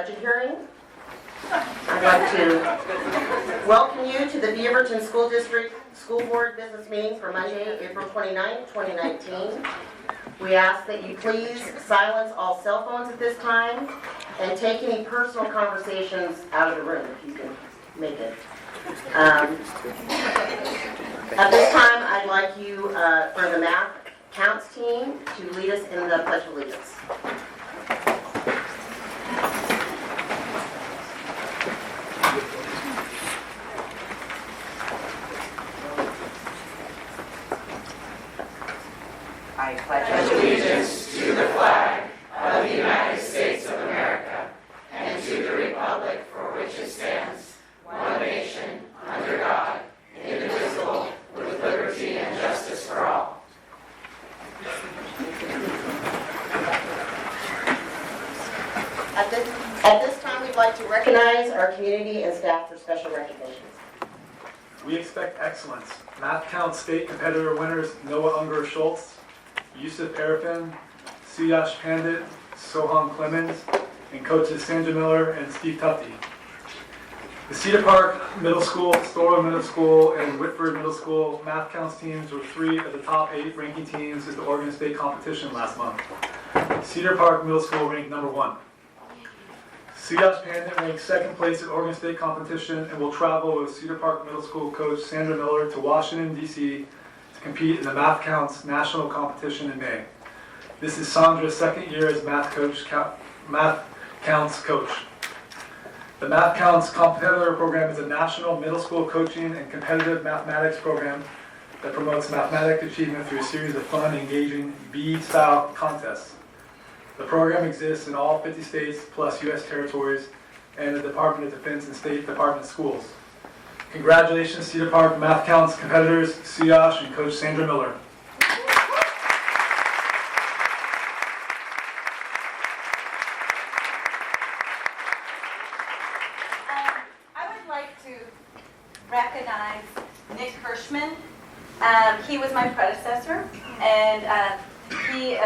budget hearing. I'd like to welcome you to the Beaverton School District School Board Business Meeting for Monday, April 29, 2019. We ask that you please silence all cell phones at this time and take any personal conversations out of the room if you can make it. At this time, I'd like you, for the math counts team, to lead us in the Pledge of Allegiance. I pledge allegiance to the flag of the United States of America and to the republic for which it stands, one nation, under God, indivisible, with liberty and justice for all. At this time, we'd like to recognize our community and staff for special recognitions. We expect excellence. Math Count State competitor winners Noah Unger Schultz, Yusuf Arifin, Siyash Pandit, Soham Clemens, and coaches Sandra Miller and Steve Tufty. The Cedar Park Middle School, Stoller Middle School, and Whitford Middle School Math Counts teams were 3 of the top 8 ranking teams at the Oregon State competition last month. Cedar Park Middle School ranked number 1. Siyash Pandit ranked 2nd place at Oregon State competition and will travel with Cedar Park Middle School coach Sandra Miller to Washington, D.C. to compete in the Math Counts national competition in May. This is Sandra's 2nd year as Math Counts coach. The Math Counts competitor program is a national middle school coaching and competitive mathematics program that promotes mathematic achievement through a series of fun, engaging B-style contests. The program exists in all 50 states plus U.S. territories and the Department of Defense and State Department schools. Congratulations, Cedar Park Math Counts competitors, Siyash and Coach Sandra Miller. I would like to recognize Nick Hirschman. He was my predecessor, and he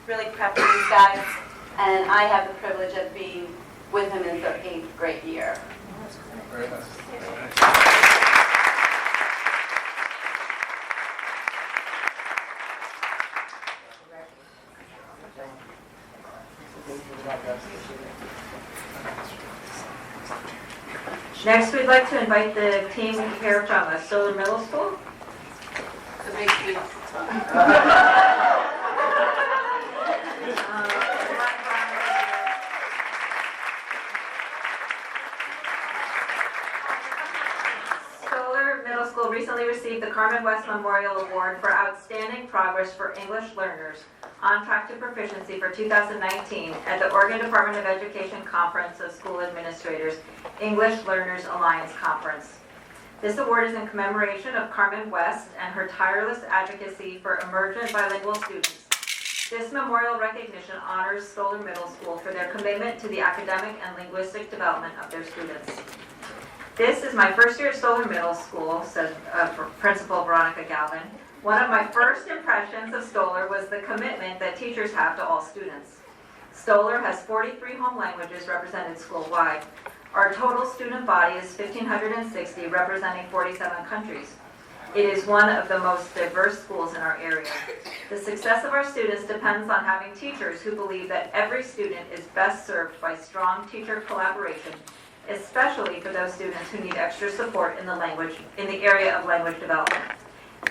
really prepped these guys, and I have the privilege of being with him in the 8th grade year. Very nice. Next, we'd like to invite the team here from Stoller Middle School. It's a big deal. Stoller Middle School recently received the Carmen West Memorial Award for Outstanding Progress for English Learners on Track to Proficiency for 2019 at the Oregon Department of Education Conference of School Administrators English Learners Alliance Conference. This award is in commemoration of Carmen West and her tireless advocacy for emergent bilingual students. This memorial recognition honors Stoller Middle School for their commitment to the academic and linguistic development of their students. This is my first year at Stoller Middle School, said Principal Veronica Galvin. One of my first impressions of Stoller was the commitment that teachers have to all students. Stoller has 43 home languages represented school-wide. Our total student body is 1,560, representing 47 countries. It is one of the most diverse schools in our area. The success of our students depends on having teachers who believe that every student is best served by strong teacher collaboration, especially for those students who need extra support in the area of language development.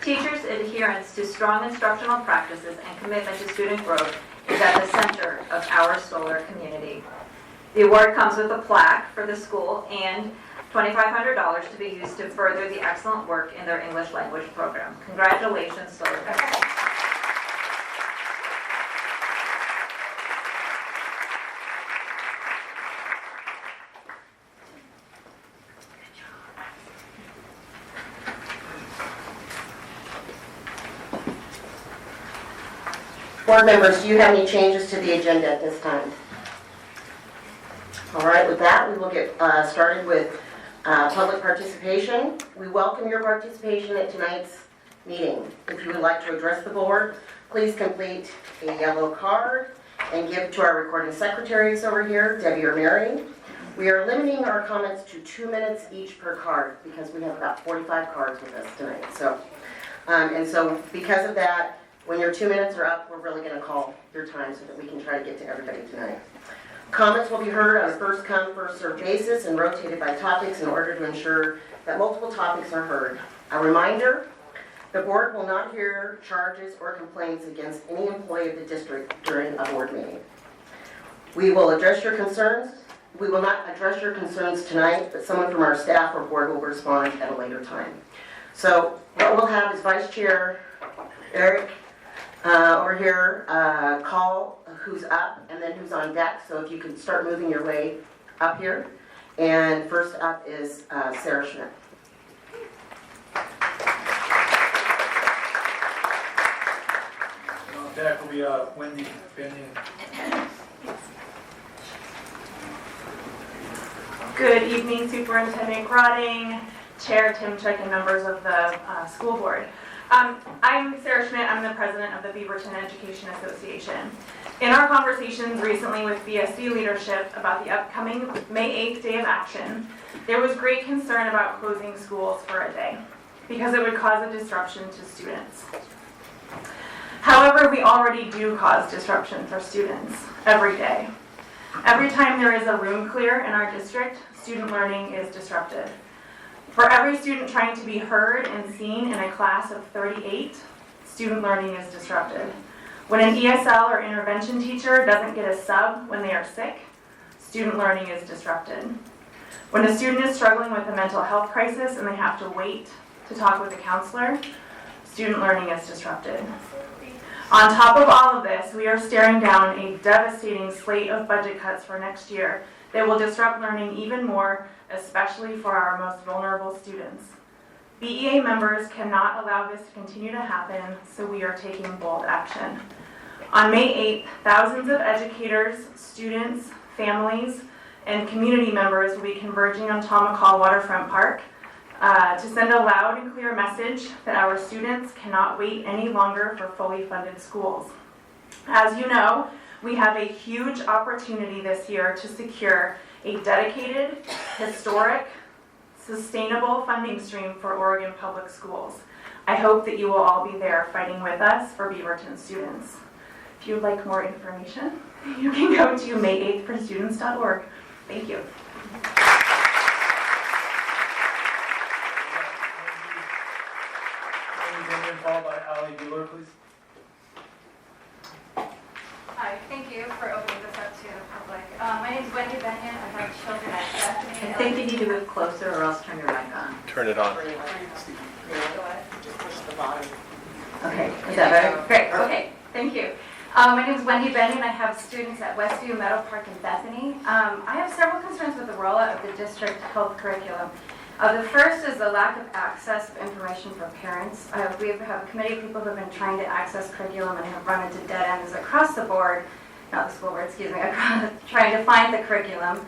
Teachers' adherence to strong instructional practices and commitment to student growth is at the center of our Stoller community. The award comes with a plaque for the school and $2,500 to be used to further the excellent work in their English language program. Congratulations, Stoller. Board members, do you have any changes to the agenda at this time? All right, with that, we will get started with public participation. We welcome your participation at tonight's meeting. If you would like to address the board, please complete a yellow card and give to our recording secretaries over here, Debbie or Mary. We are limiting our comments to 2 minutes each per card because we have about 45 cards with us tonight. So because of that, when your 2 minutes are up, we're really going to call your time so that we can try to get to everybody tonight. Comments will be heard on a first-come, first-served basis and rotated by topics in order to ensure that multiple topics are heard. A reminder, the board will not hear charges or complaints against any employee of the district during a board meeting. We will address your concerns. We will not address your concerns tonight, but someone from our staff or board will respond at a later time. So what we'll have is Vice Chair Eric over here call who's up and then who's on deck. So if you can start moving your way up here. And first up is Sarah Schmidt. On deck will be Wendy Benyon. Good evening, Superintendent Grotting, Chair Tim Chick, and members of the school board. I'm Sarah Schmidt. I'm the president of the Beaverton Education Association. In our conversations recently with BSD leadership about the upcoming May 8th Day of Action, there was great concern about closing schools for a day because it would cause a disruption to students. However, we already do cause disruption for students every day. Every time there is a room clear in our district, student learning is disrupted. For every student trying to be heard and seen in a class of 38, student learning is disrupted. When an ESL or intervention teacher doesn't get a sub when they are sick, student learning is disrupted. When a student is struggling with a mental health crisis and they have to wait to talk with a counselor, student learning is disrupted. On top of all of this, we are staring down a devastating slate of budget cuts for next year that will disrupt learning even more, especially for our most vulnerable students. BEA members cannot allow this to continue to happen, so we are taking bold action. On May 8th, thousands of educators, students, families, and community members will be converging on Tomahawk Waterfront Park to send a loud and clear message that our students cannot wait any longer for fully funded schools. As you know, we have a huge opportunity this year to secure a dedicated, historic, sustainable funding stream for Oregon Public Schools. I hope that you will all be there fighting with us for Beaverton students. If you would like more information, you can go to may8thforstudents.org. Thank you. Followed by Ali Bueller, please. Hi, thank you for opening this up to the public. My name is Wendy Benyon. I have children at Bethany. I think you need to move closer or else turn your mic on. Turn it on. Just push the bottom. Okay, is that better? Great, okay, thank you. My name is Wendy Benyon. I have students at Westview Meadow Park in Bethany. I have several concerns with the rollout of the district health curriculum. The first is the lack of access of information for parents. We have a committee of people who have been trying to access curriculum and have run into dead ends across the board, not the school board, excuse me, trying to find the curriculum.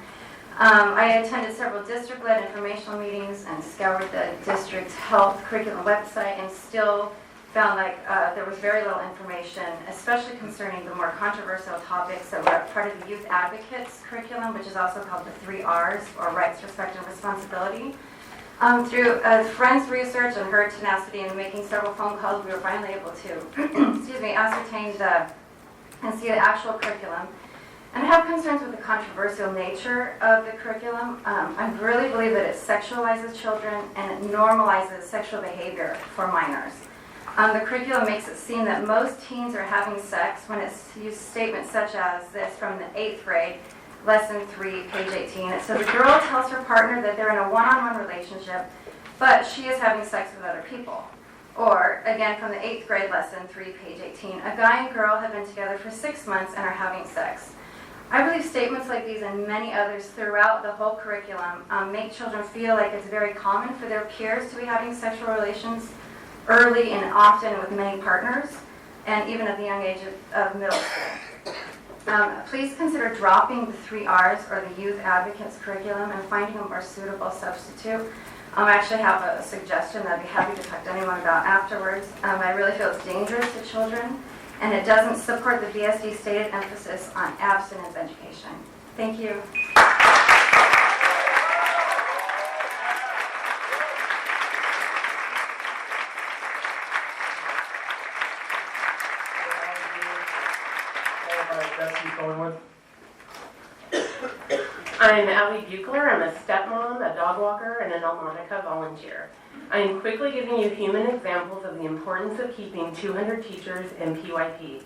I attended several district-led informational meetings and scoured the district's health curriculum website and still found like there was very little information, especially concerning the more controversial topics that were part of the youth advocates curriculum, which is also called the 3 R's, or rights, respect, and responsibility. Through friends' research and her tenacity and making several phone calls, we were finally able to ascertain and see the actual curriculum. And I have concerns with the controversial nature of the curriculum. I really believe that it sexualizes children and it normalizes sexual behavior for minors. The curriculum makes it seem that most teens are having sex when it's used statements such as this from the 8th grade, Lesson 3, page 18. It says, a girl tells her partner that they're in a one-on-one relationship, but she is having sex with other people. Or, again, from the 8th grade lesson 3, page 18, a guy and girl have been together for 6 months and are having sex. I believe statements like these and many others throughout the whole curriculum make children feel like it's very common for their peers to be having sexual relations early and often with many partners, and even at the young age of middle school. Please consider dropping the 3 R's or the youth advocates curriculum and finding a more suitable substitute. I actually have a suggestion that I'd be happy to talk to anyone about afterwards. I really feel it's dangerous to children and it doesn't support the VSD stated emphasis on abstinence education. Thank you. I'm Allie Buechler. I'm a stepmom, a dog walker, and an Elmonica volunteer. I am quickly giving you human examples of the importance of keeping 200 teachers in PYP.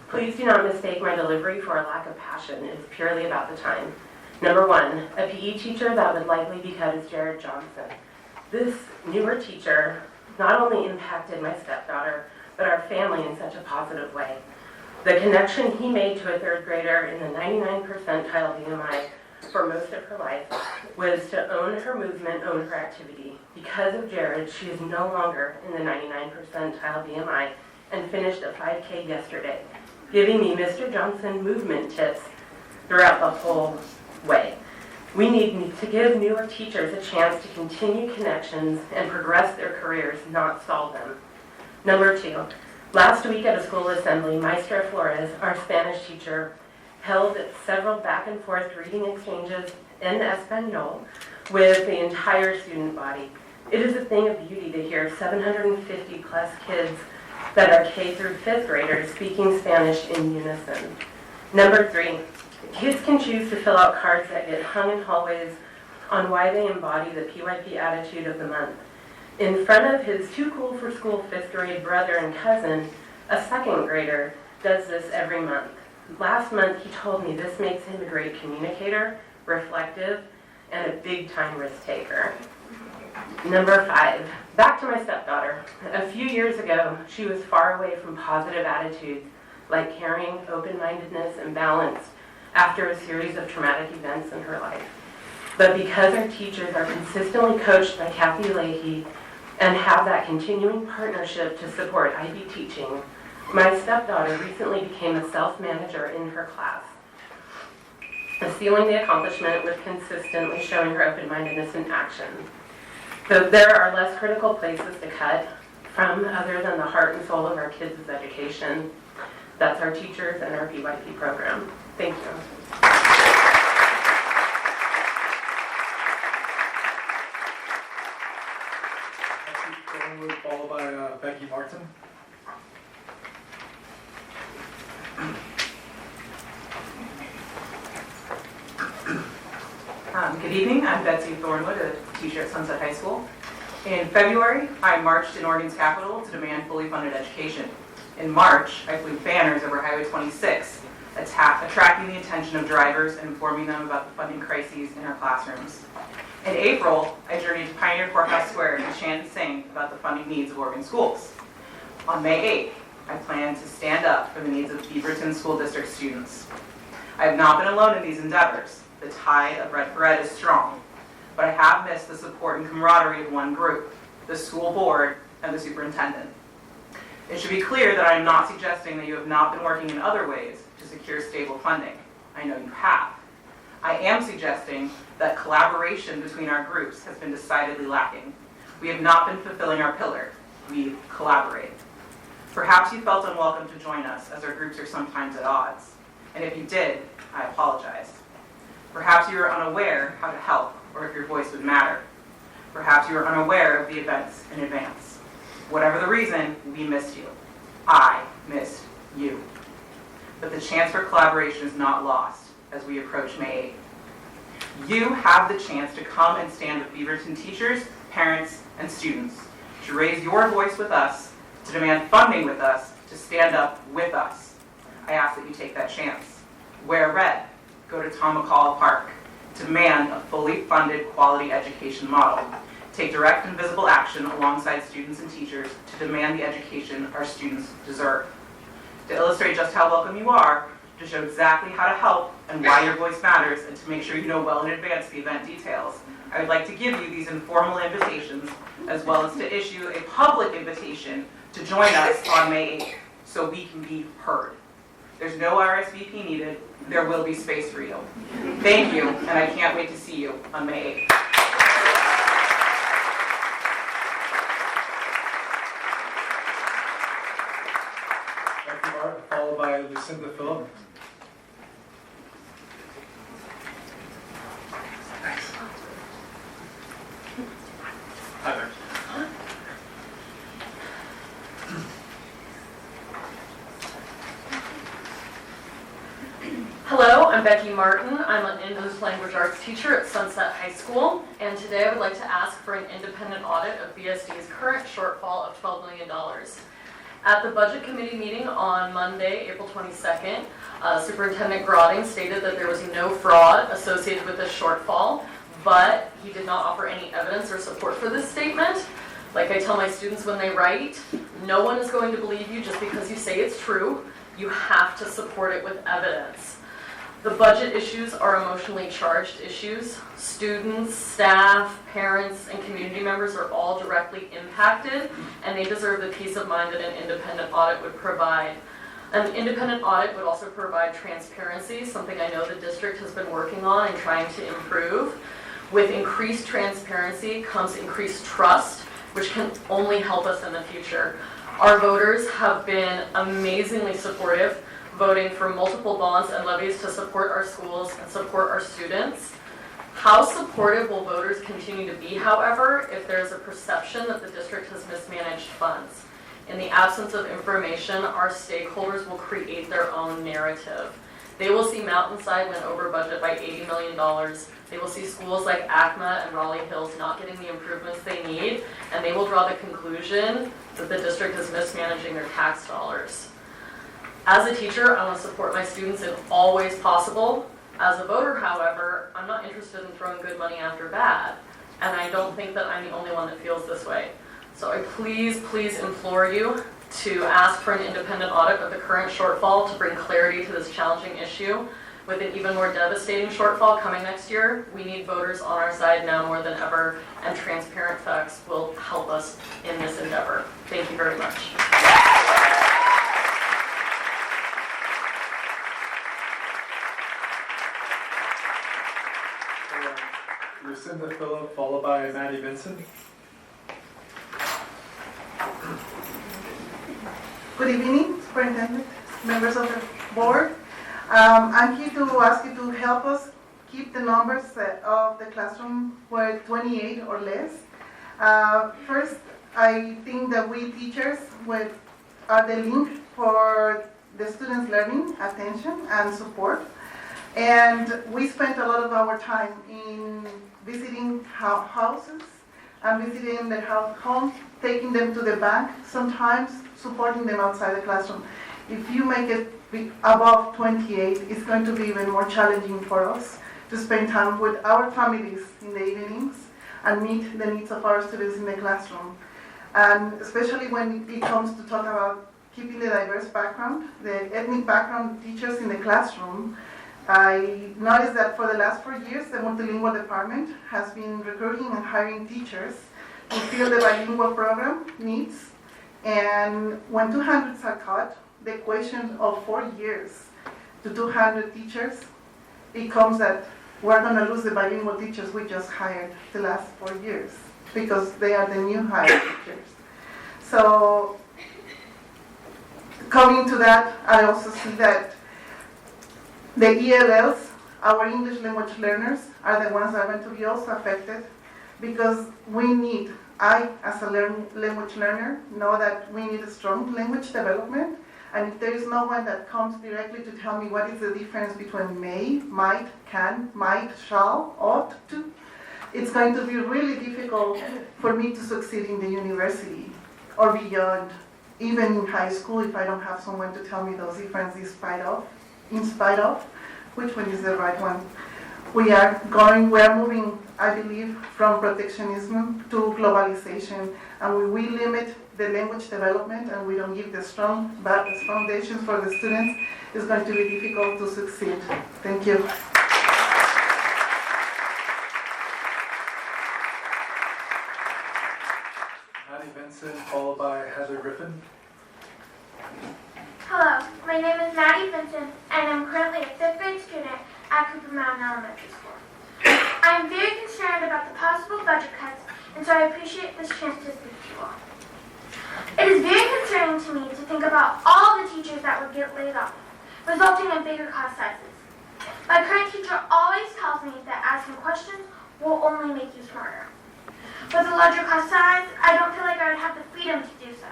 Please do not mistake my delivery for a lack of passion. It's purely about the time. Number one, a PE teacher that would likely be cut is Jared Johnson. This newer teacher not only impacted my stepdaughter, but our family in such a positive way. The connection he made to a third grader in the 99 percentile BMI for most of her life was to own her movement, own her activity. Because of Jared, she is no longer in the 99 percentile BMI and finished a 5K yesterday, giving me Mr. Johnson movement tips throughout the whole way. We need to give newer teachers a chance to continue connections and progress their careers, not stall them. Number two, last week at a school assembly, Maestra Flores, our Spanish teacher, held several back and forth reading exchanges in Espanol with the entire student body. It is a thing of beauty to hear 750 plus kids that are K through 5th graders speaking Spanish in unison. Number three, kids can choose to fill out cards that get hung in hallways on why they embody the PYP attitude of the month. In front of his too cool for school 5th grade brother and cousin, a 2nd grader does this every month. Last month he told me this makes him a great communicator, reflective, and a big time risk taker. Number five, back to my stepdaughter. A few years ago, she was far away from positive attitudes like caring, open-mindedness, and balance after a series of traumatic events in her life. But because our teachers are consistently coached by Kathy Leahy and have that continuing partnership to support IB teaching, my stepdaughter recently became a self-manager in her class, sealing the accomplishment with consistently showing her open-mindedness in action. So there are less critical places to cut from other than the heart and soul of our kids' education. That's our teachers and our PYP program. Thank you. Followed by Becky Martin. Good evening, I'm Betsy Thornwood, a teacher at Sunset High School. In February, I marched in Oregon's capital to demand fully funded education. In March, I flew banners over Highway 26, attracting the attention of drivers and informing them about the funding crises in our classrooms. In April, I journeyed to Pioneer Courthouse Square to chant and sing about the funding needs of Oregon schools. On May 8th, I plan to stand up for the needs of Beaverton School District students. I have not been alone in these endeavors. The tide of Red for Ed is strong, but I have missed the support and camaraderie of one group, the school board and the superintendent. It should be clear that I am not suggesting that you have not been working in other ways to secure stable funding. I know you have. I am suggesting that collaboration between our groups has been decidedly lacking. We have not been fulfilling our pillar. We collaborate. Perhaps you felt unwelcome to join us, as our groups are sometimes at odds. And if you did, I apologize. Perhaps you were unaware how to help or if your voice would matter. Perhaps you were unaware of the events in advance. Whatever the reason, we missed you. I missed you. But the chance for collaboration is not lost as we approach May 8th. You have the chance to come and stand with Beaverton teachers, parents, and students, to raise your voice with us, to demand funding with us, to stand up with us. I ask that you take that chance. Wear red. Go to Tom McCall Park. Demand a fully funded quality education model. Take direct and visible action alongside students and teachers to demand the education our students deserve. To illustrate just how welcome you are, to show exactly how to help and why your voice matters, and to make sure you know well in advance the event details, I would like to give you these informal invitations, as well as to issue a public invitation to join us on May 8th, so we can be heard. There's no RSVP needed. There will be space for you. Thank you, and I can't wait to see you on May 8th. by Lucinda Phillip. Thanks. Hi there. Hello, I'm Becky Martin. I'm an English language arts teacher at Sunset High School, and today I would like to ask for an independent audit of BSD's current shortfall of $12 million. At the Budget Committee meeting on Monday, April 22nd, Superintendent Grotting stated that there was no fraud associated with this shortfall, but he did not offer any evidence or support for this statement. Like I tell my students when they write, no one is going to believe you just because you say it's true. You have to support it with evidence. The budget issues are emotionally charged issues. Students, staff, parents, and community members are all directly impacted, and they deserve the peace of mind that an independent audit would provide. An independent audit would also provide transparency, something I know the district has been working on and trying to improve. With increased transparency comes increased trust, which can only help us in the future. Our voters have been amazingly supportive, voting for multiple bonds and levies to support our schools and support our students. How supportive will voters continue to be, however, if there is a perception that the district has mismanaged funds? In the absence of information, our stakeholders will create their own narrative. They will see Mountainside went over budget by $80 million. They will see schools like ACMA and Raleigh Hills not getting the improvements they need, and they will draw the conclusion that the district is mismanaging their tax dollars. As a teacher, I want to support my students in all ways possible. As a voter, however, I'm not interested in throwing good money after bad, and I don't think that I'm the only one that feels this way. So I please implore you to ask for an independent audit of the current shortfall to bring clarity to this challenging issue. With an even more devastating shortfall coming next year, we need voters on our side now more than ever, and transparent facts will help us in this endeavor. Thank you very much. Lucinda Phillip, followed by Maddie Vincent. Good evening, Superintendent, members of the board. I'm here to ask you to help us keep the numbers of the classroom were 28 or less. First, I think that we teachers are the link for the students' learning, attention, and support. And we spent a lot of our time in visiting houses and visiting their homes, taking them to the bank, sometimes supporting them outside the classroom. If you make it above 28, it's going to be even more challenging for us to spend time with our families in the evenings and meet the needs of our students in the classroom. And especially when it comes to talk about keeping the diverse background, the ethnic background teachers in the classroom, I noticed that for the last 4 years, the multilingual department has been recruiting and hiring teachers to fill the bilingual program needs. And when 200s are cut, the equation of 4 years to 200 teachers becomes that we're going to lose the bilingual teachers we just hired the last 4 years because they are the new hired teachers. So coming to that, I also see that the ELLs, our English language learners, are the ones that are going to be also affected because I, as a language learner, know that we need a strong language development. And if there is no one that comes directly to tell me what is the difference between may, might, can, might, shall, ought to, it's going to be really difficult for me to succeed in the university or beyond, even in high school, if I don't have someone to tell me those differences in spite of, which one is the right one. We are moving, I believe, from protectionism to globalization, and we will limit the language development and we don't give the strong foundations for the students. It's going to be difficult to succeed. Thank you. Maddie Vincent, followed by Heather Griffin. Hello, my name is Maddie Vincent, and I'm currently a 5th grade student at Cooper Mountain Elementary School. I am very concerned about the possible budget cuts, and so I appreciate this chance to speak to you all. It is very concerning to me to think about all the teachers that would get laid off. resulting in bigger class sizes. My current teacher always tells me that asking questions will only make you smarter. With a larger class size, I don't feel like I would have the freedom to do so.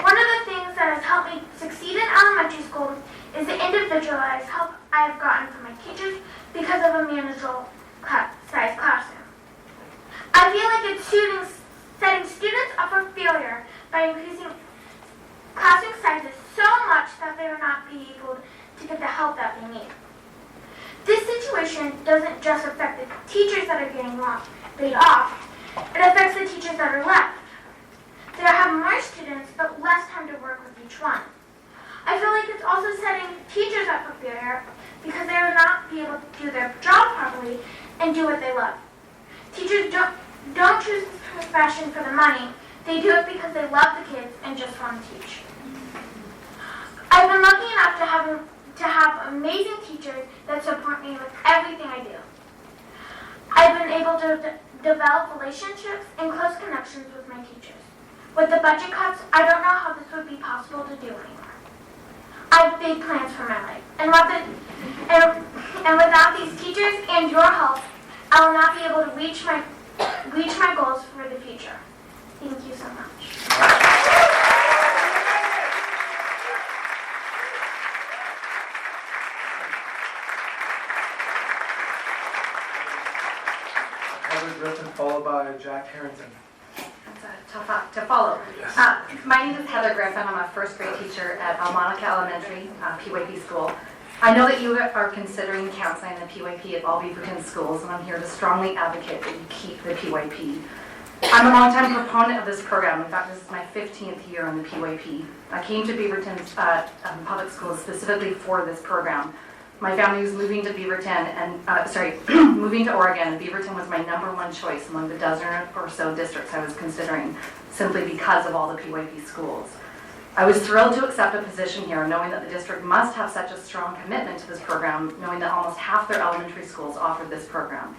One of the things that has helped me succeed in elementary school is the individualized help I have gotten from my teachers because of a manageable size classroom. I feel like it's setting students up for failure by increasing classroom sizes so much that they will not be able to get the help that they need. This situation doesn't just affect the teachers that are getting laid off, it affects the teachers that are left. They have more students but less time to work with each one. I feel like it's also setting teachers up for failure because they will not be able to do their job properly and do what they love. Teachers don't choose this profession for the money, they do it because they love the kids and just want to teach. I've been lucky enough to have amazing teachers that support me with everything I do. I've been able to develop relationships and close connections with my teachers. With the budget cuts, I don't know how this would be possible to do anymore. I have big plans for my life, and without these teachers and your help, I will not be able to reach my goals for the future. Thank you so much. Griffin, followed by Jack Harrington. That's a tough act to follow. Yes. My name is Heather Griffin. I'm a first grade teacher at Elmonica Elementary, PYP school. I know that you are considering canceling the PYP at all Beaverton schools, and I'm here to strongly advocate that you keep the PYP. I'm a longtime proponent of this program. In fact, this is my 15th year on the PYP. I came to Beaverton's public schools specifically for this program. My family was moving to Beaverton moving to Oregon, and Beaverton was my #1 choice among the dozen or so districts I was considering, simply because of all the PYP schools. I was thrilled to accept a position here, knowing that the district must have such a strong commitment to this program, knowing that almost half their elementary schools offered this program.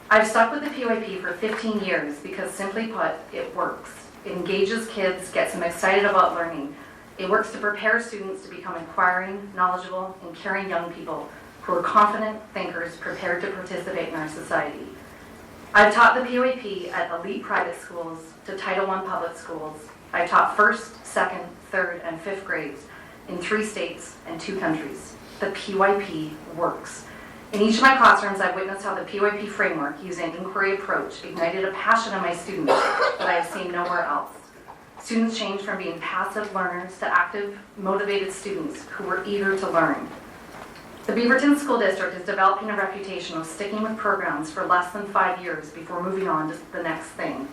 I've stuck with the PYP for 15 years because, simply put, it works. It engages kids, gets them excited about learning. It works to prepare students to become inquiring, knowledgeable, and caring young people who are confident thinkers prepared to participate in our society. I've taught the PYP at elite private schools to Title I public schools. I've taught 1st, 2nd, 3rd, and 5th grades in 3 states and 2 countries. The PYP works. In each of my classrooms, I've witnessed how the PYP framework, using an inquiry approach, ignited a passion in my students that I have seen nowhere else. Students changed from being passive learners to active, motivated students who were eager to learn. The Beaverton School District is developing a reputation of sticking with programs for less than 5 years before moving on to the next thing.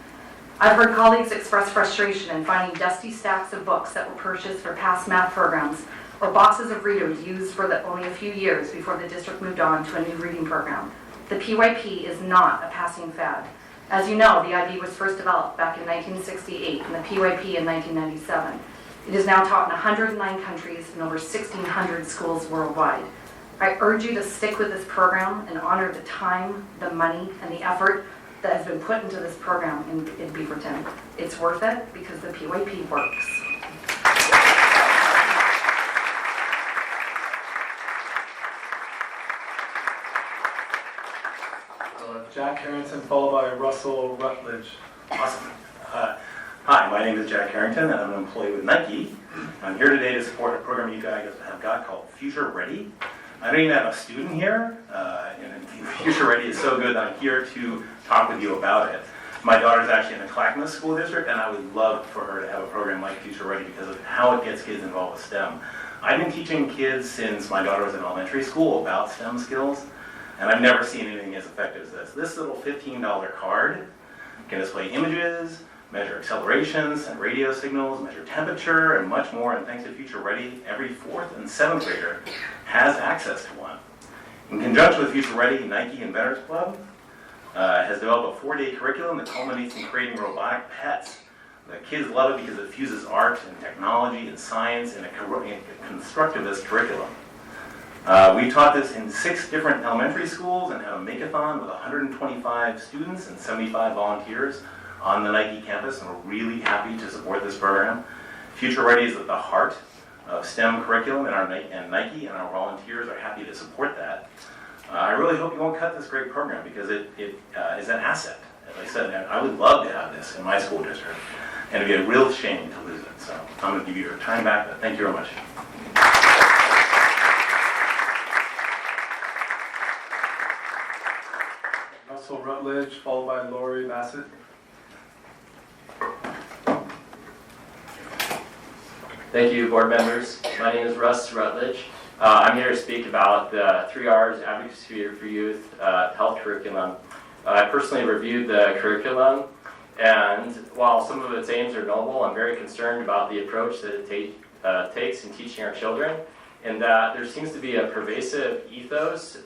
I've heard colleagues express frustration in finding dusty stacks of books that were purchased for past math programs or boxes of readers used for only a few years before the district moved on to a new reading program. The PYP is not a passing fad. As you know, the IB was first developed back in 1968 and the PYP in 1997. It is now taught in 109 countries and over 1,600 schools worldwide. I urge you to stick with this program and honor the time, the money, and the effort that has been put into this program in Beaverton. It's worth it because the PYP works. Jack Harrington, followed by Russell Rutledge. Awesome. Hi, my name is Jack Harrington, and I'm an employee with Nike. I'm here today to support a program you guys have got called Future Ready. I don't even have a student here, and Future Ready is so good that I'm here to talk with you about it. My daughter's actually in the Clackamas School District, and I would love for her to have a program like Future Ready because of how it gets kids involved with STEM. I've been teaching kids since my daughter was in elementary school about STEM skills, and I've never seen anything as effective as this. This little $15 card can display images, measure accelerations and radio signals, measure temperature, and much more. And thanks to Future Ready, every 4th and 7th grader has access to one. In conjunction with Future Ready, Nike Inventors Club has developed a 4-day curriculum that culminates in creating robotic pets. The kids love it because it fuses art and technology and science in a constructivist curriculum. We taught this in 6 different elementary schools and have a make-a-thon with 125 students and 75 volunteers on the Nike campus, and we're really happy to support this program. Future Ready is at the heart of STEM curriculum, and Nike and our volunteers are happy to support that. I really hope you won't cut this great program because it is an asset. As I said, I would love to have this in my school district, and it'd be a real shame to lose it. So I'm going to give you your time back, but thank you very much. Russell Rutledge, followed by Lori Bassett. Thank you, board members. My name is Russ Rutledge. I'm here to speak about the 3 R's Advocacy for Youth health curriculum. I personally reviewed the curriculum, and while some of its aims are noble, I'm very concerned about the approach that it takes in teaching our children, in that there seems to be a pervasive ethos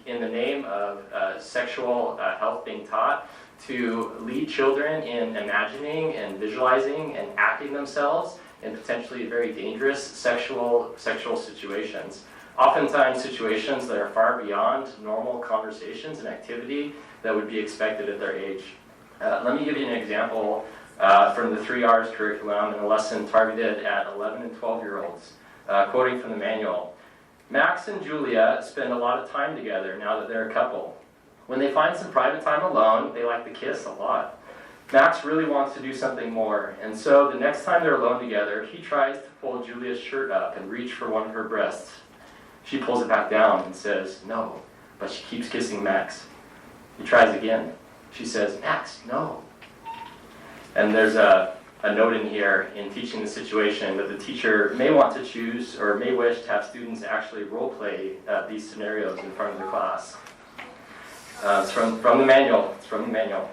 in the name of sexual health being taught to lead children in imagining and visualizing and acting themselves in potentially very dangerous sexual situations. Oftentimes situations that are far beyond normal conversations and activity that would be expected at their age. Let me give you an example from the 3 R's curriculum in a lesson targeted at 11 and 12-year-olds, quoting from the manual. Max and Julia spend a lot of time together now that they're a couple. When they find some private time alone, they like to kiss a lot. Max really wants to do something more, and so the next time they're alone together, he tries to pull Julia's shirt up and reach for one of her breasts. She pulls it back down and says, no, but she keeps kissing Max. He tries again. She says, Max, no. And there's a note in here in teaching the situation that the teacher may want to choose or may wish to have students actually role play these scenarios in front of the class. It's from the manual. It's from the manual.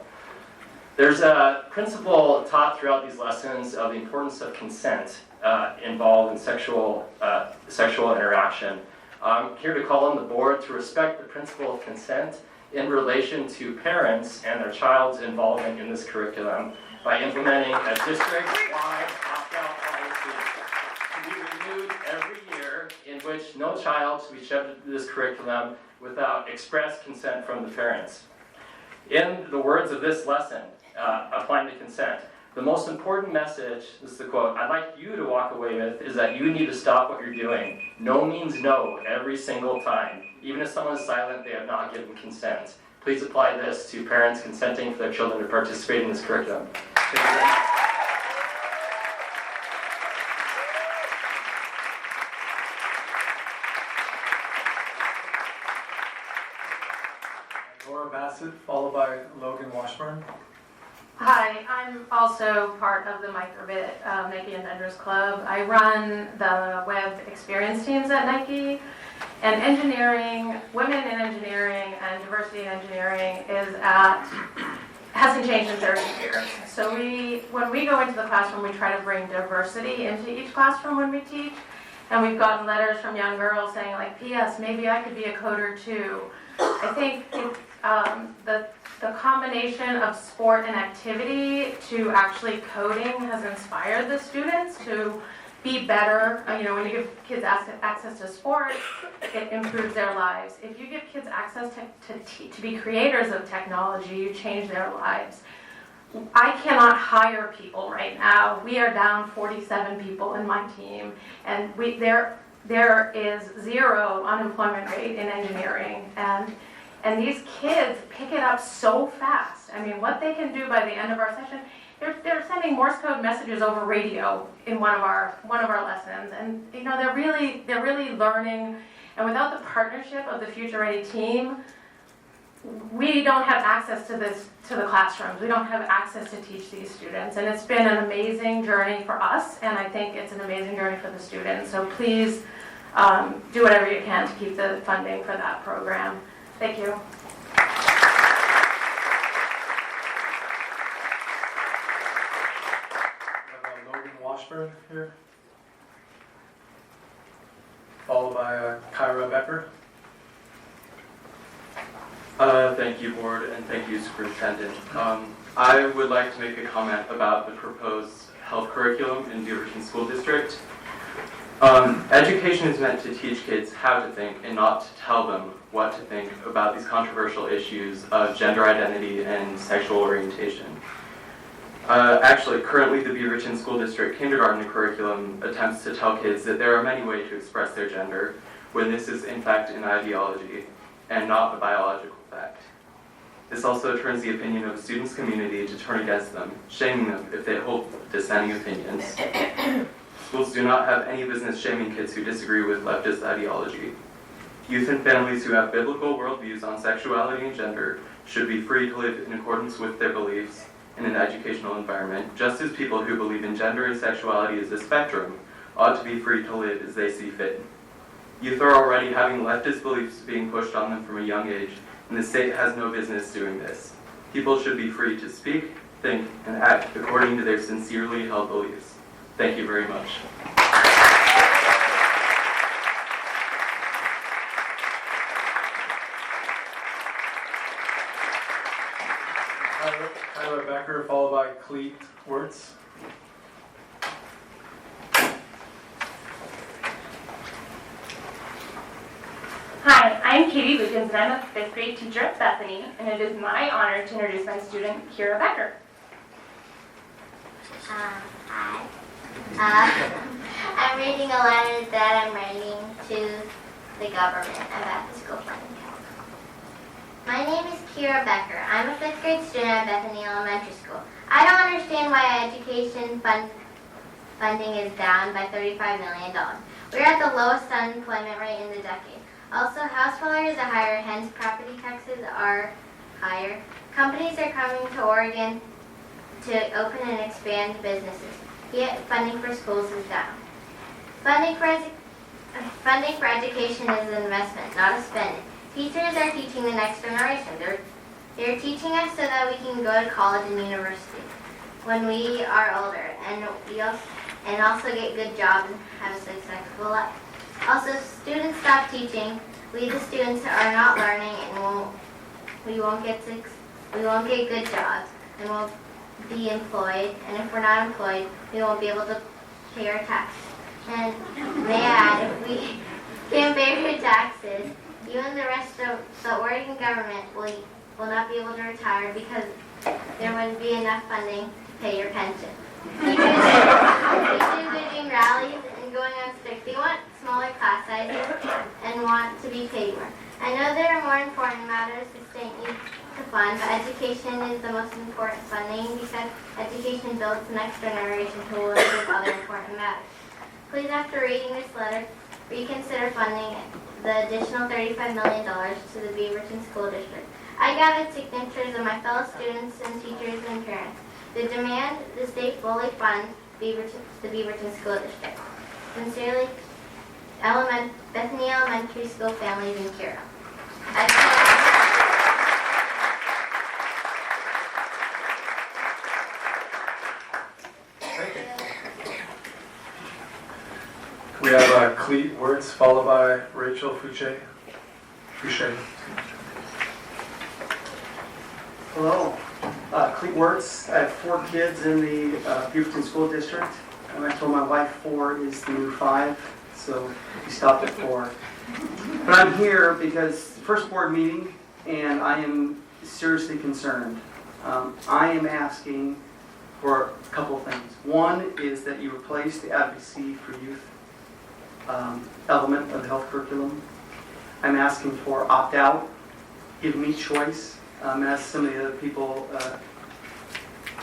There's a principle taught throughout these lessons of the importance of consent involved in sexual interaction. I'm here to call on the board to respect the principle of consent in relation to parents and their child's involvement in this curriculum by implementing a district-wide opt-out policy to be renewed every year in which no child should be shoved into this curriculum without express consent from the parents. In the words of this lesson, applying to consent, the most important message, this is the quote, I'd like you to walk away with is that you need to stop what you're doing. No means no every single time. Even if someone is silent, they have not given consent. Please apply this to parents consenting for their children to participate in this curriculum. Thank you very much. Laura Bassett, followed by Logan Washburn. Hi, I'm also part of the Microbit Nike Inventors Club. I run the web experience teams at Nike, and engineering, women in engineering and diversity in engineering hasn't changed in 30 years. So when we go into the classroom, we try to bring diversity into each classroom when we teach, and we've gotten letters from young girls saying like, P.S., maybe I could be a coder too. I think the combination of sport and activity to actually coding has inspired the students to be better. When you give kids access to sport, it improves their lives. If you give kids access to be creators of technology, you change their lives. I cannot hire people right now. We are down 47 people in my team, and there is 0 unemployment rate in engineering, and these kids pick it up so fast. I mean, what they can do by the end of our session, they're sending Morse code messages over radio in one of our lessons, and they're really learning. And without the partnership of the Future Ready team, we don't have access to the classrooms. We don't have access to teach these students, and it's been an amazing journey for us, and I think it's an amazing journey for the students. So please do whatever you can to keep the funding for that program. Thank you. Logan Washburn here, followed by Kyra Becker. Thank you, board, and thank you, Superintendent. I would like to make a comment about the proposed health curriculum in Beaverton School District. Education is meant to teach kids how to think and not to tell them what to think about these controversial issues of gender identity and sexual orientation. Actually, currently the Beaverton School District kindergarten curriculum attempts to tell kids that there are many ways to express their gender, when this is in fact an ideology and not a biological fact. This also turns the opinion of a student's community to turn against them, shaming them if they hold dissenting opinions. Schools do not have any business shaming kids who disagree with leftist ideology. Youth and families who have biblical worldviews on sexuality and gender should be free to live in accordance with their beliefs in an educational environment, just as people who believe in gender and sexuality as a spectrum ought to be free to live as they see fit. Youth are already having leftist beliefs being pushed on them from a young age, and the state has no business doing this. People should be free to speak, think, and act according to their sincerely held beliefs. Thank you very much. Tyler Becker, followed by Cleet Wirtz. Hi, I'm Katie Lukens, and I'm a 5th grade teacher at Bethany, and it is my honor to introduce my student, Kira Becker. Hi. I'm reading a letter that I'm writing to the government about the school funding council. My name is Kira Becker. I'm a 5th grade student at Bethany Elementary School. I don't understand why education funding is down by $35 million. We're at the lowest unemployment rate in the decade. Also, house values are higher, hence property taxes are higher. Companies are coming to Oregon to open and expand businesses, yet funding for schools is down. Funding for education is an investment, not a spending. Teachers are teaching the next generation. They're teaching us so that we can go to college and university when we are older, and also get good jobs and have a successful life. Also, students stop teaching. We, the students, are not learning, and we won't get good jobs, and won't be employed. And if we're not employed, we won't be able to pay our taxes. And may I add, if we can't pay our taxes, even the rest of the Oregon government will not be able to retire because there wouldn't be enough funding to pay your pension. Teachers are doing rallies and going on strike. They want smaller class sizes and want to be paid more. I know there are more important matters the state needs to fund, but education is the most important funding because education builds the next generation who will live with other important matters. Please, after reading this letter, reconsider funding the additional $35 million to the Beaverton School District. I gathered signatures of my fellow students and teachers and parents. The demand the state fully fund the Beaverton School District. Sincerely, Bethany Elementary School families in Kira. We have Cleet Wirtz, followed by Rachel Fouché. Hello, Cleet Wirtz. I have 4 kids in the Beaverton School District, and I told my wife 4 is the new 5, so we stopped at 4. But I'm here because first board meeting, and I am seriously concerned. I am asking for a couple of things. One is that you replace the advocacy for youth element of the health curriculum. I'm asking for opt-out, give me choice. As some of the other people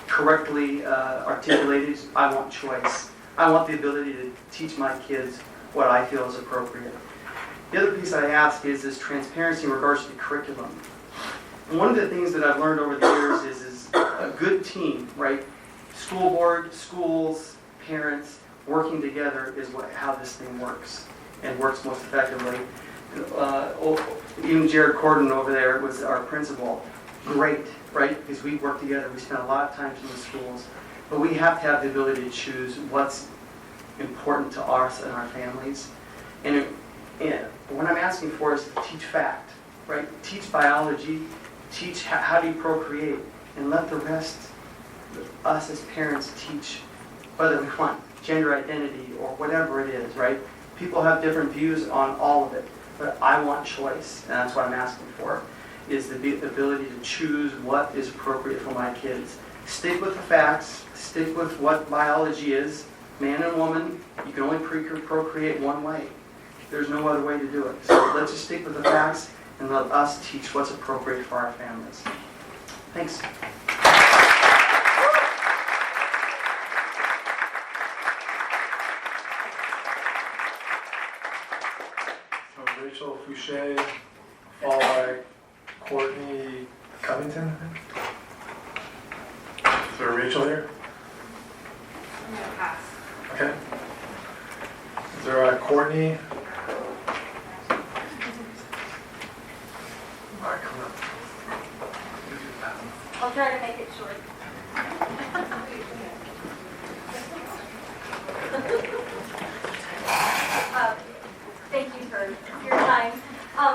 correctly articulated, I want choice. I want the ability to teach my kids what I feel is appropriate. The other piece I ask is this transparency in regards to the curriculum. One of the things that I've learned over the years is a good team, right? School board, schools, parents, working together is how this thing works, and works most effectively. Even Jared Corden over there was our principal. Great, right? Because we work together. We spend a lot of time in the schools. But we have to have the ability to choose what's important to us and our families. And what I'm asking for is to teach fact, right? Teach biology, teach how do you procreate, and let the rest, us as parents, teach whether we want gender identity or whatever it is, right? People have different views on all of it, but I want choice, and that's what I'm asking for, is the ability to choose what is appropriate for my kids. Stick with the facts, stick with what biology is. Man and woman, you can only procreate one way. There's no other way to do it. So let's just stick with the facts and let us teach what's appropriate for our families. Thanks. So Rachel Fouché, followed by Courtney Covington, I think. Is there a Rachel here? I'm gonna pass. Okay. Is there a Courtney? All right, come up. I'll try to make it short. Thank you for your time.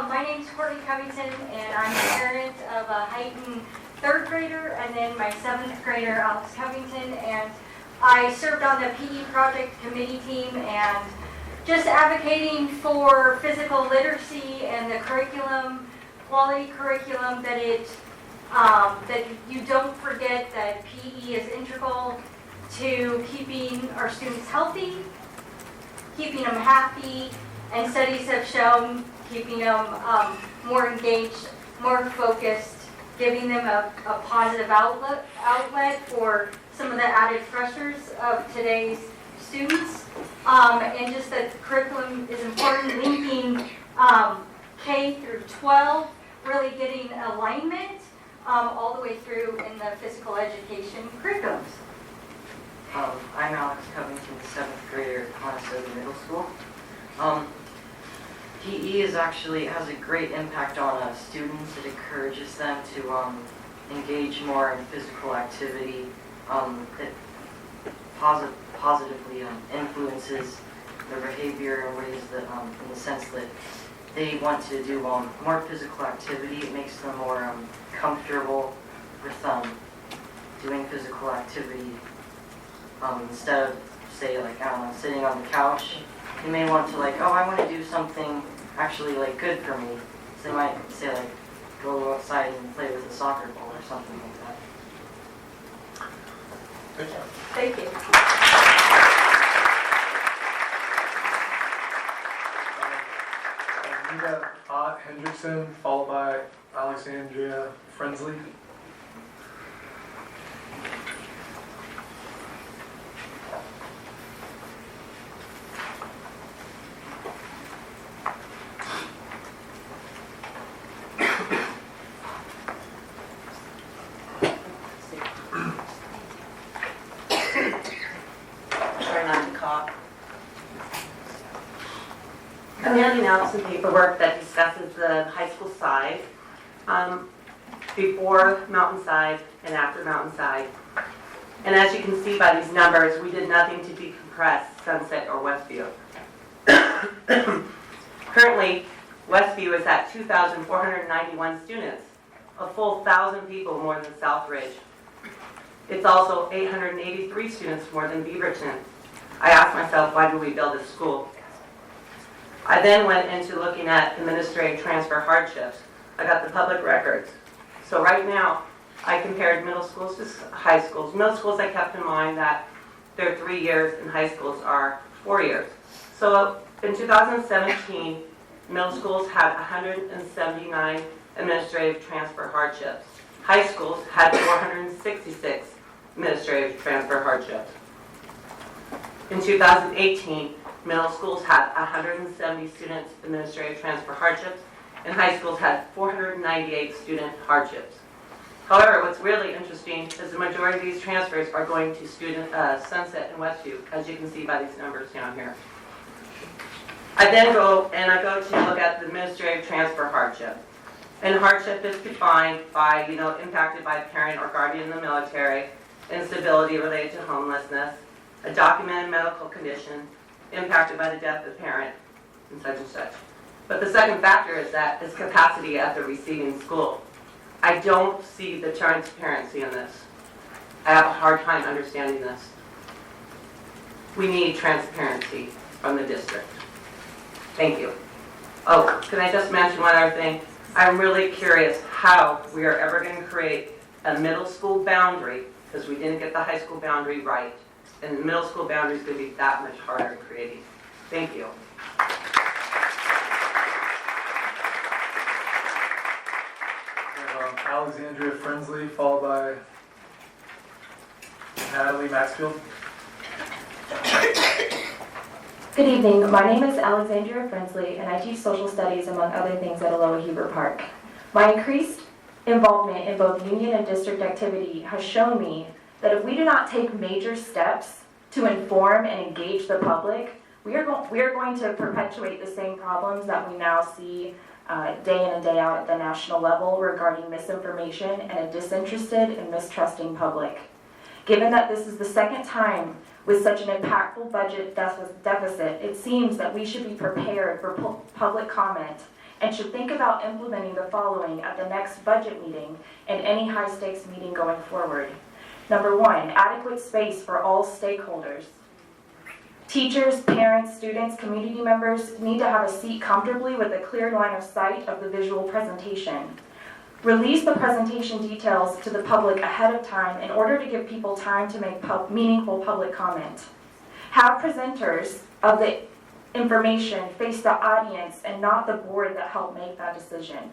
My name's Courtney Covington, and I'm a parent of a Heighton third grader and then my seventh grader, Alex Covington, and I served on the PE project committee team and just advocating for physical literacy and the curriculum, quality curriculum, that you don't forget that PE is integral to keeping our students healthy, keeping them happy, and studies have shown keeping them more engaged, more focused, giving them a positive outlet for some of the added pressures of today's students, and just that the curriculum is important, linking K through 12, really getting alignment all the way through in the physical education curriculums. I'm Alex Covington, 7th grader at Conestoga Middle School. PE has a great impact on students. It encourages them to engage more in physical activity. It positively influences their behavior in ways that, in the sense that they want to do more physical activity. It makes them more comfortable with doing physical activity. Instead of, say, like, I don't know, sitting on the couch, they may want to, like, oh, I want to do something actually, like, good for me. So they might say, like, go outside and play with a soccer ball or something like that. Good job. Thank you. Anita Ott Hendrickson, followed by Alexandria Frensley. I'm handing out some paperwork that discusses the high school size, before Mountainside and after Mountainside. And as you can see by these numbers, we did nothing to decompress Sunset or Westview. Currently, Westview is at 2,491 students, a full 1,000 people more than Southridge. It's also 883 students more than Beaverton. I asked myself, why did we build this school? I then went into looking at administrative transfer hardships. I got the public records. So right now, I compared middle schools to high schools. Middle schools, I kept in mind that they're 3 years and high schools are 4 years. So in 2017, middle schools had 179 administrative transfer hardships. High schools had 466 administrative transfer hardships. In 2018, middle schools had 170 students administrative transfer hardships, and high schools had 498 student hardships. However, what's really interesting is the majority of these transfers are going to Sunset and Westview, as you can see by these numbers down here. I then go to look at the administrative transfer hardship. And hardship is defined by, impacted by a parent or guardian in the military, instability related to homelessness, a documented medical condition, impacted by the death of the parent, and such and such. But the second factor is capacity at the receiving school. I don't see the transparency in this. I have a hard time understanding this. We need transparency from the district. Thank you. Oh, can I just mention one other thing? I'm really curious how we are ever going to create a middle school boundary because we didn't get the high school boundary right. And the middle school boundary is going to be that much harder in creating. Thank you. We have Alexandria Frensley, followed by Natalie Maxfield. Good evening. My name is Alexandria Frensley, and I teach social studies, among other things, at Aloha Huber Park. My increased involvement in both union and district activity has shown me that if we do not take major steps to inform and engage the public, we are going to perpetuate the same problems that we now see day in and day out at the national level regarding misinformation and a disinterested and mistrusting public. Given that this is the second time with such an impactful budget deficit, it seems that we should be prepared for public comment and should think about implementing the following at the next budget meeting and any high-stakes meeting going forward. Number one, adequate space for all stakeholders. Teachers, parents, students, community members need to have a seat comfortably with a clear line of sight of the visual presentation. Release the presentation details to the public ahead of time in order to give people time to make meaningful public comment. Have presenters of the information face the audience and not the board that helped make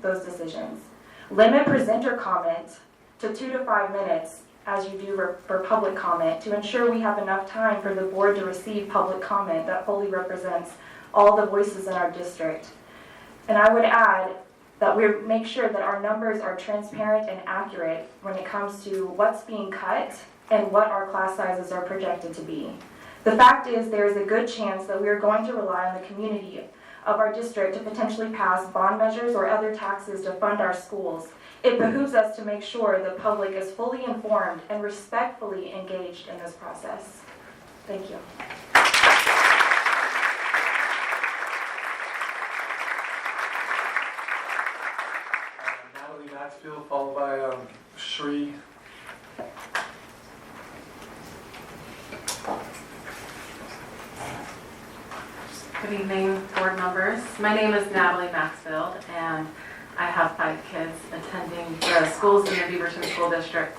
those decisions. Limit presenter comment to 2 to 5 minutes as you do for public comment to ensure we have enough time for the board to receive public comment that fully represents all the voices in our district. And I would add that we make sure that our numbers are transparent and accurate when it comes to what's being cut and what our class sizes are projected to be. The fact is, there is a good chance that we are going to rely on the community of our district to potentially pass bond measures or other taxes to fund our schools. It behooves us to make sure the public is fully informed and respectfully engaged in this process. Thank you. Natalie Maxfield, followed by Shri. Good evening, board members. My name is Natalie Maxfield, and I have 5 kids attending the schools in the Beaverton School District.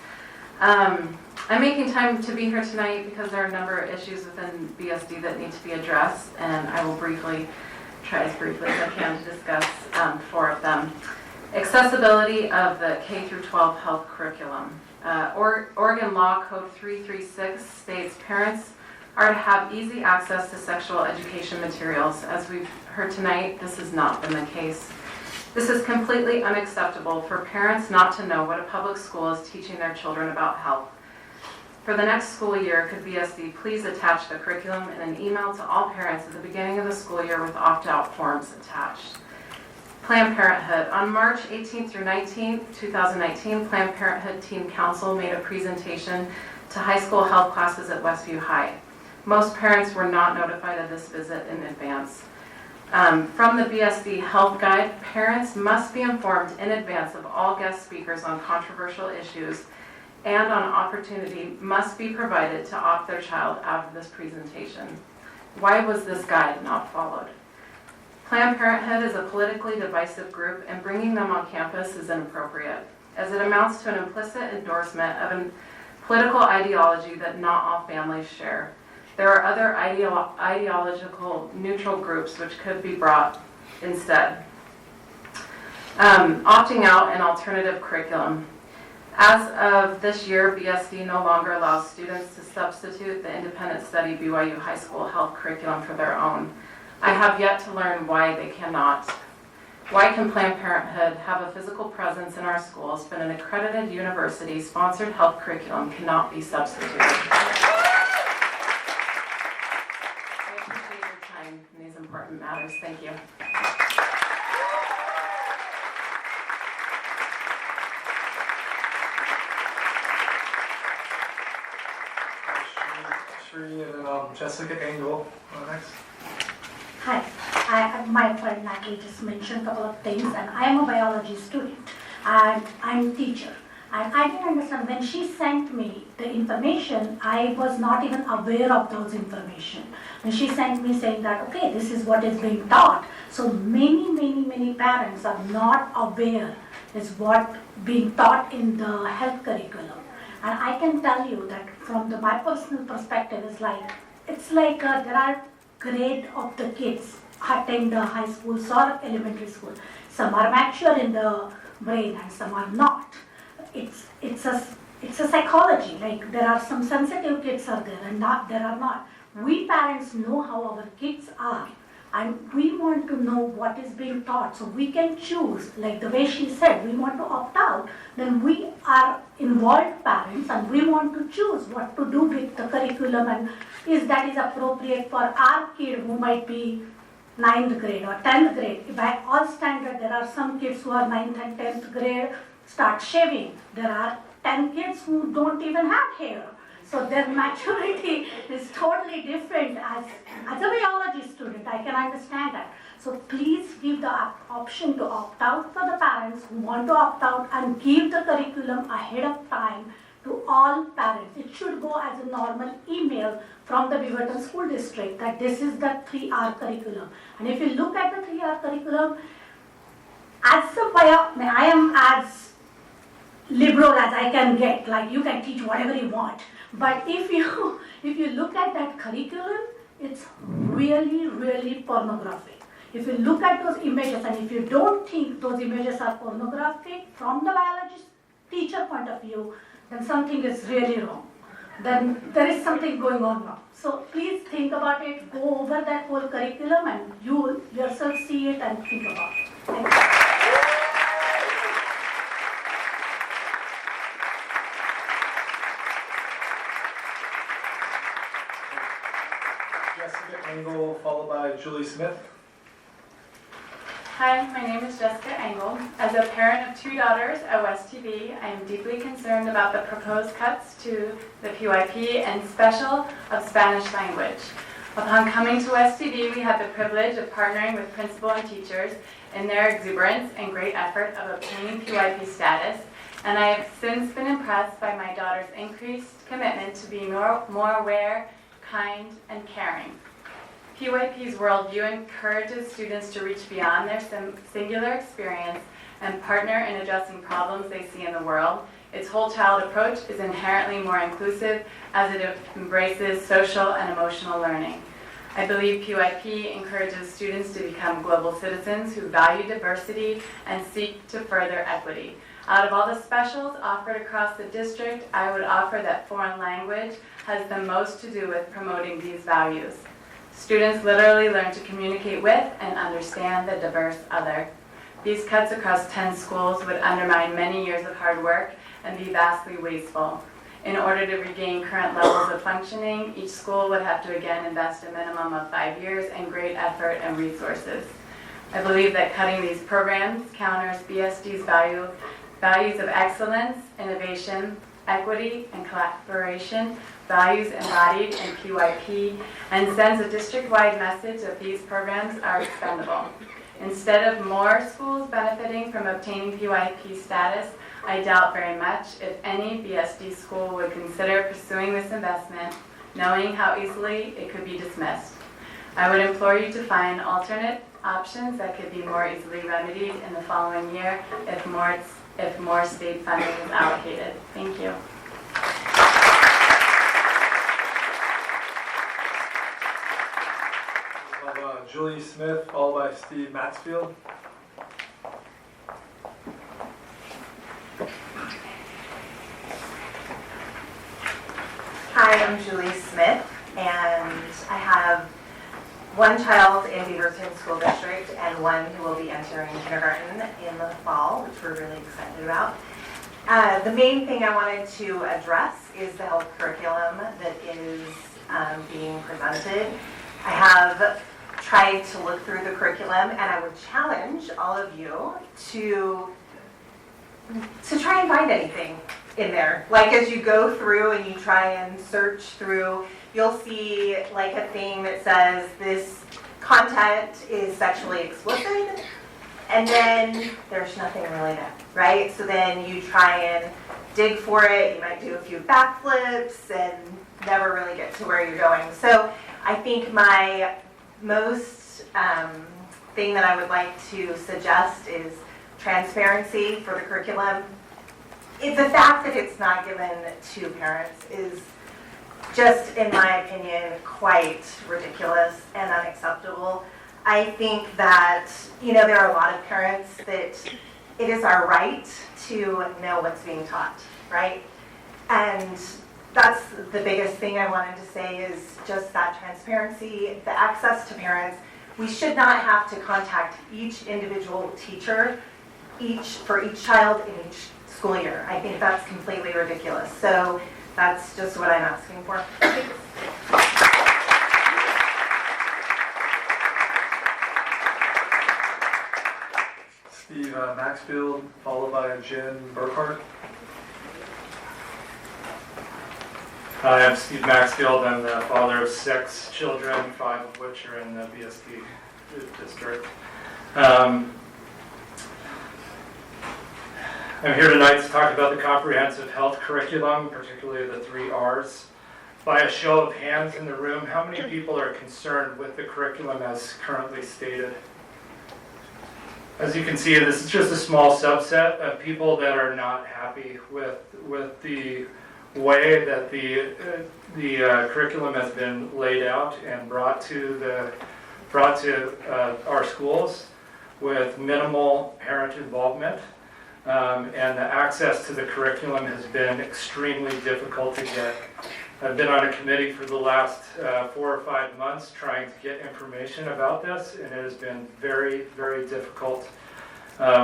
I'm making time to be here tonight because there are a number of issues within BSD that need to be addressed, and I will try as briefly as I can to discuss 4 of them. Accessibility of the K through 12 health curriculum. Oregon Law Code 336 states parents are to have easy access to sexual education materials. As we've heard tonight, this has not been the case. This is completely unacceptable for parents not to know what a public school is teaching their children about health. For the next school year, could BSD please attach the curriculum in an email to all parents at the beginning of the school year with opt-out forms attached. Planned Parenthood. On March 18th through 19th, 2019, Planned Parenthood Team Council made a presentation to high school health classes at Westview High. Most parents were not notified of this visit in advance. From the BSD Health Guide, parents must be informed in advance of all guest speakers on controversial issues, and on opportunity must be provided to opt their child out of this presentation. Why was this guide not followed? Planned Parenthood is a politically divisive group, and bringing them on campus is inappropriate, as it amounts to an implicit endorsement of a political ideology that not all families share. There are other ideological neutral groups which could be brought instead. Opting out and alternative curriculum. As of this year, BSD no longer allows students to substitute the independent study BYU high school health curriculum for their own. I have yet to learn why they cannot. Why can Planned Parenthood have a physical presence in our schools, but an accredited university-sponsored health curriculum cannot be substituted? In these important matters. Thank you. Shri, and then Jessica Engel next. Hi, my friend Naki just mentioned a couple of things, and I am a biology student, and I'm a teacher. And I didn't understand, when she sent me the information, I was not even aware of those information. When she sent me saying that, okay, this is what is being taught. So many parents are not aware is what being taught in the health curriculum. And I can tell you that from my personal perspective, it's like there are grade of the kids attend the high schools or elementary school. Some are mature in the brain and some are not. It's a psychology. Like there are some sensitive kids are there and there are not. We parents know how our kids are, and we want to know what is being taught, so we can choose. Like the way she said, we want to opt out. Then we are involved parents, and we want to choose what to do with the curriculum, and is appropriate for our kid who might be 9th grade or 10th grade. By all standard, there are some kids who are 9th and 10th grade start shaving. There are 10 kids who don't even have hair. So their maturity is totally different. As a biology student, I can understand that. So please give the option to opt out for the parents who want to opt out, and give the curriculum ahead of time to all parents. It should go as a normal email from the Beaverton School District that this is the 3R curriculum. And if you look at the 3R curriculum, I am as liberal as I can get. Like you can teach whatever you want. But if you look at that curriculum, it's really, really pornographic. If you look at those images, and if you don't think those images are pornographic from the biology teacher point of view, then something is really wrong. Then there is something going on wrong. So please think about it, go over that whole curriculum, and you will yourself see it and think about it. Thank you. Jessica Engel, followed by Julie Smith. Hi, my name is Jessica Engel. As a parent of 2 daughters at West TV, I am deeply concerned about the proposed cuts to the PYP and special of Spanish language. Upon coming to West TV, we had the privilege of partnering with principal and teachers in their exuberance and great effort of obtaining PYP status, and I have since been impressed by my daughter's increased commitment to be more aware, kind, and caring. PYP's worldview encourages students to reach beyond their singular experience and partner in addressing problems they see in the world. Its whole child approach is inherently more inclusive as it embraces social and emotional learning. I believe PYP encourages students to become global citizens who value diversity and seek to further equity. Out of all the specials offered across the district, I would offer that foreign language has the most to do with promoting these values. Students literally learn to communicate with and understand the diverse other. These cuts across 10 schools would undermine many years of hard work and be vastly wasteful. In order to regain current levels of functioning, each school would have to again invest a minimum of 5 years and great effort and resources. I believe that cutting these programs counters BSD's values of excellence, innovation, equity, and collaboration, values embodied in PYP, and sends a district-wide message that these programs are expendable. Instead of more schools benefiting from obtaining PYP status, I doubt very much if any BSD school would consider pursuing this investment, knowing how easily it could be dismissed. I would implore you to find alternate options that could be more easily remedied in the following year if more state funding is allocated. Thank you. Julie Smith, followed by Steve Matsfield. Hi, I'm Julie Smith, and I have one child in Beaverton School District and one who will be entering kindergarten in the fall, which we're really excited about. The main thing I wanted to address is the health curriculum that is being presented. I have tried to look through the curriculum, and I would challenge all of you to try and find anything in there. Like as you go through and you try and search through, you'll see like a thing that says this content is sexually explicit, and then there's nothing really there, right? So then you try and dig for it, you might do a few backflips and never really get to where you're going. So I think my most thing that I would like to suggest is transparency for the curriculum. the fact that it's not given to parents is just, in my opinion, quite ridiculous and unacceptable. I think that, there are a lot of parents that it is our right to know what's being taught, right? And that's the biggest thing I wanted to say is just that transparency, the access to parents. We should not have to contact each individual teacher for each child in each school year. I think that's completely ridiculous. So that's just what I'm asking for. Steve Maxfield, followed by Jen Burkhart. Hi, I'm Steve Maxfield. I'm the father of 6 children, 5 of which are in the BSD district. I'm here tonight to talk about the comprehensive health curriculum, particularly the 3 R's. By a show of hands in the room, how many people are concerned with the curriculum as currently stated? As you can see, this is just a small subset of people that are not happy with the way that the curriculum has been laid out and brought to our schools with minimal parent involvement. And the access to the curriculum has been extremely difficult to get. I've been on a committee for the last 4 or 5 months trying to get information about this, and it has been very, very difficult.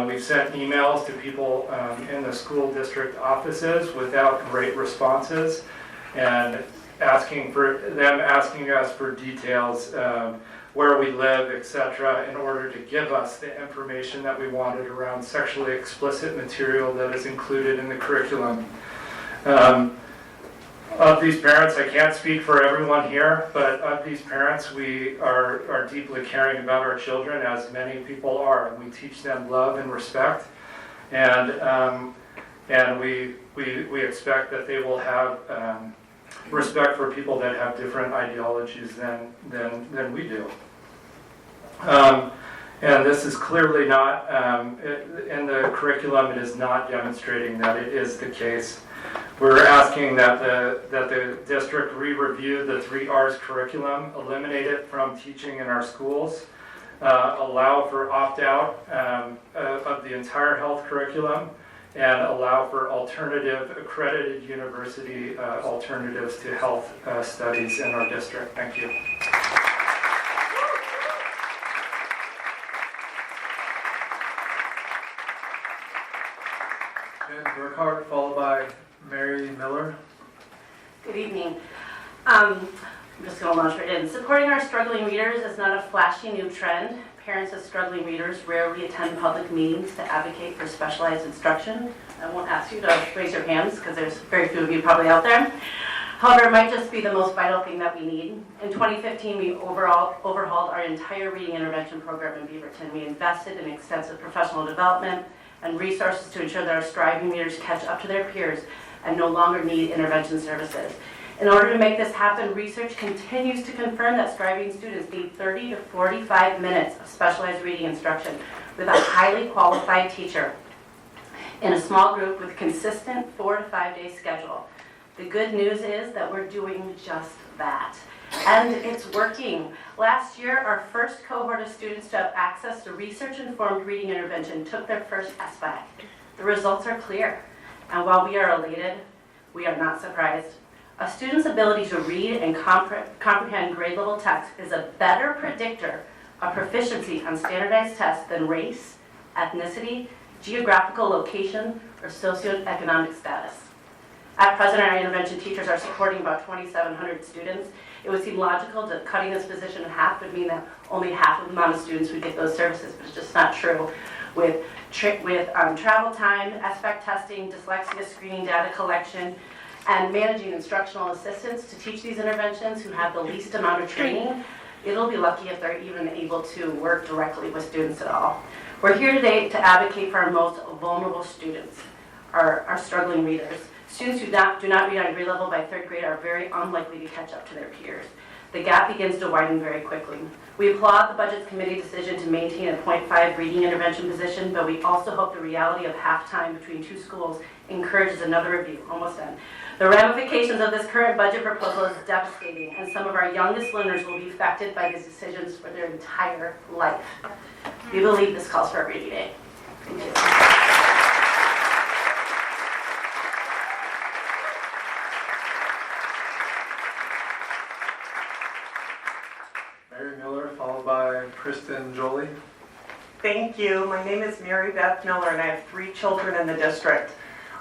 We've sent emails to people in the school district offices without great responses, and asking us for details, where we live, etc., in order to give us the information that we wanted around sexually explicit material that is included in the curriculum. Of these parents, I can't speak for everyone here, but of these parents, we are deeply caring about our children, as many people are, and we teach them love and respect, and we expect that they will have respect for people that have different ideologies than we do. And this is clearly not, in the curriculum, it is not demonstrating that it is the case. We're asking that the district re-review the 3 R's curriculum, eliminate it from teaching in our schools, allow for opt-out of the entire health curriculum, and allow for alternative accredited university alternatives to health studies in our district. Thank you. Jen Burkhart, followed by Mary Miller. Good evening. I'm just going to launch right in. Supporting our struggling readers is not a flashy new trend. Parents of struggling readers rarely attend public meetings to advocate for specialized instruction. I won't ask you to raise your hands because there's very few of you probably out there. However, it might just be the most vital thing that we need. In 2015, we overhauled our entire reading intervention program in Beaverton. We invested in extensive professional development and resources to ensure that our striving readers catch up to their peers and no longer need intervention services. In order to make this happen, research continues to confirm that striving students need 30 to 45 minutes of specialized reading instruction with a highly qualified teacher in a small group with a consistent 4 to 5 day schedule. The good news is that we're doing just that. And it's working. Last year, our first cohort of students to have access to research-informed reading intervention took their first SBAC. The results are clear. And while we are elated, we are not surprised. A student's ability to read and comprehend grade-level text is a better predictor of proficiency on standardized tests than race, ethnicity, geographical location, or socioeconomic status. At present, our intervention teachers are supporting about 2,700 students. It would seem logical that cutting this position in half would mean that only half of the amount of students would get those services, but it's just not true. With travel time, SBAC testing, dyslexia screening, data collection, and managing instructional assistants to teach these interventions who have the least amount of training, it'll be lucky if they're even able to work directly with students at all. We're here today to advocate for our most vulnerable students, our struggling readers. Students who do not read on grade level by 3rd grade are very unlikely to catch up to their peers. the gap begins to widen very quickly. We applaud the Budget Committee decision to maintain a 0.5 reading intervention position, but we also hope the reality of half-time between two schools encourages another review. Almost done. The ramifications of this current budget proposal is devastating, and some of our youngest learners will be affected by these decisions for their entire life. We believe this calls for a rainy day. Thank you. Mary Miller, followed by Kristen Jolie. Thank you. My name is Mary Beth Miller, and I have 3 children in the district.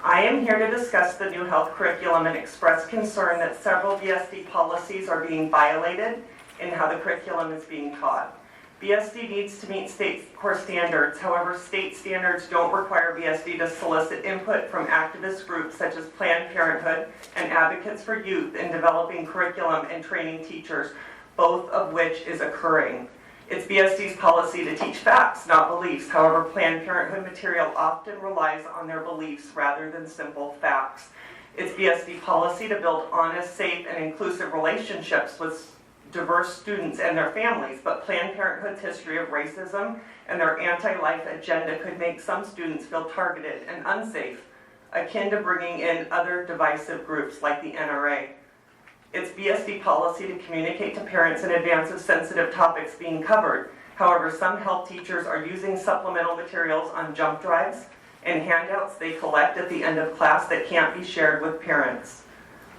I am here to discuss the new health curriculum and express concern that several BSD policies are being violated in how the curriculum is being taught. BSD needs to meet state core standards. However, state standards don't require BSD to solicit input from activist groups such as Planned Parenthood and Advocates for Youth in developing curriculum and training teachers, both of which is occurring. It's BSD's policy to teach facts, not beliefs. However, Planned Parenthood material often relies on their beliefs rather than simple facts. It's BSD policy to build honest, safe, and inclusive relationships with diverse students and their families, but Planned Parenthood's history of racism and their anti-life agenda could make some students feel targeted and unsafe, akin to bringing in other divisive groups like the NRA. It's BSD policy to communicate to parents in advance of sensitive topics being covered. However, some health teachers are using supplemental materials on jump drives and handouts they collect at the end of class that can't be shared with parents.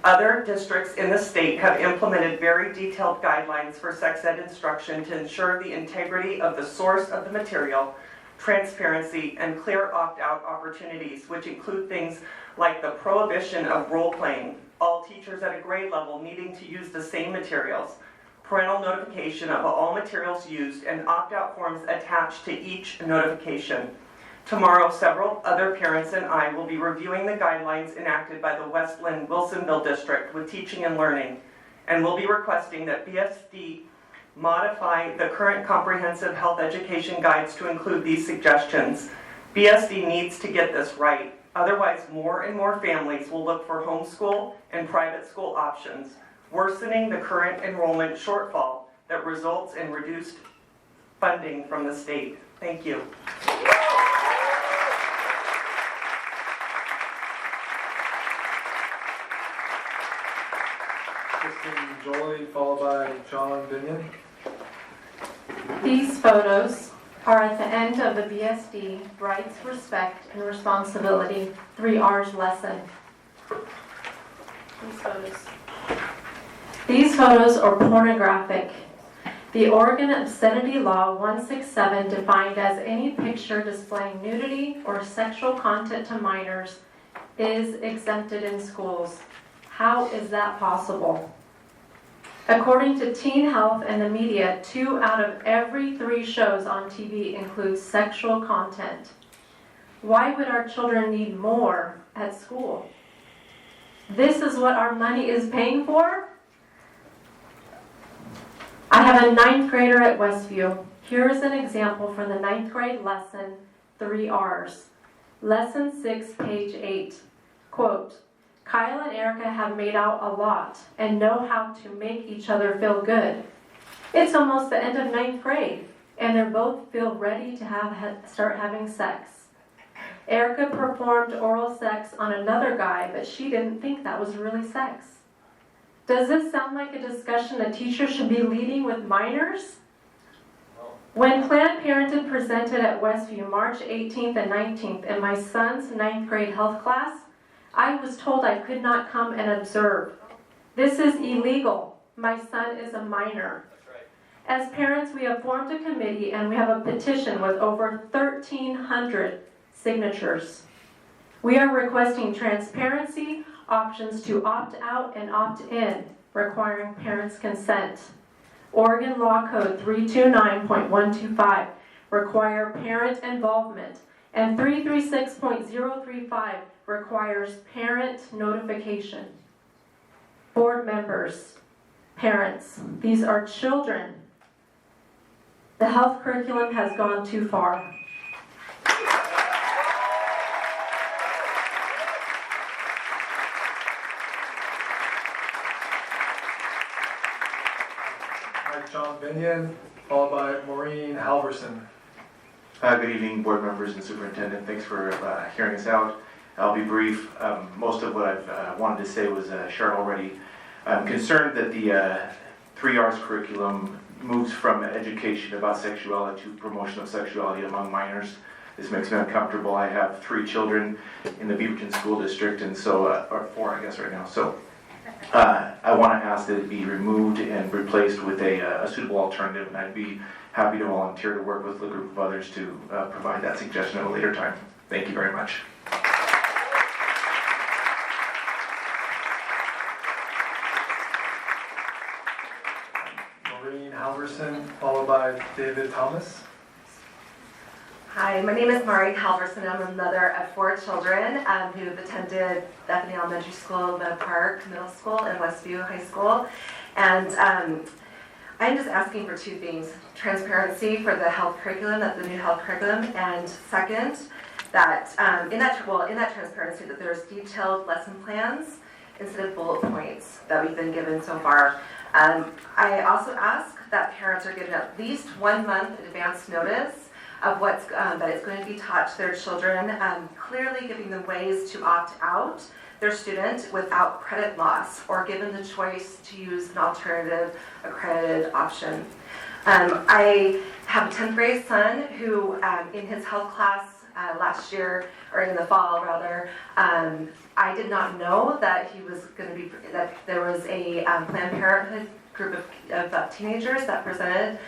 Other districts in the state have implemented very detailed guidelines for sex ed instruction to ensure the integrity of the source of the material, transparency, and clear opt-out opportunities, which include things like the prohibition of role-playing, all teachers at a grade level needing to use the same materials, parental notification of all materials used, and opt-out forms attached to each notification. Tomorrow, several other parents and I will be reviewing the guidelines enacted by the Westland Wilsonville District with Teaching and Learning, and will be requesting that BSD modify the current comprehensive health education guides to include these suggestions. BSD needs to get this right. Otherwise, more and more families will look for homeschool and private school options, worsening the current enrollment shortfall that results in reduced funding from the state. Thank you. Kristen Jolie, followed by John Binion. These photos are at the end of the BSD Rights, Respect, and Responsibility 3Rs lesson. These photos are pornographic. The Oregon Obscenity Law 167 defined as any picture displaying nudity or sexual content to minors is exempted in schools. How is that possible? According to Teen Health and the media, 2 out of every 3 shows on TV include sexual content. Why would our children need more at school? This is what our money is paying for? I have a 9th grader at Westview. Here is an example from the 9th grade lesson, 3Rs. Lesson 6, page 8. Quote, Kyle and Erica have made out a lot and know how to make each other feel good. It's almost the end of 9th grade, and they both feel ready to start having sex. Erica performed oral sex on another guy, but she didn't think that was really sex. Does this sound like a discussion a teacher should be leading with minors? When Planned Parenthood presented at Westview March 18th and 19th in my son's 9th grade health class, I was told I could not come and observe. This is illegal. My son is a minor. As parents, we have formed a committee and we have a petition with over 1,300 signatures. We are requesting transparency, options to opt out and opt in, requiring parents' consent. Oregon Law Code 329.125 require parent involvement, and 336.035 requires parent notification. Board members, parents, these are children. The health curriculum has gone too far. John Binion, followed by Maureen Halverson. Good evening, board members and superintendent. Thanks for hearing us out. I'll be brief. Most of what I've wanted to say was shared already. I'm concerned that the 3 R's curriculum moves from education about sexuality to promotion of sexuality among minors. This makes me uncomfortable. I have 3 children in the Beaverton School District, and so, or 4 I guess right now. So I want to ask that it be removed and replaced with a suitable alternative, and I'd be happy to volunteer to work with a group of others to provide that suggestion at a later time. Thank you very much. Maureen Halverson, followed by David Thomas. Hi, my name is Maureen Halverson. I'm a mother of 4 children who have attended Bethany Elementary School, Meadow Park Middle School, and Westview High School. And I'm just asking for 2 things. Transparency for the health curriculum, the new health curriculum, and second, that in that transparency that there's detailed lesson plans instead of bullet points that we've been given so far. I also ask that parents are given at least 1 month advance notice of what's that it's going to be taught to their children, clearly giving them ways to opt out their student without credit loss, or given the choice to use an alternative accredited option. I have a 10th grade son who, in his health class last year, or in the fall rather, I did not know that he was going to be, that there was a Planned Parenthood group of teenagers that presented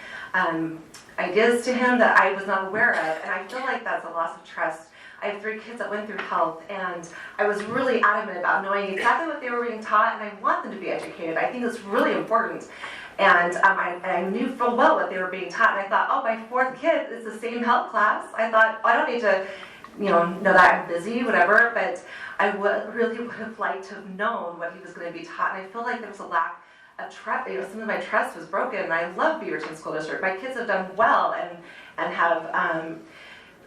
ideas to him that I was not aware of, and I feel like that's a loss of trust. I have 3 kids that went through health, and I was really adamant about knowing exactly what they were being taught, and I want them to be educated. I think it's really important. And I knew full well what they were being taught, and I thought, oh, my 4th kid is the same health class. I thought, I don't need to, know that I'm busy, whatever, but I really would have liked to have known what he was going to be taught, and I feel like there was a lack of trust. Some of my trust was broken, and I love Beaverton School District. My kids have done well and have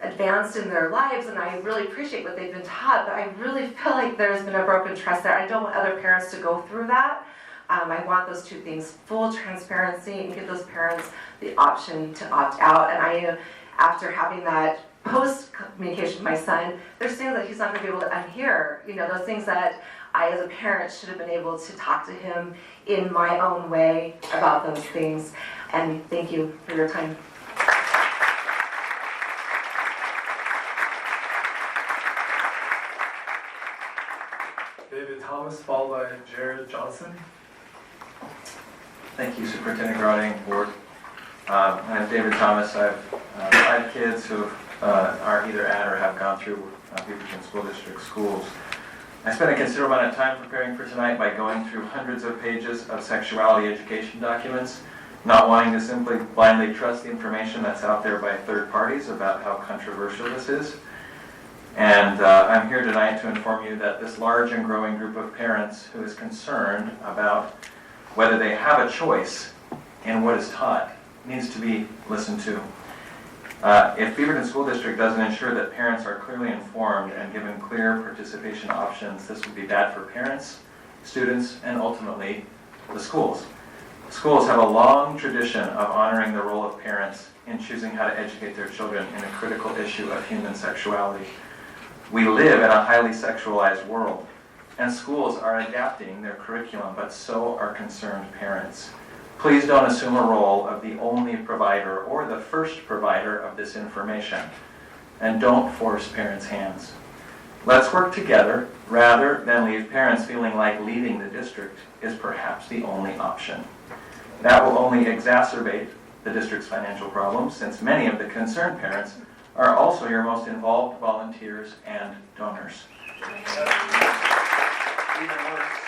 advanced in their lives, and I really appreciate what they've been taught, but I really feel like there's been a broken trust there. I don't want other parents to go through that. I want those 2 things, full transparency, and give those parents the option to opt out. And after having that post-communication with my son, there's things that he's not going to be able to unhear. Those things that I, as a parent, should have been able to talk to him in my own way about those things. And thank you for your time. David Thomas, followed by Jared Johnson. Thank you, Superintendent Groding, Board. I'm David Thomas. I have 5 kids who are either at or have gone through Beaverton School District schools. I spent a considerable amount of time preparing for tonight by going through hundreds of pages of sexuality education documents, not wanting to simply blindly trust the information that's out there by third parties about how controversial this is. And I'm here tonight to inform you that this large and growing group of parents who is concerned about whether they have a choice in what is taught needs to be listened to. If Beaverton School District doesn't ensure that parents are clearly informed and given clear participation options, this would be bad for parents, students, and ultimately the schools. Schools have a long tradition of honoring the role of parents in choosing how to educate their children in a critical issue of human sexuality. We live in a highly sexualized world, and schools are adapting their curriculum, but so are concerned parents. Please don't assume a role of the only provider or the first provider of this information, and don't force parents' hands. Let's work together rather than leave parents feeling like leaving the district is perhaps the only option. That will only exacerbate the district's financial problems, since many of the concerned parents are also your most involved volunteers and donors. Even worse,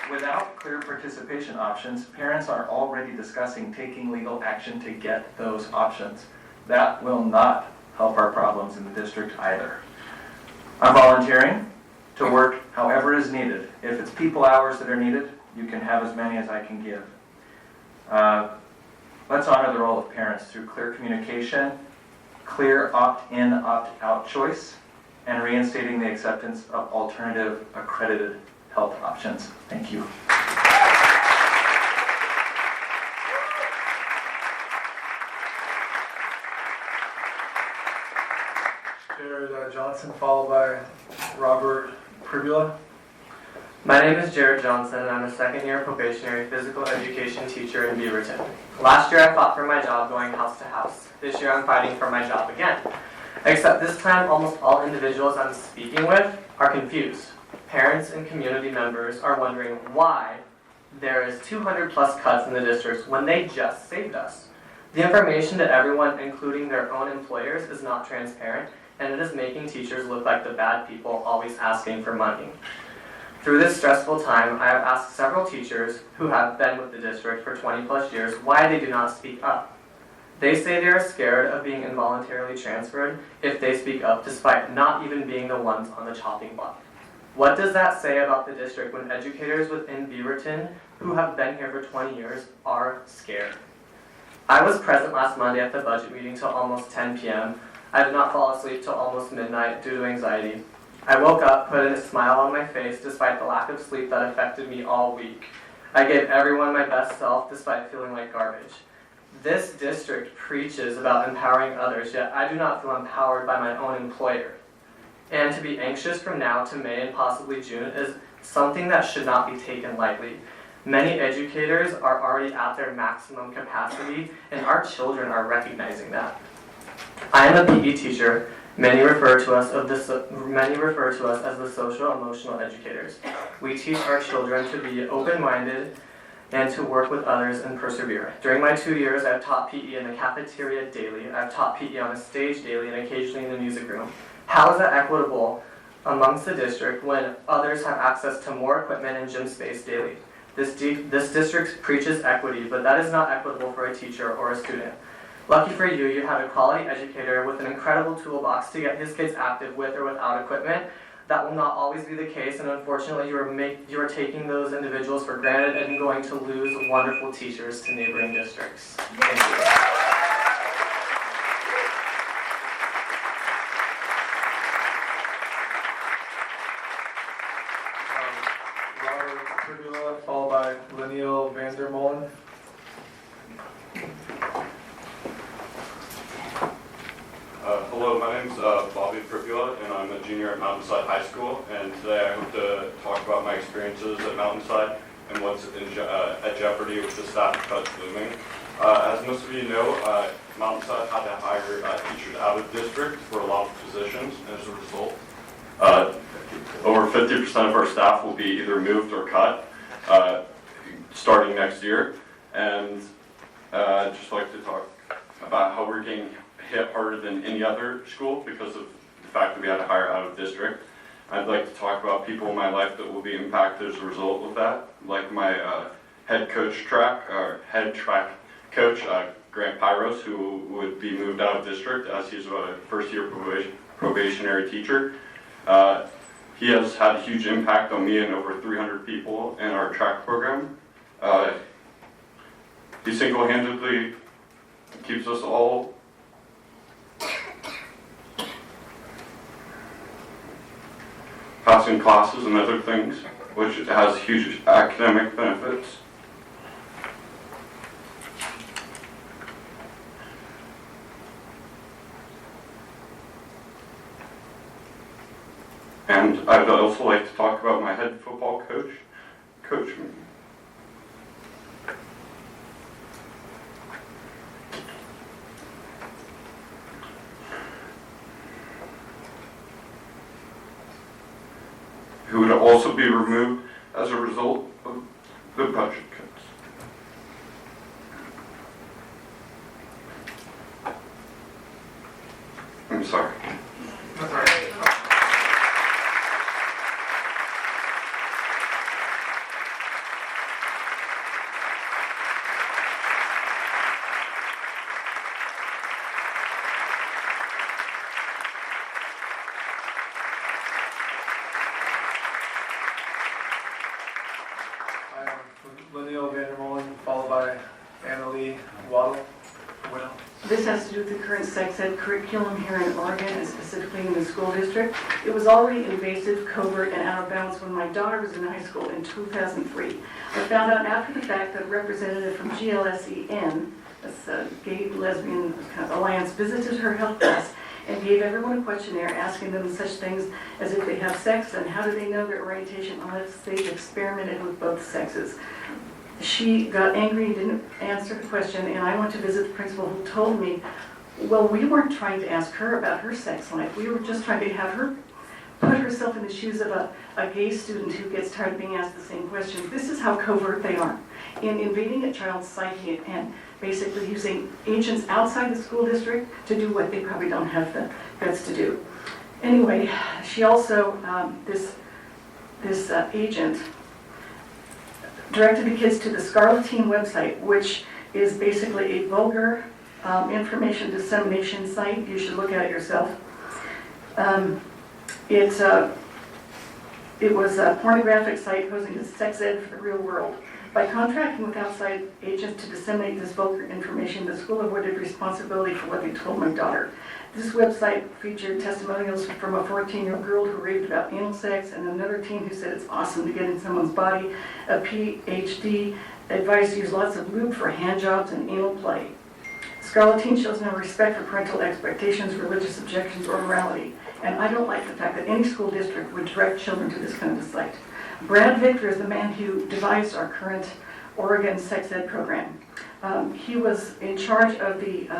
without clear participation options, parents are already discussing taking legal action to get those options. That will not help our problems in the district either. I'm volunteering to work however is needed. If it's people hours that are needed, you can have as many as I can give. Let's honor the role of parents through clear communication, clear opt-in, opt-out choice, and reinstating the acceptance of alternative accredited health options. Thank you. Johnson, followed by Robert Pribula. My name is Jared Johnson, and I'm a second-year probationary physical education teacher in Beaverton. Last year I fought for my job going house to house. This year I'm fighting for my job again. Except this time almost all individuals I'm speaking with are confused. Parents and community members are wondering why there is 200 plus cuts in the districts when they just saved us. The information to everyone, including their own employers, is not transparent, and it is making teachers look like the bad people always asking for money. Through this stressful time, I have asked several teachers who have been with the district for 20 plus years why they do not speak up. They say they are scared of being involuntarily transferred if they speak up despite not even being the ones on the chopping block. What does that say about the district when educators within Beaverton who have been here for 20 years are scared? I was present last Monday at the budget meeting till almost 10 p.m. I did not fall asleep till almost midnight due to anxiety. I woke up, put a smile on my face despite the lack of sleep that affected me all week. I gave everyone my best self despite feeling like garbage. This district preaches about empowering others, yet I do not feel empowered by my own employer. And to be anxious from now to May and possibly June is something that should not be taken lightly. Many educators are already at their maximum capacity, and our children are recognizing that. I am a PE teacher. Many refer to us as the social emotional educators. We teach our children to be open-minded and to work with others and persevere. During my 2 years, I've taught PE in the cafeteria daily. I've taught PE on a stage daily and occasionally in the music room. How is that equitable amongst the district when others have access to more equipment and gym space daily? This district preaches equity, but that is not equitable for a teacher or a student. Lucky for you, you have a quality educator with an incredible toolbox to get his kids active with or without equipment. That will not always be the case, and unfortunately you are taking those individuals for granted and going to lose wonderful teachers to neighboring districts. Thank you. Robert Pribula, followed by Linnea Vandermolen. Hello, my name is Bobby Pribula, and I'm a junior at Mountainside High School, and today I hope to talk about my experiences at Mountainside and what's at jeopardy with the staff cuts looming. As most of you know, Mountainside had to hire teachers out of district for a lot of positions, and as a result, over 50% of our staff will be either moved or cut starting next year. And I'd just like to talk about how we're getting hit harder than any other school because of the fact that we had to hire out of district. I'd like to talk about people in my life that will be impacted as a result of that, like my head track coach, Grant Pyros, who would be moved out of district as he's a first-year probationary teacher. He has had a huge impact on me and over 300 people in our track program. He single-handedly keeps us all passing classes and other things, which has huge academic benefits. And I'd also like to talk about my head football coach, Coach. Who would also be removed as a result of the budget cuts. I'm sorry. That's all right. Linnea Vandermolen, followed by Annalie Waddle. This has to do with the current sex ed curriculum here in Oregon, and specifically in the school district. It was already invasive, covert, and out of bounds when my daughter was in high school in 2003. I found out after the fact that a representative from GLSEN, that's a gay lesbian kind of alliance, visited her health class and gave everyone a questionnaire asking them such things as if they have sex and how do they know their orientation unless they've experimented with both sexes. She got angry and didn't answer the question, and I went to visit the principal, who told me, well, we weren't trying to ask her about her sex life. We were just trying to have her put herself in the shoes of a gay student who gets tired of being asked the same questions. This is how covert they are in invading a child's psyche and basically using agents outside the school district to do what they probably don't have the guts to do. Anyway, she also, this agent, directed the kids to the Scarletine website, which is basically a vulgar information dissemination site. You should look at it yourself. It was a pornographic site posing as sex ed for the real world. By contracting with outside agents to disseminate this vulgar information, the school avoided responsibility for what they told my daughter. This website featured testimonials from a 14-year-old girl who raved about anal sex and another teen who said it's awesome to get in someone's body. A PhD advised to use lots of lube for hand jobs and anal play. Scarletine shows no respect for parental expectations, religious objections, or morality. And I don't like the fact that any school district would direct children to this kind of a site. Brad Victor is the man who devised our current Oregon sex ed program. He was in charge of the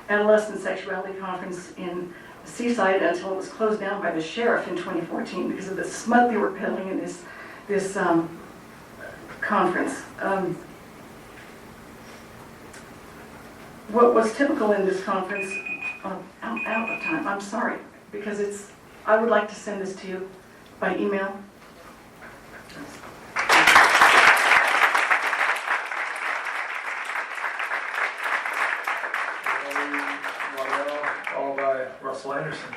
Adolescent Sexuality Conference in Seaside until it was closed down by the sheriff in 2014 because of the smut they were peddling in this conference. What was typical in this conference, I'm out of time, I'm sorry, because I would like to send this to you by email. Followed by Russell Anderson.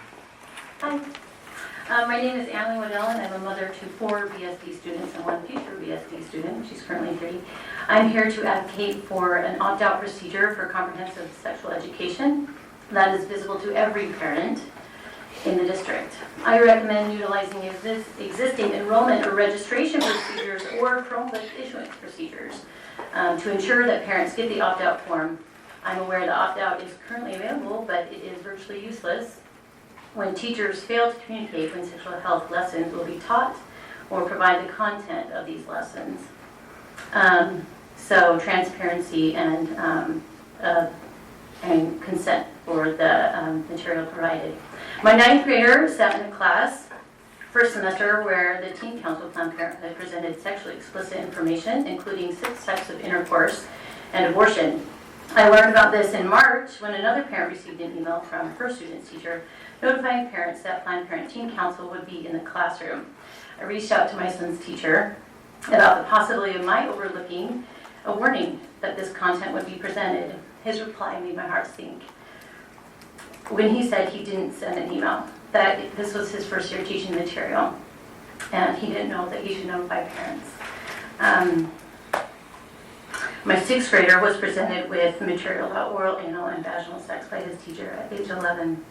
Hi. My name is Annalie Waddell, and I'm a mother to 4 BSD students and 1 future BSD student. She's currently 3. I'm here to advocate for an opt-out procedure for comprehensive sexual education that is visible to every parent in the district. I recommend utilizing existing enrollment or registration procedures or Chromebook issuance procedures to ensure that parents get the opt-out form. I'm aware the opt-out is currently available, but it is virtually useless when teachers fail to communicate when sexual health lessons will be taught or provide the content of these lessons. So transparency and consent for the material provided. My 9th grader sat in a class first semester where the Teen Council Planned Parenthood presented sexually explicit information, including 6 types of intercourse and abortion. I learned about this in March when another parent received an email from her student's teacher notifying parents that Planned Parenthood Council would be in the classroom. I reached out to my son's teacher about the possibility of my overlooking a warning that this content would be presented. His reply made my heart sink when he said he didn't send an email, that this was his first year teaching material, and he didn't know that he should notify parents. My 6th grader was presented with material about oral, anal, and vaginal sex by his teacher at age 11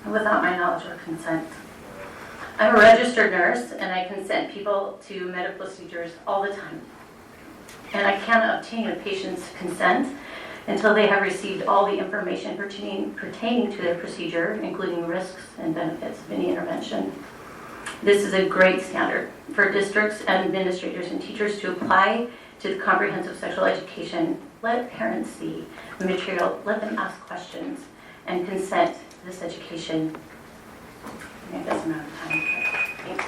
without my knowledge or consent. I'm a registered nurse, and I consent people to medical procedures all the time. And I cannot obtain a patient's consent until they have received all the information pertaining to the procedure, including risks and benefits of any intervention. This is a great standard for districts and administrators and teachers to apply to the comprehensive sexual education. Let parents see the material, let them ask questions, and consent to this education. I guess I'm out of time. Thanks.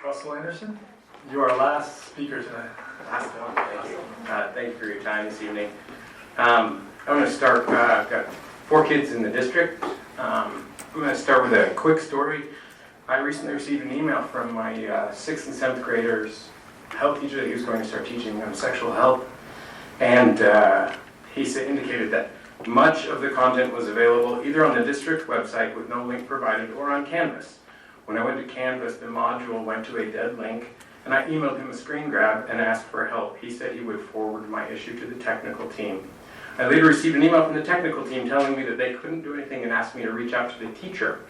Russell Anderson, you are our last speaker tonight. Thank you. Thank you for your time this evening. I'm going to start, I've got 4 kids in the district. I'm going to start with a quick story. I recently received an email from my 6th and 7th graders health teacher that he was going to start teaching on sexual health. And he indicated that much of the content was available either on the district website with no link provided or on Canvas. When I went to Canvas, the module went to a dead link, and I emailed him a screen grab and asked for help. He said he would forward my issue to the technical team. I later received an email from the technical team telling me that they couldn't do anything and asked me to reach out to the teacher.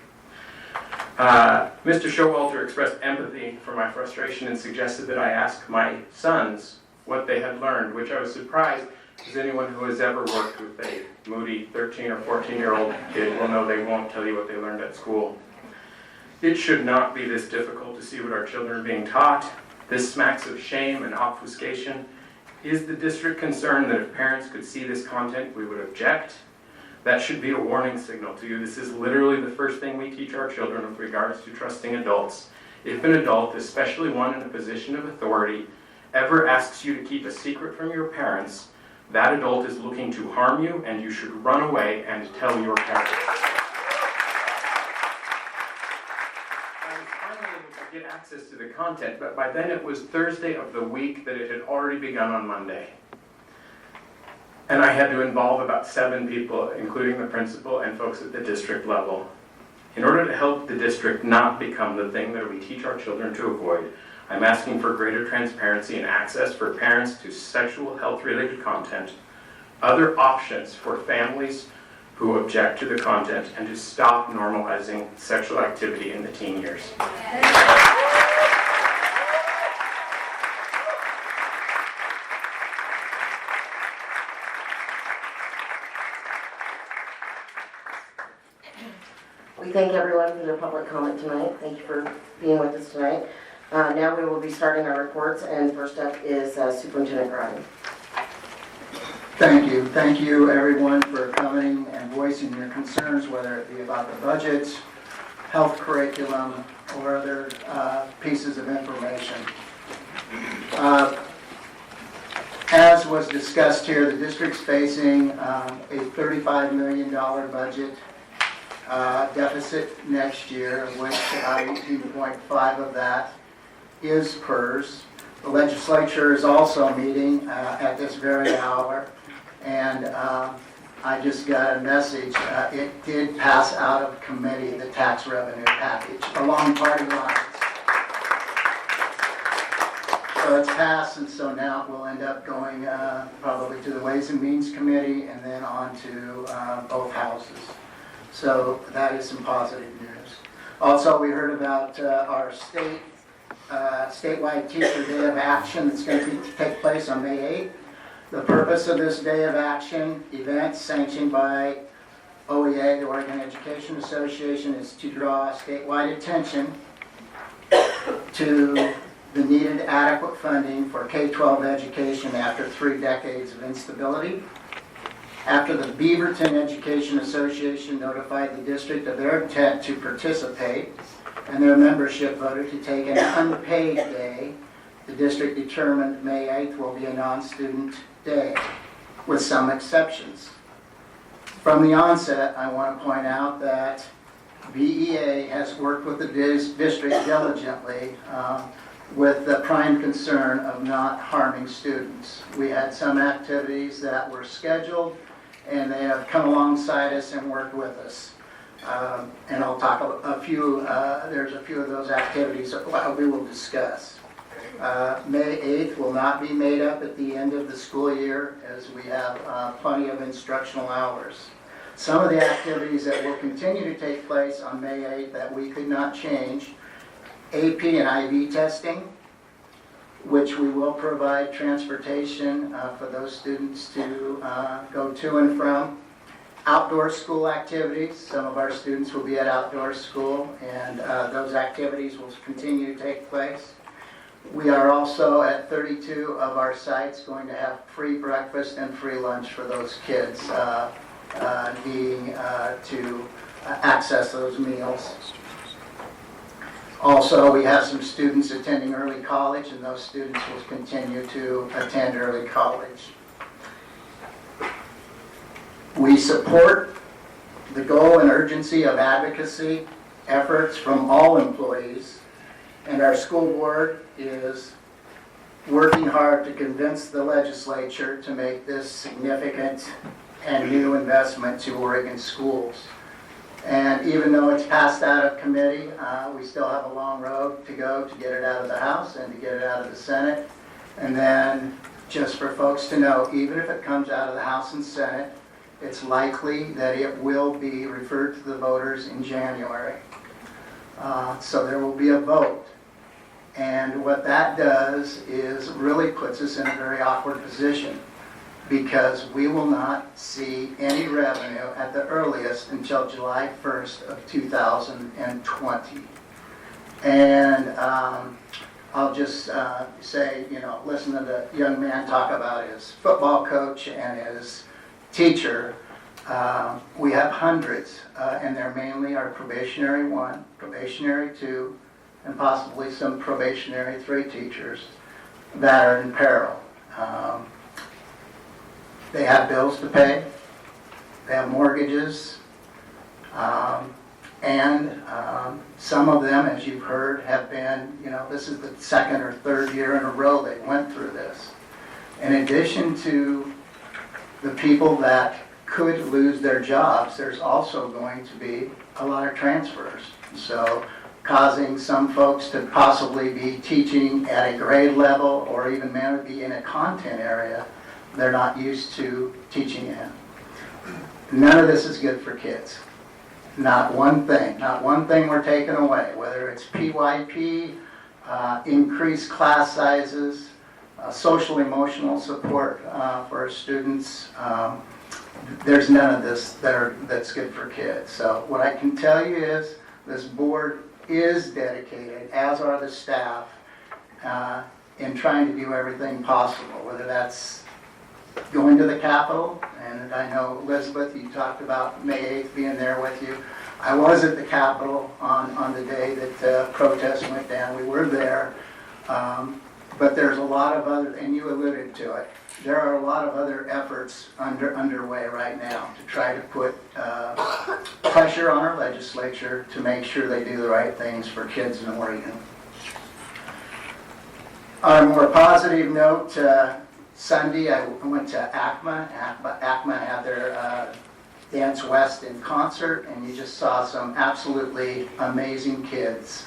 Mr. Showalter expressed empathy for my frustration and suggested that I ask my sons what they had learned, which I was surprised, as anyone who has ever worked with a moody 13 or 14-year-old kid will know they won't tell you what they learned at school. It should not be this difficult to see what our children are being taught. This smacks of shame and obfuscation. Is the district concerned that if parents could see this content, we would object? That should be a warning signal to you. This is literally the first thing we teach our children with regards to trusting adults. If an adult, especially one in a position of authority, ever asks you to keep a secret from your parents, that adult is looking to harm you, and you should run away and tell your parents. I was finally able to get access to the content, but by then it was Thursday of the week that it had already begun on Monday. And I had to involve about 7 people, including the principal and folks at the district level. In order to help the district not become the thing that we teach our children to avoid, I'm asking for greater transparency and access for parents to sexual health-related content, other options for families who object to the content, and to stop normalizing sexual activity in the teen years. We thank everyone for their public comment tonight. Thank you for being with us tonight. Now we will be starting our reports, and first up is Superintendent Ryan. Thank you. Thank you, everyone, for coming and voicing your concerns, whether it be about the budget, health curriculum, or other pieces of information. As was discussed here, the district's facing a $35 million budget deficit next year, of which 18.5 of that is PERS. The legislature is also meeting at this very hour, and I just got a message. It did pass out of committee, the tax revenue package, along party lines. So it's passed, and so now it will end up going probably to the Ways and Means Committee and then on to both houses. So that is some positive news. Also, we heard about our statewide Teacher Day of Action that's going to take place on May 8th. The purpose of this Day of Action event, sanctioned by OEA, the Oregon Education Association, is to draw statewide attention to the needed adequate funding for K-12 education after 3 decades of instability. After the Beaverton Education Association notified the district of their intent to participate, and their membership voted to take an unpaid day, the district determined May 8th will be a non-student day, with some exceptions. From the onset, I want to point out that BEA has worked with the district diligently with the prime concern of not harming students. We had some activities that were scheduled, and they have come alongside us and worked with us. And I'll talk a few, there's a few of those activities that we will discuss. May 8th will not be made up at the end of the school year, as we have plenty of instructional hours. Some of the activities that will continue to take place on May 8th that we could not change: AP and IB testing, which we will provide transportation for those students to go to and from. Outdoor school activities, some of our students will be at outdoor school, and those activities will continue to take place. We are also at 32 of our sites going to have free breakfast and free lunch for those kids needing to access those meals. Also, we have some students attending early college, and those students will continue to attend early college. We support the goal and urgency of advocacy efforts from all employees, and our school board is working hard to convince the legislature to make this significant and new investment to Oregon schools. And even though it's passed out of committee, we still have a long road to go to get it out of the House and to get it out of the Senate. And then, just for folks to know, even if it comes out of the House and Senate, it's likely that it will be referred to the voters in January. So there will be a vote. And what that does is really puts us in a very awkward position, because we will not see any revenue at the earliest until July 1st of 2020. And I'll just say, listen to the young man talk about his football coach and his teacher. We have hundreds, and they're mainly our probationary 1, probationary 2, and possibly some probationary 3 teachers that are in peril. They have bills to pay, they have mortgages, and some of them, as you've heard, have been, this is the 2nd or 3rd year in a row they went through this. In addition to the people that could lose their jobs, there's also going to be a lot of transfers. So causing some folks to possibly be teaching at a grade level or even maybe be in a content area they're not used to teaching in. None of this is good for kids. Not one thing. Not one thing we're taking away, whether it's PYP, increased class sizes, social emotional support for our students. There's none of this that's good for kids. So what I can tell you is this board is dedicated, as are the staff, in trying to do everything possible, whether that's going to the Capitol, and I know, Elizabeth, you talked about May 8th being there with you. I was at the Capitol on the day that protests went down. We were there, but there's a lot of other, and you alluded to it, there are a lot of other efforts underway right now to try to put pressure on our legislature to make sure they do the right things for kids in Oregon. On a more positive note, Sunday I went to ACMA. ACMA had their Dance West in concert, and you just saw some absolutely amazing kids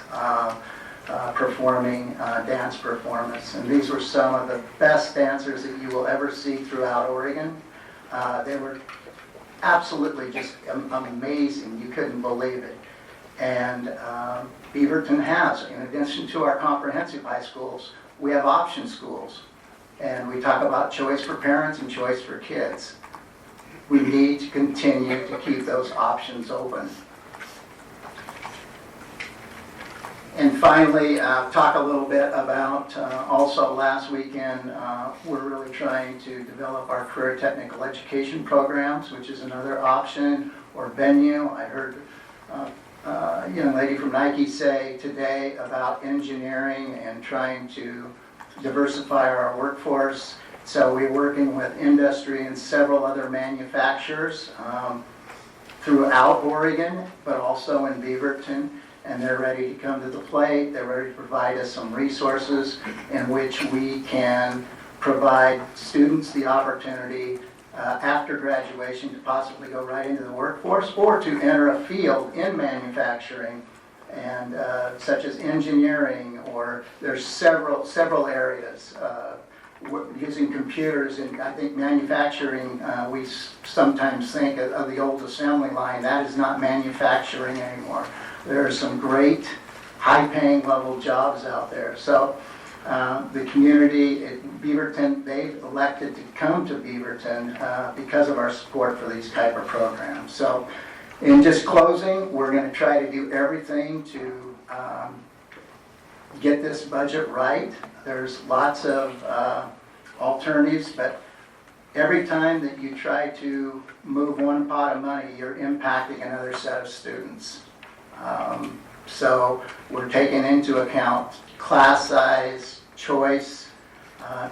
performing dance performance. And these were some of the best dancers that you will ever see throughout Oregon. They were absolutely just amazing. You couldn't believe it. And Beaverton has, in addition to our comprehensive high schools, we have option schools. And we talk about choice for parents and choice for kids. We need to continue to keep those options open. And finally, talk a little bit about, also last weekend, we're really trying to develop our career technical education programs, which is another option or venue. I heard a young lady from Nike say today about engineering and trying to diversify our workforce. So we're working with industry and several other manufacturers throughout Oregon, but also in Beaverton, and they're ready to come to the plate. They're ready to provide us some resources in which we can provide students the opportunity after graduation to possibly go right into the workforce or to enter a field in manufacturing, and such as engineering, or there's several areas using computers. And I think manufacturing, we sometimes think of the old assembly line. That is not manufacturing anymore. There are some great high-paying level jobs out there. So the community at Beaverton, they've elected to come to Beaverton because of our support for these type of programs. So in just closing, we're going to try to do everything to get this budget right. There's lots of alternatives, but every time that you try to move one pot of money, you're impacting another set of students. So we're taking into account class size, choice,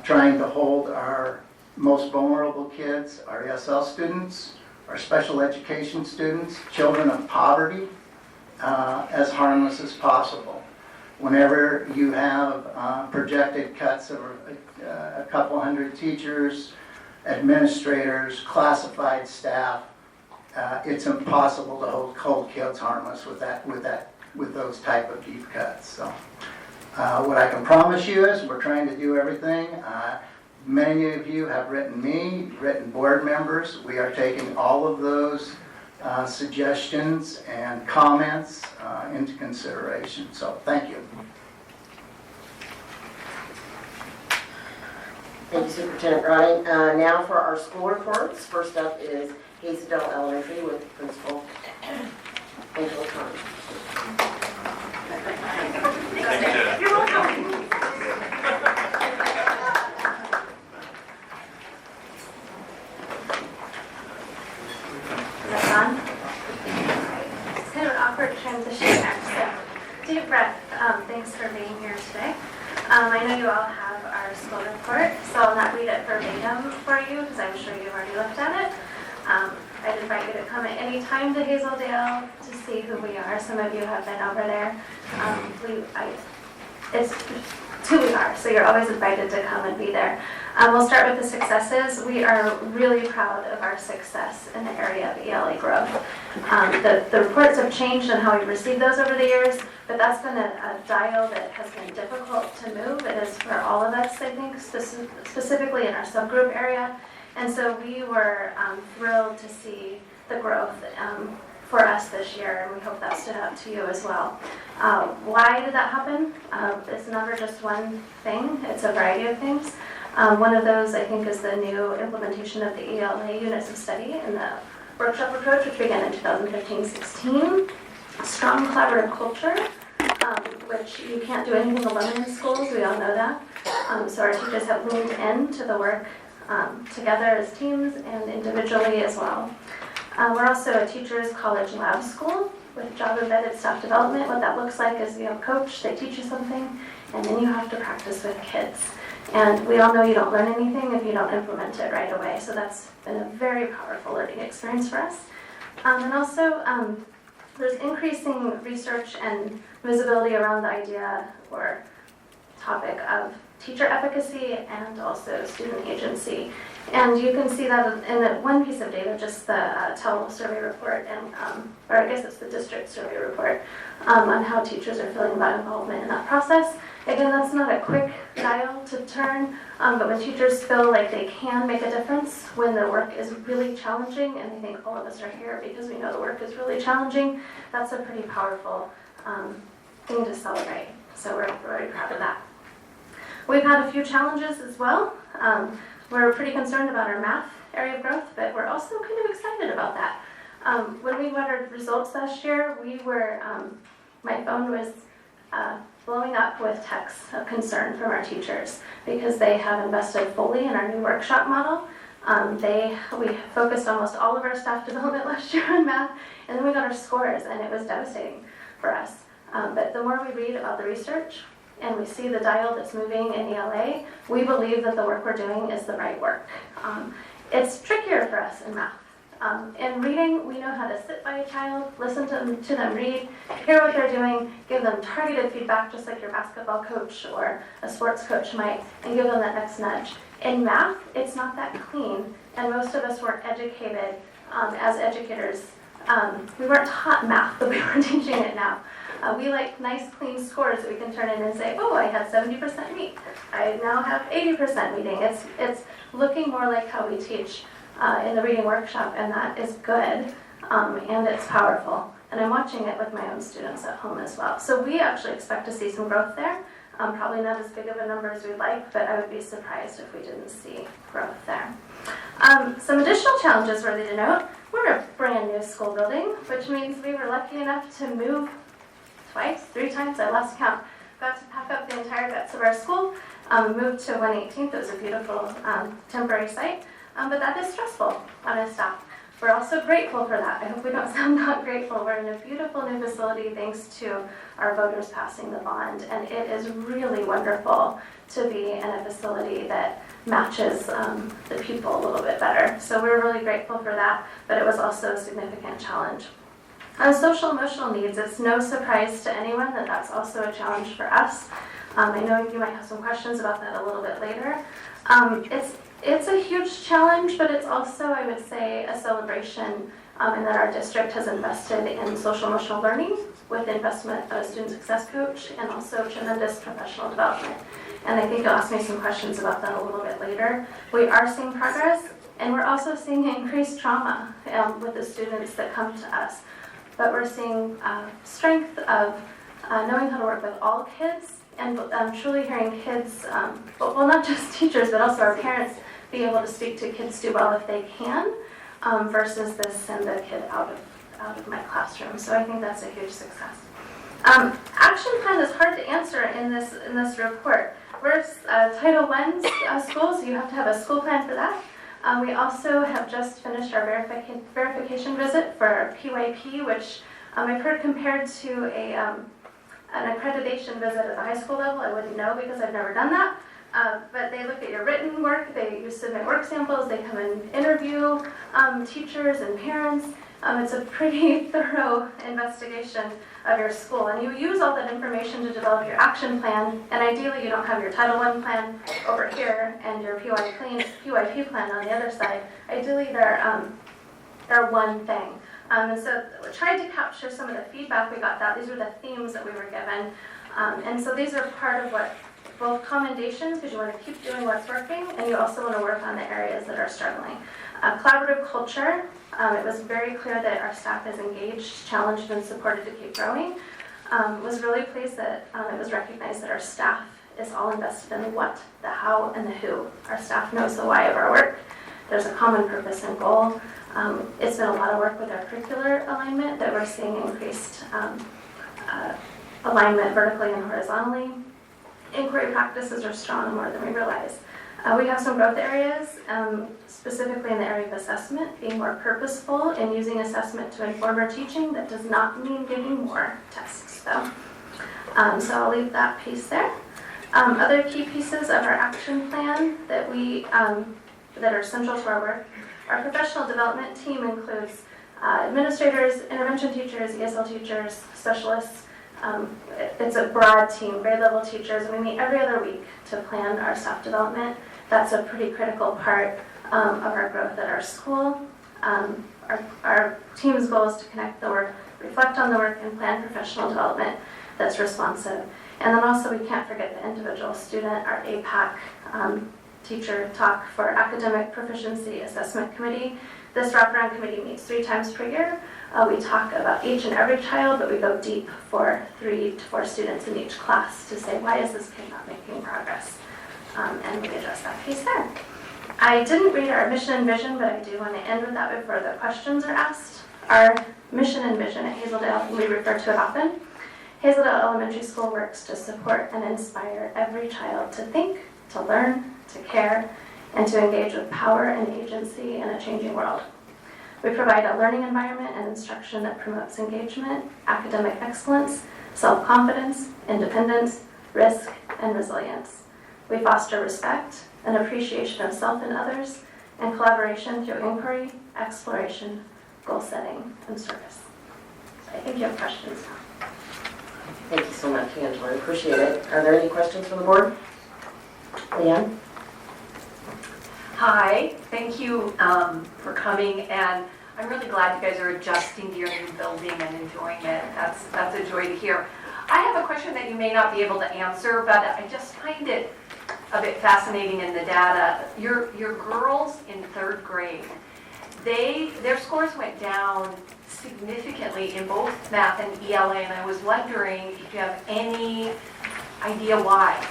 trying to hold our most vulnerable kids, our ESL students, our special education students, children of poverty, as harmless as possible. Whenever you have projected cuts of a couple hundred teachers, administrators, classified staff, it's impossible to hold kids harmless with those type of deep cuts. So, what I can promise you is we're trying to do everything. Many of you have written me, written board members. We are taking all of those suggestions and comments into consideration. So thank you. Thank you, Superintendent Ronnie. Now for our school reports. First up is Hazeldale Elementary with Principal Angela Conn. You're welcome. Is that on? It's kind of an awkward transition there, so deep breath. Thanks for being here today. I know you all have our school report, so I'll not read it verbatim for you because I'm sure you've already looked at it. I'd invite you to come at any time to Hazeldale to see who we are. Some of you have been over there. It's who we are, so you're always invited to come and be there. We'll start with the successes. We are really proud of our success in the area of ELA growth. The reports have changed and how we receive those over the years, but that's been a dial that has been difficult to move. It is for all of us, I think, specifically in our subgroup area. And so we were thrilled to see the growth for us this year, and we hope that stood out to you as well. Why did that happen? It's never just one thing. It's a variety of things. One of those, I think, is the new implementation of the ELA units of study and the workshop approach, which began in 2015-16. Strong collaborative culture, which you can't do anything alone in schools. We all know that. So our teachers have leaned into the work together as teams and individually as well. We're also a teachers college lab school with job embedded staff development. What that looks like is you have a coach, they teach you something, and then you have to practice with kids. And we all know you don't learn anything if you don't implement it right away. So that's been a very powerful learning experience for us. And also, there's increasing research and visibility around the idea or topic of teacher efficacy and also student agency. And you can see that in the one piece of data, just the TEL survey report, and or I guess it's the district survey report, on how teachers are feeling about involvement in that process. Again, that's not a quick dial to turn, but when teachers feel like they can make a difference when the work is really challenging, and I think all of us are here because we know the work is really challenging, that's a pretty powerful thing to celebrate. So we're very proud of that. We've had a few challenges as well. We're pretty concerned about our math area of growth, but we're also kind of excited about that. When we got our results last year, we were, my phone was blowing up with texts of concern from our teachers because they have invested fully in our new workshop model. We focused almost all of our staff development last year on math, and then we got our scores, and it was devastating for us. But the more we read about the research, and we see the dial that's moving in ELA, we believe that the work we're doing is the right work. It's trickier for us in math. In reading, we know how to sit by a child, listen to them read, hear what they're doing, give them targeted feedback just like your basketball coach or a sports coach might, and give them that next nudge. In math, it's not that clean, and most of us weren't educated as educators. We weren't taught math, but we were teaching it now. We like nice, clean scores that we can turn in and say, oh, I had 70% meet. I now have 80% meeting. It's looking more like how we teach in the reading workshop, and that is good, and it's powerful. And I'm watching it with my own students at home as well. So we actually expect to see some growth there. Probably not as big of a number as we'd like, but I would be surprised if we didn't see growth there. Some additional challenges worthy to note. We're a brand new school building, which means we were lucky enough to move twice, 3 times, I lost count. Got to pack up the entire guts of our school, moved to 118th. It was a beautiful temporary site, but that is stressful on our staff. We're also grateful for that. I hope we don't sound not grateful. We're in a beautiful new facility thanks to our voters passing the bond, and it is really wonderful to be in a facility that matches the people a little bit better. So we're really grateful for that, but it was also a significant challenge. On social emotional needs, it's no surprise to anyone that that's also a challenge for us. I know you might have some questions about that a little bit later. It's a huge challenge, but it's also, I would say, a celebration in that our district has invested in social emotional learning with the investment of a student success coach and also tremendous professional development. And I think you'll ask me some questions about that a little bit later. We are seeing progress. And we're also seeing increased trauma with the students that come to us. But we're seeing strength of knowing how to work with all kids and truly hearing kids, well, not just teachers, but also our parents, be able to speak to kids do well if they can, versus this send a kid out of my classroom. So I think that's a huge success. Action plan is hard to answer in this report. We're Title I schools, so you have to have a school plan for that. We also have just finished our verification visit for PYP, which I've heard compared to an accreditation visit at the high school level. I wouldn't know because I've never done that. But they look at your written work, you submit work samples, they come and interview teachers and parents. It's a pretty thorough investigation of your school, and you use all that information to develop your action plan, and ideally you don't have your Title I plan over here and your PYP plan on the other side. Ideally they're one thing. And so we tried to capture some of the feedback we got. These were the themes that we were given. And so these are part of what, both commendations, because you want to keep doing what's working, and you also want to work on the areas that are struggling. Collaborative culture, it was very clear that our staff is engaged, challenged, and supported to keep growing. Was really pleased that it was recognized that our staff is all invested in the what, the how, and the who. Our staff knows the why of our work. There's a common purpose and goal. It's been a lot of work with our curricular alignment that we're seeing increased alignment vertically and horizontally. Inquiry practices are strong more than we realize. We have some growth areas, specifically in the area of assessment, being more purposeful in using assessment to inform our teaching. That does not mean giving more tests, though. So I'll leave that piece there. Other key pieces of our action plan that that are central to our work. Our professional development team includes administrators, intervention teachers, ESL teachers, specialists. It's a broad team, grade level teachers, and we meet every other week to plan our staff development. That's a pretty critical part of our growth at our school. Our team's goal is to connect the work, reflect on the work, and plan professional development that's responsive. And then also we can't forget the individual student, our APAC teacher talk for Academic Proficiency Assessment Committee. This wraparound committee meets 3 times per year. We talk about each and every child, but we go deep for 3 to 4 students in each class to say, why is this kid not making progress? And we address that piece there. I didn't read our mission and vision, but I do want to end with that before the questions are asked. Our mission and vision at Hazeldale, we refer to it often. Hazeldale Elementary School works to support and inspire every child to think, to learn, to care, and to engage with power and agency in a changing world. We provide a learning environment and instruction that promotes engagement, academic excellence, self-confidence, independence, risk, and resilience. We foster respect and appreciation of self and others, and collaboration through inquiry, exploration, goal setting, and service. So I think you have questions now. Thank you so much, Angela. I appreciate it. Are there any questions from the board? Leanne? Hi, thank you for coming, and I'm really glad you guys are adjusting to your new building and enjoying it. That's a joy to hear. I have a question that you may not be able to answer, but I just find it a bit fascinating in the data. Your girls in 3rd grade, their scores went down significantly in both math and ELA, and I was wondering if you have any idea why.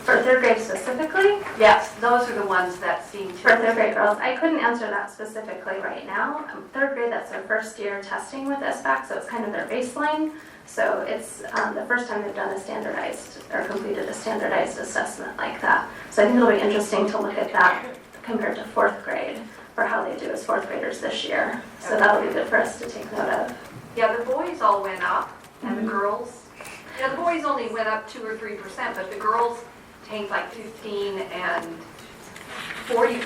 For 3rd grade specifically? Yes, those are the ones that seem to... For 3rd grade girls, I couldn't answer that specifically right now. 3rd grade, that's their first year testing with SBAC, so it's kind of their baseline. So it's the first time they've done a standardized, or completed a standardized assessment like that. So I think it'll be interesting to look at that compared to 4th grade for how they do as 4th graders this year. So that'll be good for us to take note of. Yeah, the boys all went up, and the girls... Yeah, the boys only went up 2 or 3%, but the girls tanked like 15 and 40%.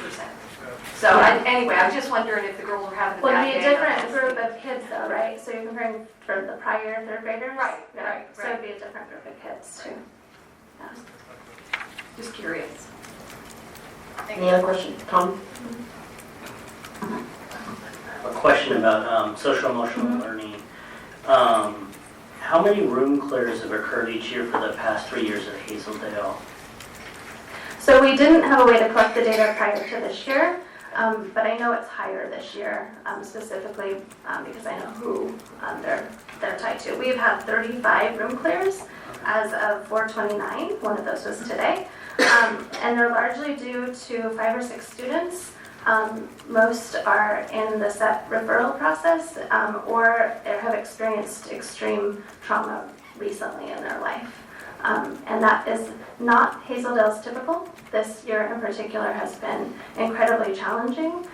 So anyway, I'm just wondering if the girls were having a bad day. Well, it'd be a different group of kids though, right? So you're comparing from the prior 3rd graders? Right. So it'd be a different group of kids too. Yeah. Just curious. Any other questions? Tom? A question about social emotional learning. How many room clears have occurred each year for the past 3 years at Hazeldale? So we didn't have a way to collect the data prior to this year, but I know it's higher this year, specifically because I know who they're tied to. We've had 35 room clears as of 4/29. One of those was today. And they're largely due to 5 or 6 students. Most are in the SEP referral process or have experienced extreme trauma recently in their life. And that is not Hazeldale's typical. This year in particular has been incredibly challenging.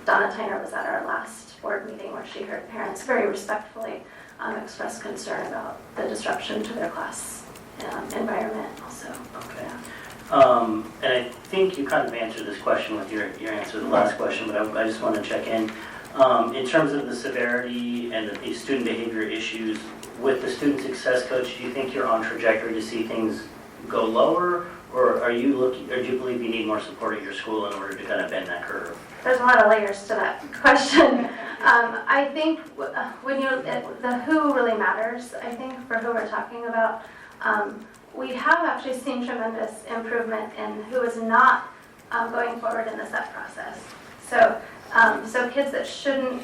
Donna Tyner was at our last board meeting where she heard parents very respectfully express concern about the disruption to their class environment also. Okay. And I think you kind of answered this question with your answer to the last question, but I just want to check in. In terms of the severity and the student behavior issues, with the student success coach, do you think you're on trajectory to see things go lower, or do you believe you need more support at your school in order to kind of bend that curve? There's a lot of layers to that question. I think when the who really matters, I think, for who we're talking about. We have actually seen tremendous improvement in who is not going forward in the SEP process. So kids that shouldn't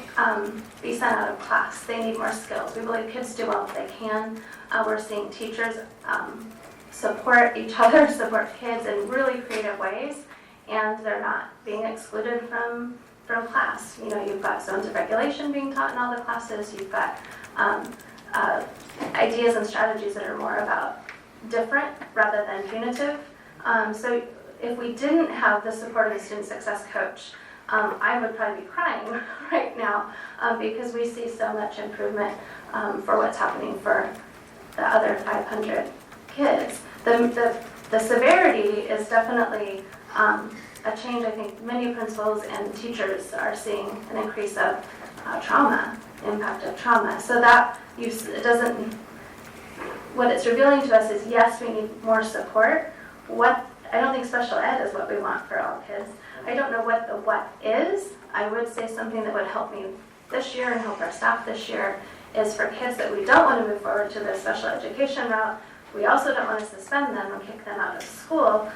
be sent out of class, they need more skills. We believe kids do well if they can. We're seeing teachers support each other, support kids in really creative ways, and they're not being excluded from class. You know, you've got zones of regulation being taught in all the classes. You've got ideas and strategies that are more about different rather than punitive. So if we didn't have the support of the student success coach, I would probably be crying right now because we see so much improvement for what's happening for the other 500 kids. The severity is definitely a change. I think many principals and teachers are seeing an increase of trauma, impact of trauma. So that it doesn't. What it's revealing to us is, yes, we need more support. I don't think special ed is what we want for all kids. I don't know what the what is. I would say something that would help me this year and help our staff this year is for kids that we don't want to move forward to the special education route. We also don't want to suspend them and kick them out of school.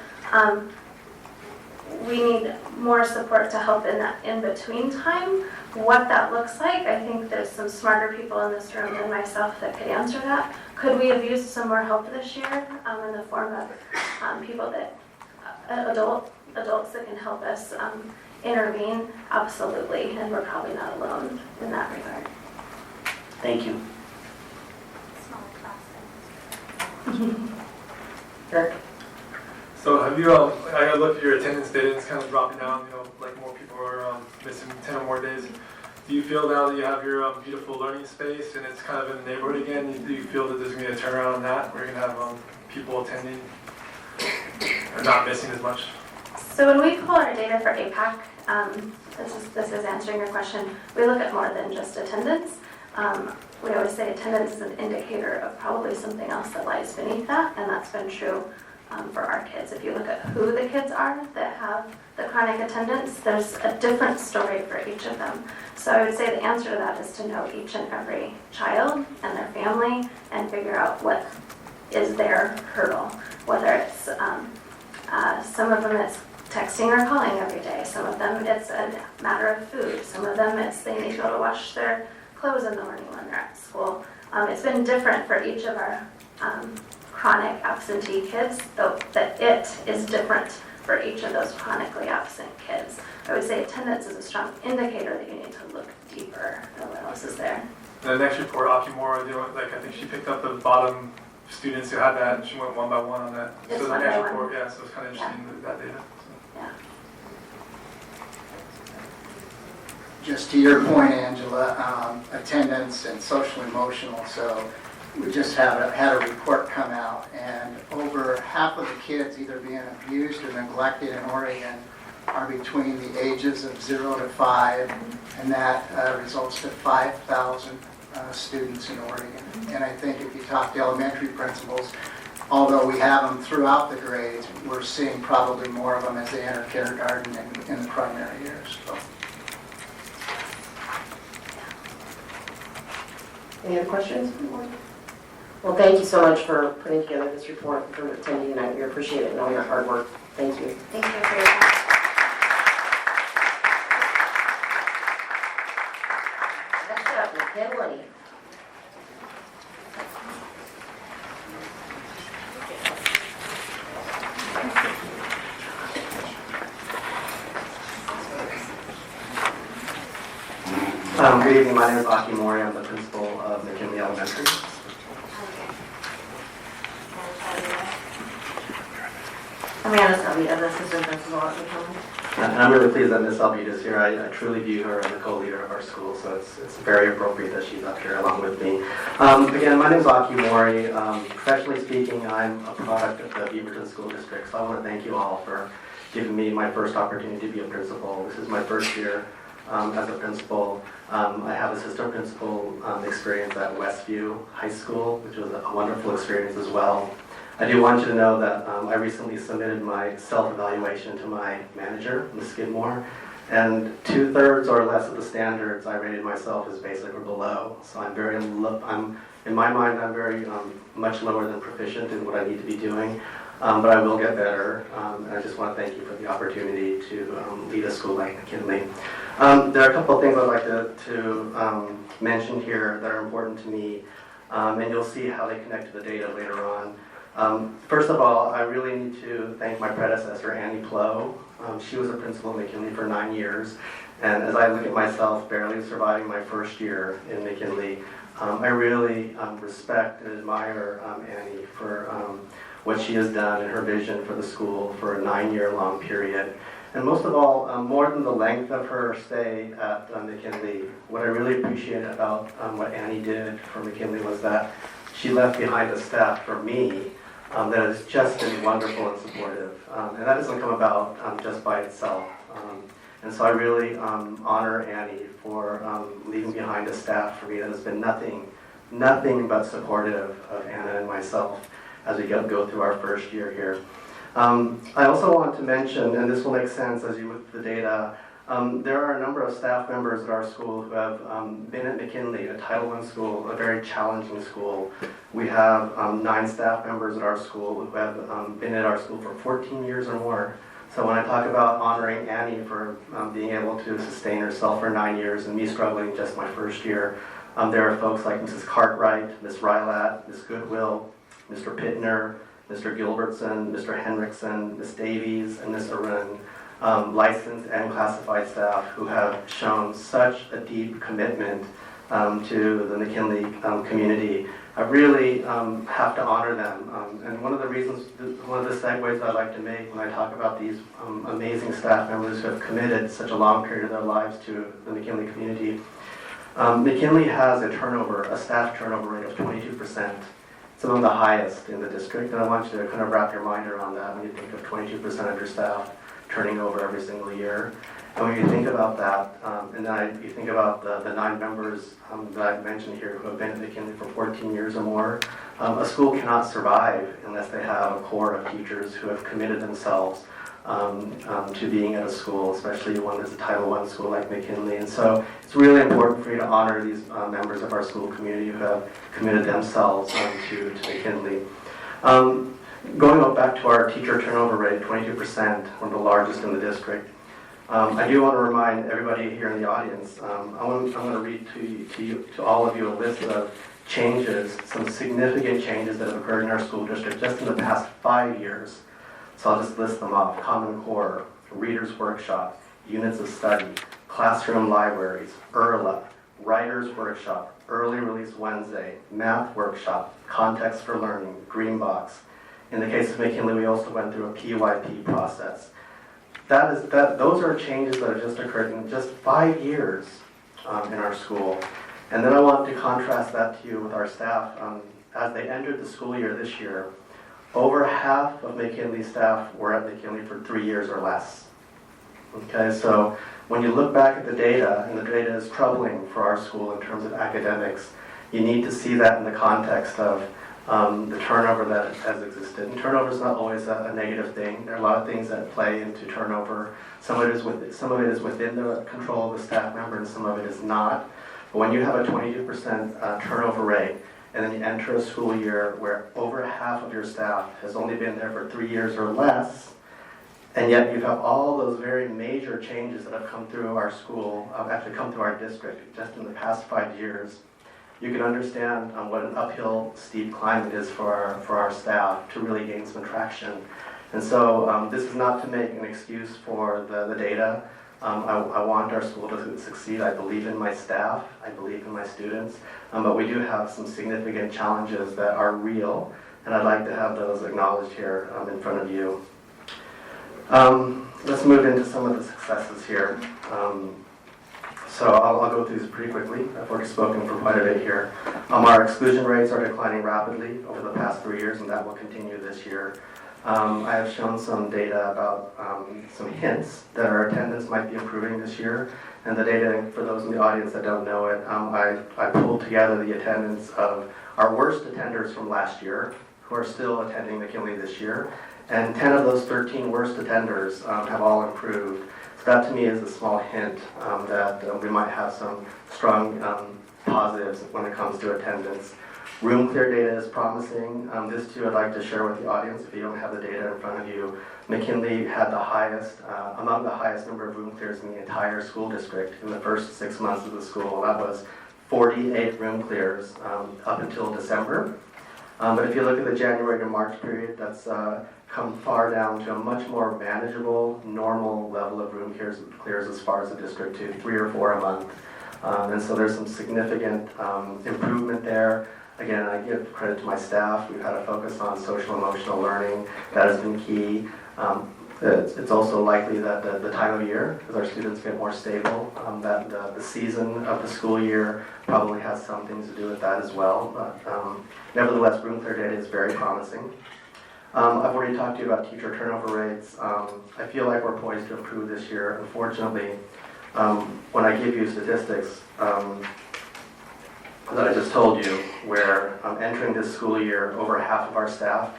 We need more support to help in that in-between time. What that looks like, I think there's some smarter people in this room than myself that could answer that. Could we have used some more help this year in the form of people that, adults that can help us intervene? Absolutely, and we're probably not alone in that regard. Thank you. Eric? So have you, I looked at your attendance data, it's kind of dropping down, like more people are missing 10 or more days. Do you feel now that you have your beautiful learning space and it's kind of in the neighborhood again, do you feel that there's going to be a turnaround on that, where you're going to have people attending or not missing as much? So when we pull our data for APAC, this is answering your question, we look at more than just attendance. We always say attendance is an indicator of probably something else that lies beneath that, and that's been true for our kids. If you look at who the kids are that have the chronic attendance, there's a different story for each of them. So I would say the answer to that is to know each and every child and their family and figure out what is their hurdle, whether it's some of them it's texting or calling every day, some of them it's a matter of food, some of them it's they need to go to wash their clothes in the morning when they're at school. It's been different for each of our chronic absentee kids, though that it is different for each of those chronically absent kids. I would say attendance is a strong indicator that you need to look deeper at what else is there. The next report, Akimura, I think she picked up the bottom students who had that, and she went one by one on that. It's so the one next by one. report, yeah, so it's kind of interesting that data. So. Yeah. Just to your point, Angela, attendance and social emotional. So we just had a report come out, and over half of the kids either being abused or neglected in Oregon are between the ages of 0 to 5, and that results to 5,000 students in Oregon. And I think if you talk to elementary principals, although we have them throughout the grades, we're seeing probably more of them as they enter kindergarten and in the primary years. So. Any other questions? Well, thank you so much for putting together this report and for attending tonight. We appreciate it and all your hard work. Thank you. Thank you for your time. Next up, McKinley. Good evening, my name is Aki Mori. I'm the principal of McKinley Elementary. Amanda Salvita, the assistant principal at McKinley. And I'm really pleased that Ms. Salvita is here. I truly view her as the co-leader of our school, so it's very appropriate that she's up here along with me. Again, my name is Aki Mori. Professionally speaking, I'm a product of the Beaverton School District, so I want to thank you all for giving me my first opportunity to be a principal. This is my first year as a principal. I have assistant principal experience at Westview High School, which was a wonderful experience as well. I do want you to know that I recently submitted my self-evaluation to my manager, Ms. Skidmore, and 2/3 or less of the standards I rated myself as basic or below. So in my mind, I'm very much lower than proficient in what I need to be doing, but I will get better. And I just want to thank you for the opportunity to lead a school like McKinley. There are a couple of things I'd like to mention here that are important to me, and you'll see how they connect to the data later on. First of all, I really need to thank my predecessor, Annie Plow. She was a principal at McKinley for 9 years, and as I look at myself barely surviving my first year in McKinley, I really respect and admire Annie for what she has done and her vision for the school for a 9-year-long period. And most of all, more than the length of her stay at McKinley, what I really appreciated about what Annie did for McKinley was that she left behind a staff for me that has just been wonderful and supportive. And that doesn't come about just by itself. And so I really honor Annie for leaving behind a staff for me that has been nothing but supportive of Anna and myself as we go through our first year here. I also want to mention, and this will make sense as you look at the data, there are a number of staff members at our school who have been at McKinley, a Title I school, a very challenging school. We have 9 staff members at our school who have been at our school for 14 years or more. So when I talk about honoring Annie for being able to sustain herself for 9 years and me struggling just my first year, there are folks like Mrs. Cartwright, Ms. Rylat, Ms. Goodwill, Mr. Pittner, Mr. Gilbertson, Mr. Henriksen, Ms. Davies, and Ms. Arun. Licensed and classified staff who have shown such a deep commitment to the McKinley community. I really have to honor them. And one of the segues I'd like to make when I talk about these amazing staff members who have committed such a long period of their lives to the McKinley community. McKinley has a staff turnover rate of 22%. It's among the highest in the district, and I want you to kind of wrap your mind around that when you think of 22% of your staff turning over every single year. And when you think about that, and then you think about the 9 members that I've mentioned here who have been at McKinley for 14 years or more, a school cannot survive unless they have a core of teachers who have committed themselves to being at a school, especially one that's a Title I school like McKinley. And so it's really important for you to honor these members of our school community who have committed themselves to McKinley. Going back to our teacher turnover rate, 22%, one of the largest in the district. I do want to remind everybody here in the audience, I'm going to read to all of you a list of changes, some significant changes that have occurred in our school district just in the past 5 years. So I'll just list them off. Common Core, Reader's Workshop, Units of Study, Classroom Libraries, ERLA, Writer's Workshop, Early Release Wednesday, Math Workshop, Context for Learning, Green Box. In the case of McKinley, we also went through a PYP process. Those are changes that have just occurred in just 5 years in our school. And then I want to contrast that to you with our staff. As they entered the school year this year, over half of McKinley staff were at McKinley for 3 years or less. Okay, so when you look back at the data, and the data is troubling for our school in terms of academics, you need to see that in the context of the turnover that has existed. And turnover is not always a negative thing. There are a lot of things that play into turnover. Some of it is within the control of the staff member, and some of it is not. But when you have a 22% turnover rate, and then you enter a school year where over half of your staff has only been there for 3 years or less, And yet you have all those very major changes that have come through our school, actually come through our district just in the past 5 years. You can understand what an uphill, steep climb it is for our staff to really gain some traction. And so this is not to make an excuse for the data. I want our school to succeed. I believe in my staff. I believe in my students. But we do have some significant challenges that are real, and I'd like to have those acknowledged here in front of you. Let's move into some of the successes here. So I'll go through this pretty quickly. I've already spoken for quite a bit here. Our exclusion rates are declining rapidly over the past 3 years, and that will continue this year. I have shown some data about some hints that our attendance might be improving this year. And the data, for those in the audience that don't know it, I pulled together the attendance of our worst attenders from last year, who are still attending McKinley this year. And 10 of those 13 worst attenders have all improved. So that to me is a small hint that we might have some strong positives when it comes to attendance. Room clear data is promising. This too I'd like to share with the audience if you don't have the data in front of you. McKinley had the highest, among the highest number of room clears in the entire school district in the first 6 months of the school. That was 48 room clears up until December. But if you look at the January to March period, that's come far down to a much more manageable, normal level of room clears as far as the district to 3 or 4 a month. And so there's some significant improvement there. Again, I give credit to my staff. We've had a focus on social emotional learning. That has been key. It's also likely that the time of year, as our students get more stable, that the season of the school year probably has some things to do with that as well. But nevertheless, room clear data is very promising. I've already talked to you about teacher turnover rates. I feel like we're poised to improve this year. Unfortunately, when I give you statistics that I just told you, where entering this school year, over half of our staff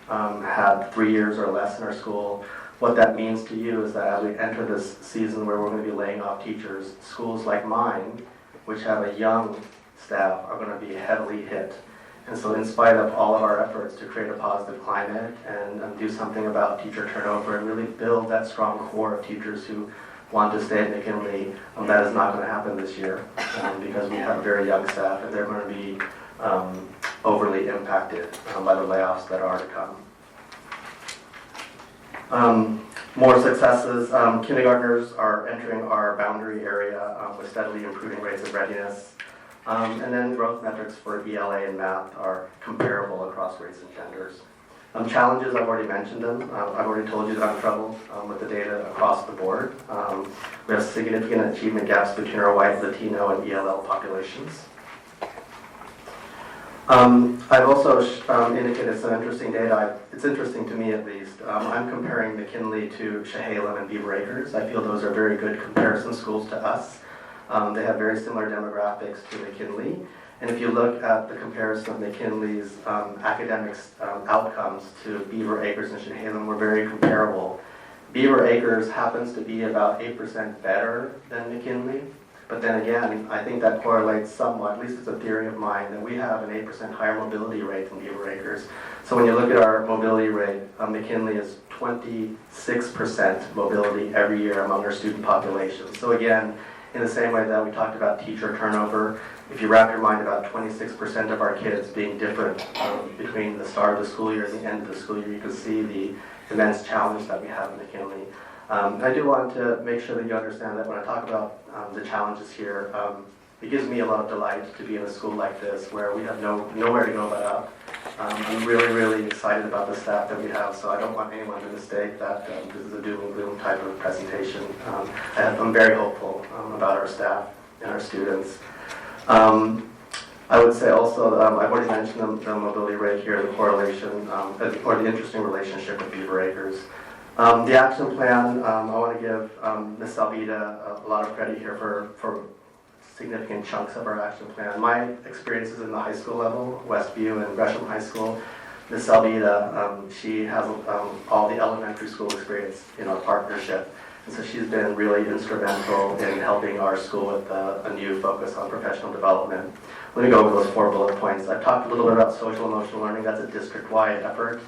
had 3 years or less in our school. What that means to you is that as we enter this season where we're going to be laying off teachers, schools like mine, which have a young staff, are going to be heavily hit. And so in spite of all of our efforts to create a positive climate and do something about teacher turnover and really build that strong core of teachers who want to stay at McKinley, that is not going to happen this year because we have a very young staff and they're going to be overly impacted by the layoffs that are to come. More successes. Kindergartners are entering our boundary area with steadily improving rates of readiness. And then growth metrics for ELA and math are comparable across race and genders. Challenges, I've already mentioned them. I've already told you that I'm troubled with the data across the board. We have significant achievement gaps between our white, Latino, and ELL populations. I've also indicated some interesting data. It's interesting to me at least. I'm comparing McKinley to Chehalem and Beaver Acres. I feel those are very good comparison schools to us. They have very similar demographics to McKinley. And if you look at the comparison of McKinley's academic outcomes to Beaver Acres and Chehalem, we're very comparable. Beaver Acres happens to be about 8% better than McKinley. But then again, I think that correlates somewhat, at least it's a theory of mine, that we have an 8% higher mobility rate than Beaver Acres. So when you look at our mobility rate, McKinley is 26% mobility every year among our student population. So again, in the same way that we talked about teacher turnover, if you wrap your mind about 26% of our kids being different between the start of the school year and the end of the school year, you can see the immense challenge that we have in McKinley. I do want to make sure that you understand that when I talk about the challenges here, it gives me a lot of delight to be in a school like this where we have nowhere to go but up. I'm really, really excited about the staff that we have, so I don't want anyone to mistake that this is a doom and gloom type of presentation. I'm very hopeful about our staff and our students. I would say also, I've already mentioned the mobility rate here, the correlation, or the interesting relationship with Beaver Acres. The action plan, I want to give Ms. Salvita a lot of credit here for significant chunks of our action plan. My experiences in the high school level, Westview and Gresham High School, Ms. Salvita, she has all the elementary school experience in our partnership. And so she's been really instrumental in helping our school with a new focus on professional development. Let me go over those 4 bullet points. I've talked a little bit about social emotional learning. That's a district-wide effort.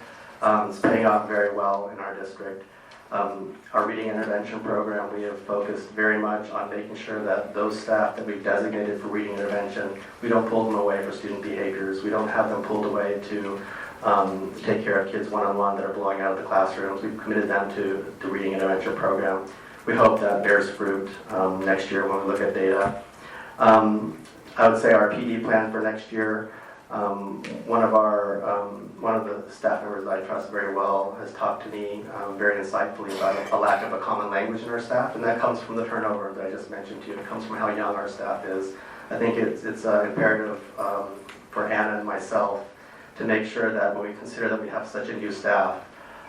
It's paying off very well in our district. Our reading intervention program, we have focused very much on making sure that those staff that we've designated for reading intervention, we don't pull them away for student behaviors. We don't have them pulled away to take care of kids one-on-one that are blowing out of the classrooms. We've committed them to the reading intervention program. We hope that bears fruit next year when we look at data. I would say our PD plan for next year, one of the staff members that I trust very well has talked to me very insightfully about a lack of a common language in our staff, and that comes from the turnover that I just mentioned to you. It comes from how young our staff is. I think it's imperative for Anna and myself to make sure that when we consider that we have such a new staff,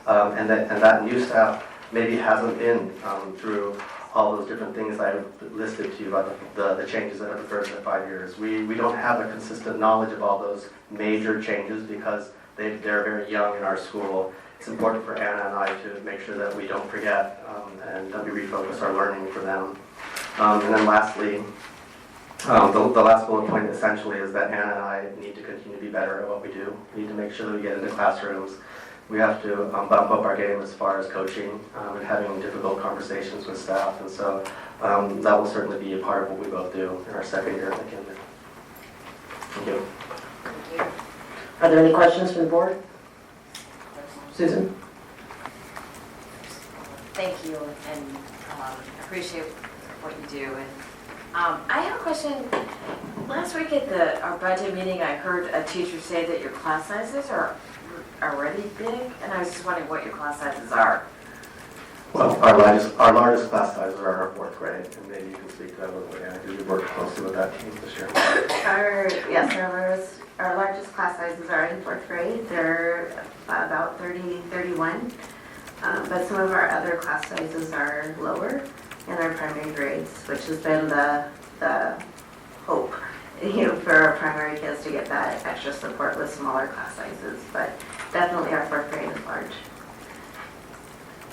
and that new staff maybe hasn't been through all those different things I've listed to you about the changes that have occurred in the 5 years. We don't have a consistent knowledge of all those major changes because they're very young in our school. It's important for Anna and I to make sure that we don't forget and that we refocus our learning for them. And then lastly, the last bullet point essentially is that Anna and I need to continue to be better at what we do. We need to make sure that we get into classrooms. We have to bump up our game as far as coaching and having difficult conversations with staff. And so that will certainly be a part of what we both do in our second year at McKinley. Thank you. Thank you. Are there any questions from the board? Susan? Thank you, and appreciate what you do. And I have a question. Last week at our budget meeting, I heard a teacher say that your class sizes are already big, and I was just wondering what your class sizes are. Well, our largest class sizes are our fourth grade, and maybe you can speak to that a little bit, Anna, because you've worked closely with that team this year. Our largest class sizes are in fourth grade. They're about 31. But some of our other class sizes are lower in our primary grades, which has been the hope, for our primary kids to get that extra support with smaller class sizes. But definitely our fourth grade is large.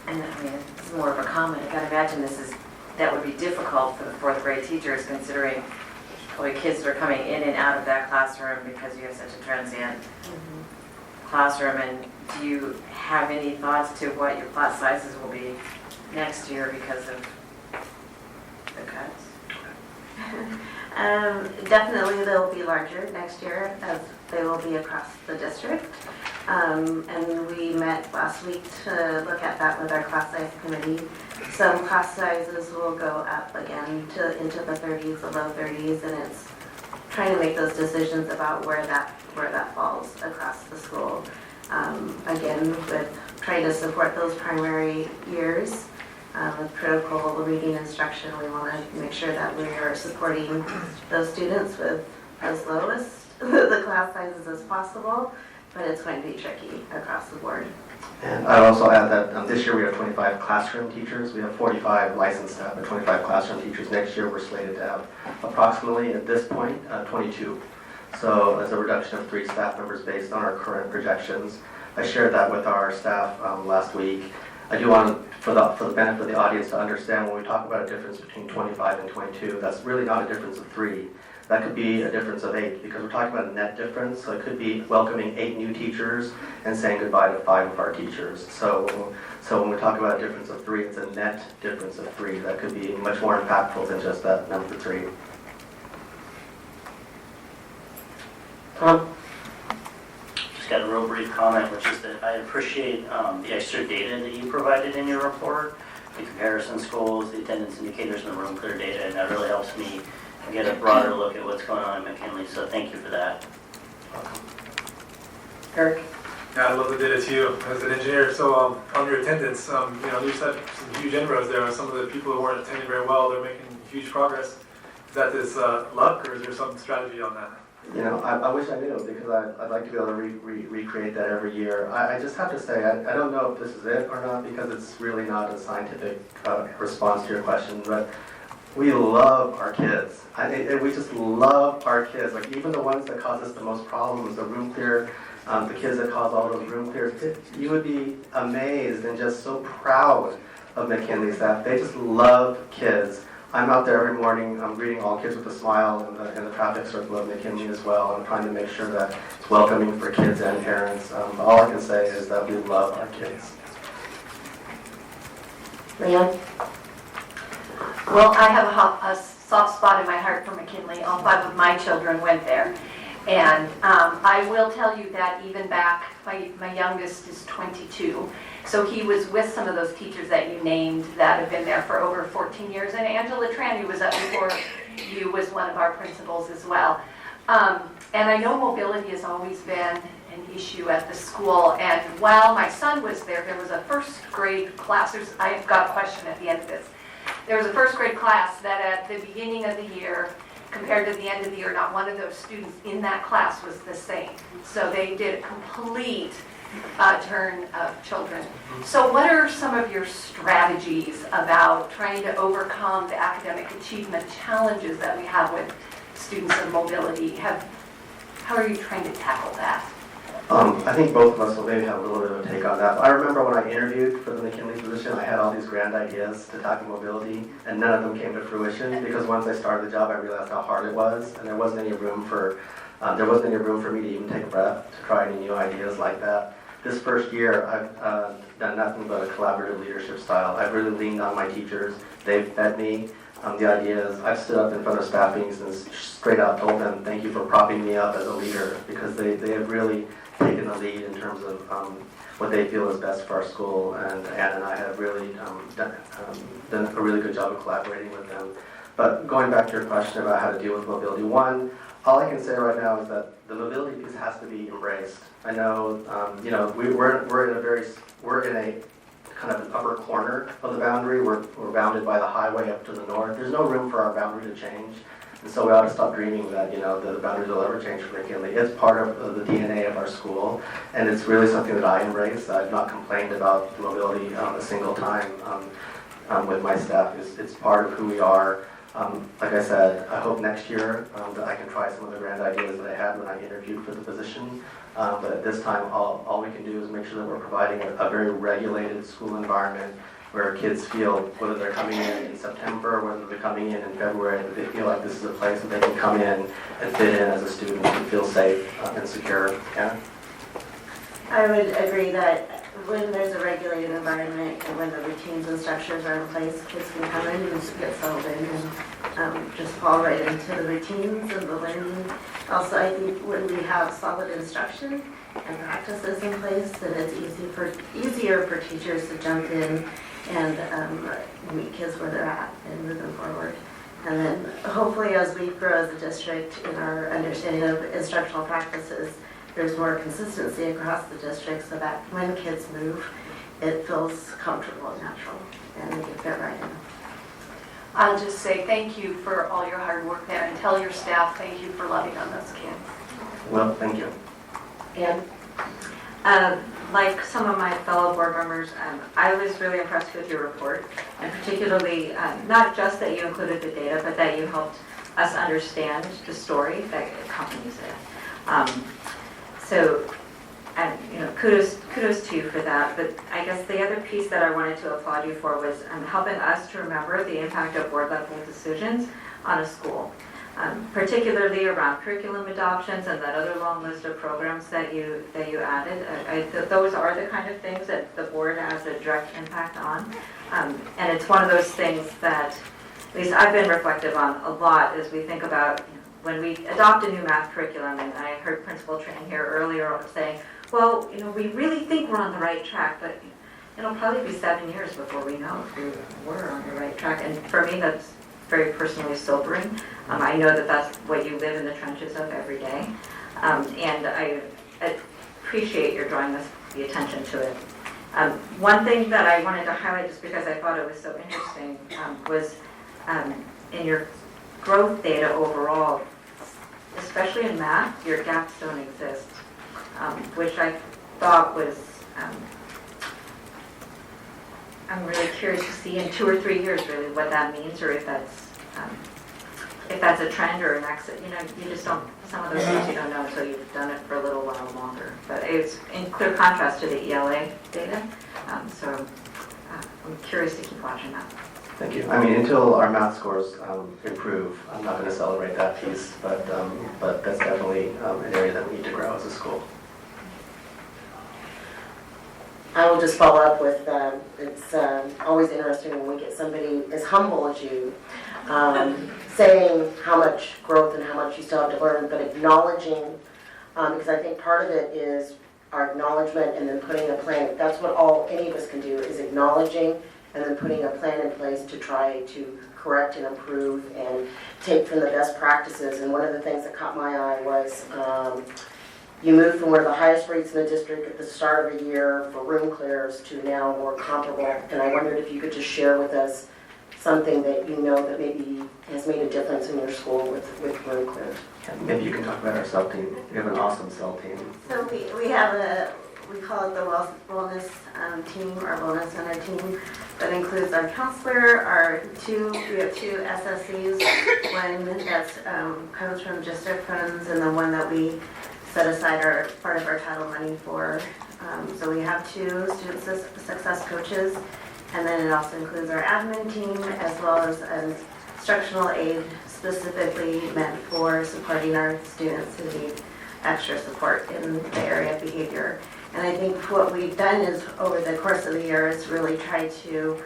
And I mean, it's more of a comment. I gotta imagine that would be difficult for the fourth grade teachers, considering probably kids that are coming in and out of that classroom because you have such a transient classroom. And do you have any thoughts to what your class sizes will be next year because of the cuts? Definitely they'll be larger next year, as they will be across the district. And we met last week to look at that with our class size committee. Some class sizes will go up again into the 30s, the low 30s, and it's trying to make those decisions about where that falls across the school. Again, with trying to support those primary years. With critical reading instruction, we want to make sure that we are supporting those students with as low as the class sizes as possible, but it's going to be tricky across the board. And I'd also add that this year we have 25 classroom teachers. We have 45 licensed staff and 25 classroom teachers. Next year we're slated to have approximately, at this point, 22. So that's a reduction of 3 staff members based on our current projections. I shared that with our staff last week. I do want, for the benefit of the audience, to understand when we talk about a difference between 25 and 22, that's really not a difference of 3. That could be a difference of 8, because we're talking about a net difference. So it could be welcoming 8 new teachers and saying goodbye to 5 of our teachers. So when we talk about a difference of 3, it's a net difference of 3. That could be much more impactful than just that number 3. Tom? Just got a real brief comment, which is that I appreciate the extra data that you provided in your report, the comparison schools, the attendance indicators, and the room clear data, and that really helps me get a broader look at what's going on at McKinley, so thank you for that. Eric? Yeah, I love the data too, as an engineer. So on your attendance, there's some huge inroads there. Some of the people who weren't attending very well, they're making huge progress. Is that this luck, or is there some strategy on that? I wish I knew, because I'd like to be able to recreate that every year. I just have to say, I don't know if this is it or not, because it's really not a scientific response to your question, but we love our kids. We just love our kids. Like, even the ones that cause us the most problems, the room clear, the kids that cause all those room clears, you would be amazed and just so proud of McKinley staff. They just love kids. I'm out there every morning. I'm greeting all kids with a smile in the traffic circle of McKinley as well. I'm trying to make sure that it's welcoming for kids and parents. All I can say is that we love our kids. Leanne? Well, I have a soft spot in my heart for McKinley. All 5 of my children went there. And I will tell you that even back, my youngest is 22, so he was with some of those teachers that you named that have been there for over 14 years. And Angela Tran, who was up before you, was one of our principals as well. And I know mobility has always been an issue at the school. And while my son was there, there was a first grade class. I've got a question at the end of this. There was a first grade class that at the beginning of the year, compared to the end of the year, not one of those students in that class was the same. So they did a complete turn of children. So what are some of your strategies about trying to overcome the academic achievement challenges that we have with students with mobility? How are you trying to tackle that? I think both of us will maybe have a little bit of a take on that. I remember when I interviewed for the McKinley position, I had all these grand ideas to tackle mobility, and none of them came to fruition because once I started the job, I realized how hard it was, and there wasn't any room for me to even take a breath to try any new ideas like that. This first year, I've done nothing but a collaborative leadership style. I've really leaned on my teachers. They've fed me the ideas. I've stood up in front of staff meetings and straight out told them, thank you for propping me up as a leader, because they have really taken the lead in terms of what they feel is best for our school, and Ann and I have really done a really good job of collaborating with them. But going back to your question about how to deal with mobility, one, all I can say right now is that the mobility piece has to be embraced. I know, we're in a kind of an upper corner of the boundary. We're bounded by the highway up to the north. There's no room for our boundary to change. And so we ought to stop dreaming that, the boundaries will ever change for McKinley. It's part of the DNA of our school, and it's really something that I embrace. I've not complained about mobility a single time with my staff. It's part of who we are. Like I said, I hope next year that I can try some of the grand ideas that I had when I interviewed for the position. But at this time, all we can do is make sure that we're providing a very regulated school environment where kids feel, whether they're coming in September, whether they're coming in February, that they feel like this is a place that they can come in and fit in as a student and feel safe and secure. Yeah? I would agree that when there's a regulated environment and when the routines and structures are in place, kids can come in and just get settled in and just fall right into the routines and the learning. Also, I think when we have solid instruction and practices in place, then it's easier for teachers to jump in and meet kids where they're at and move them forward. And then hopefully as we grow as a district in our understanding of instructional practices, there's more consistency across the district so that when kids move, it feels comfortable and natural and they can fit right in. I'll just say thank you for all your hard work there and tell your staff thank you for loving on those kids. Well, thank you. And like some of my fellow board members, I was really impressed with your report, and particularly not just that you included the data, but that you helped us understand the story that accompanies it. So, kudos to you for that. But I guess the other piece that I wanted to applaud you for was helping us to remember the impact of board level decisions on a school. Particularly around curriculum adoptions and that other long list of programs that you added. Those are the kind of things that the board has a direct impact on. And it's one of those things that at least I've been reflective on a lot as we think about when we adopt a new math curriculum. And I heard Principal Tran here earlier saying, well, we really think we're on the right track, but it'll probably be 7 years before we know if we were on the right track. And for me, that's very personally sobering. I know that that's what you live in the trenches of every day. And I appreciate your drawing us the attention to it. One thing that I wanted to highlight, just because I thought it was so interesting, was in your growth data overall, especially in math, your gaps don't exist, which I thought was, I'm really curious to see in 2 or 3 years really what that means, or if that's a trend or an exit. You just don't, some of those things you don't know until you've done it for a little while longer. But it's in clear contrast to the ELA data, so I'm curious to keep watching that. Thank you. I mean, until our math scores improve, I'm not going to celebrate that piece, but that's definitely an area that we need to grow as a school. I will just follow up with, it's always interesting when we get somebody as humble as you saying how much growth and how much you still have to learn, but acknowledging, because I think part of it is our acknowledgement and then putting a plan. That's what any of us can do, is acknowledging and then putting a plan in place to try to correct and improve and take from the best practices. And one of the things that caught my eye was you moved from one of the highest rates in the district at the start of the year for room clears to now more comparable. And I wondered if you could just share with us something that you know that maybe has made a difference in your school with room clears. Maybe you can talk about our cell team. We have an awesome cell team. So we have we call it the wellness team, our wellness center team. That includes our counselor, we have two SSCs, one that's comes from district funds and the one that we set aside part of our title money for. So we have two student success coaches, and then it also includes our admin team as well as an instructional aid specifically meant for supporting our students who need extra support in the area of behavior. And I think what we've done is over the course of the year is really try to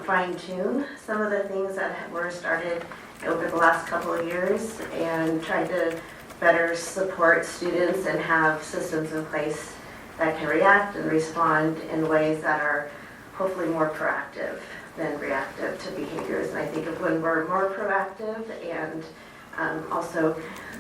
fine-tune some of the things that were started over the last couple of years and try to better support students and have systems in place that can react and respond in ways that are hopefully more proactive than reactive to behaviors. And I think of when we're more proactive and also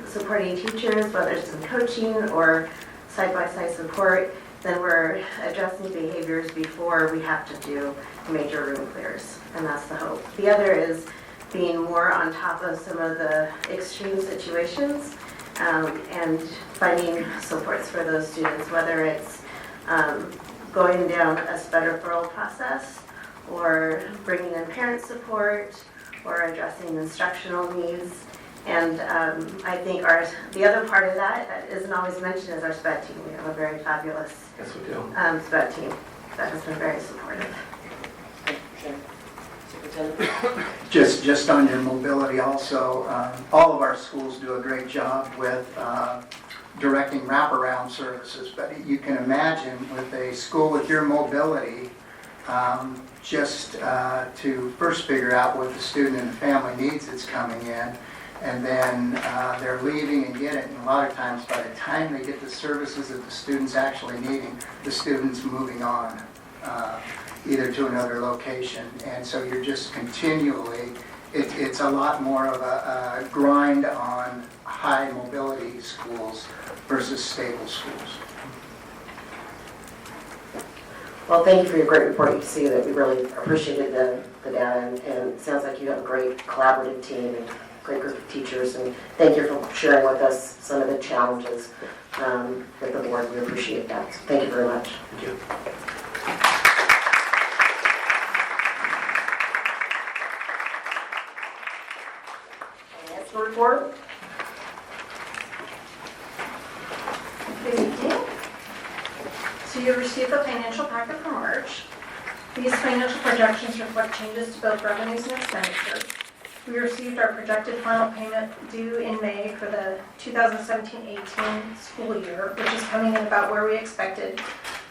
supporting teachers, whether it's in coaching or side-by-side support, then we're addressing behaviors before we have to do major room clears, and that's the hope. The other is being more on top of some of the extreme situations and finding supports for those students, whether it's going down a SPED referral process or bringing in parent support or addressing instructional needs. And I think the other part of that isn't always mentioned is our SPED team. We have a very fabulous SPED team that has been very supportive. Just on your mobility also, all of our schools do a great job with directing wraparound services, but you can imagine with a school with your mobility, just to first figure out what the student and the family needs that's coming in, and then they're leaving and get it, and a lot of times by the time they get the services that the student's actually needing, the student's moving on, either to another location. And so you're just continually, it's a lot more of a grind on high mobility schools versus stable schools. Well, thank you for your great report. You can see that we really appreciated the data, and it sounds like you have a great collaborative team and great group of teachers, and thank you for sharing with us some of the challenges with the board. We appreciate that. So thank you very much. Thank you. Next report. Good evening. So you received the financial packet for March. These financial projections reflect changes to both revenues and expenditures. We received our projected final payment due in May for the 2017-18 school year, which is coming in about where we expected,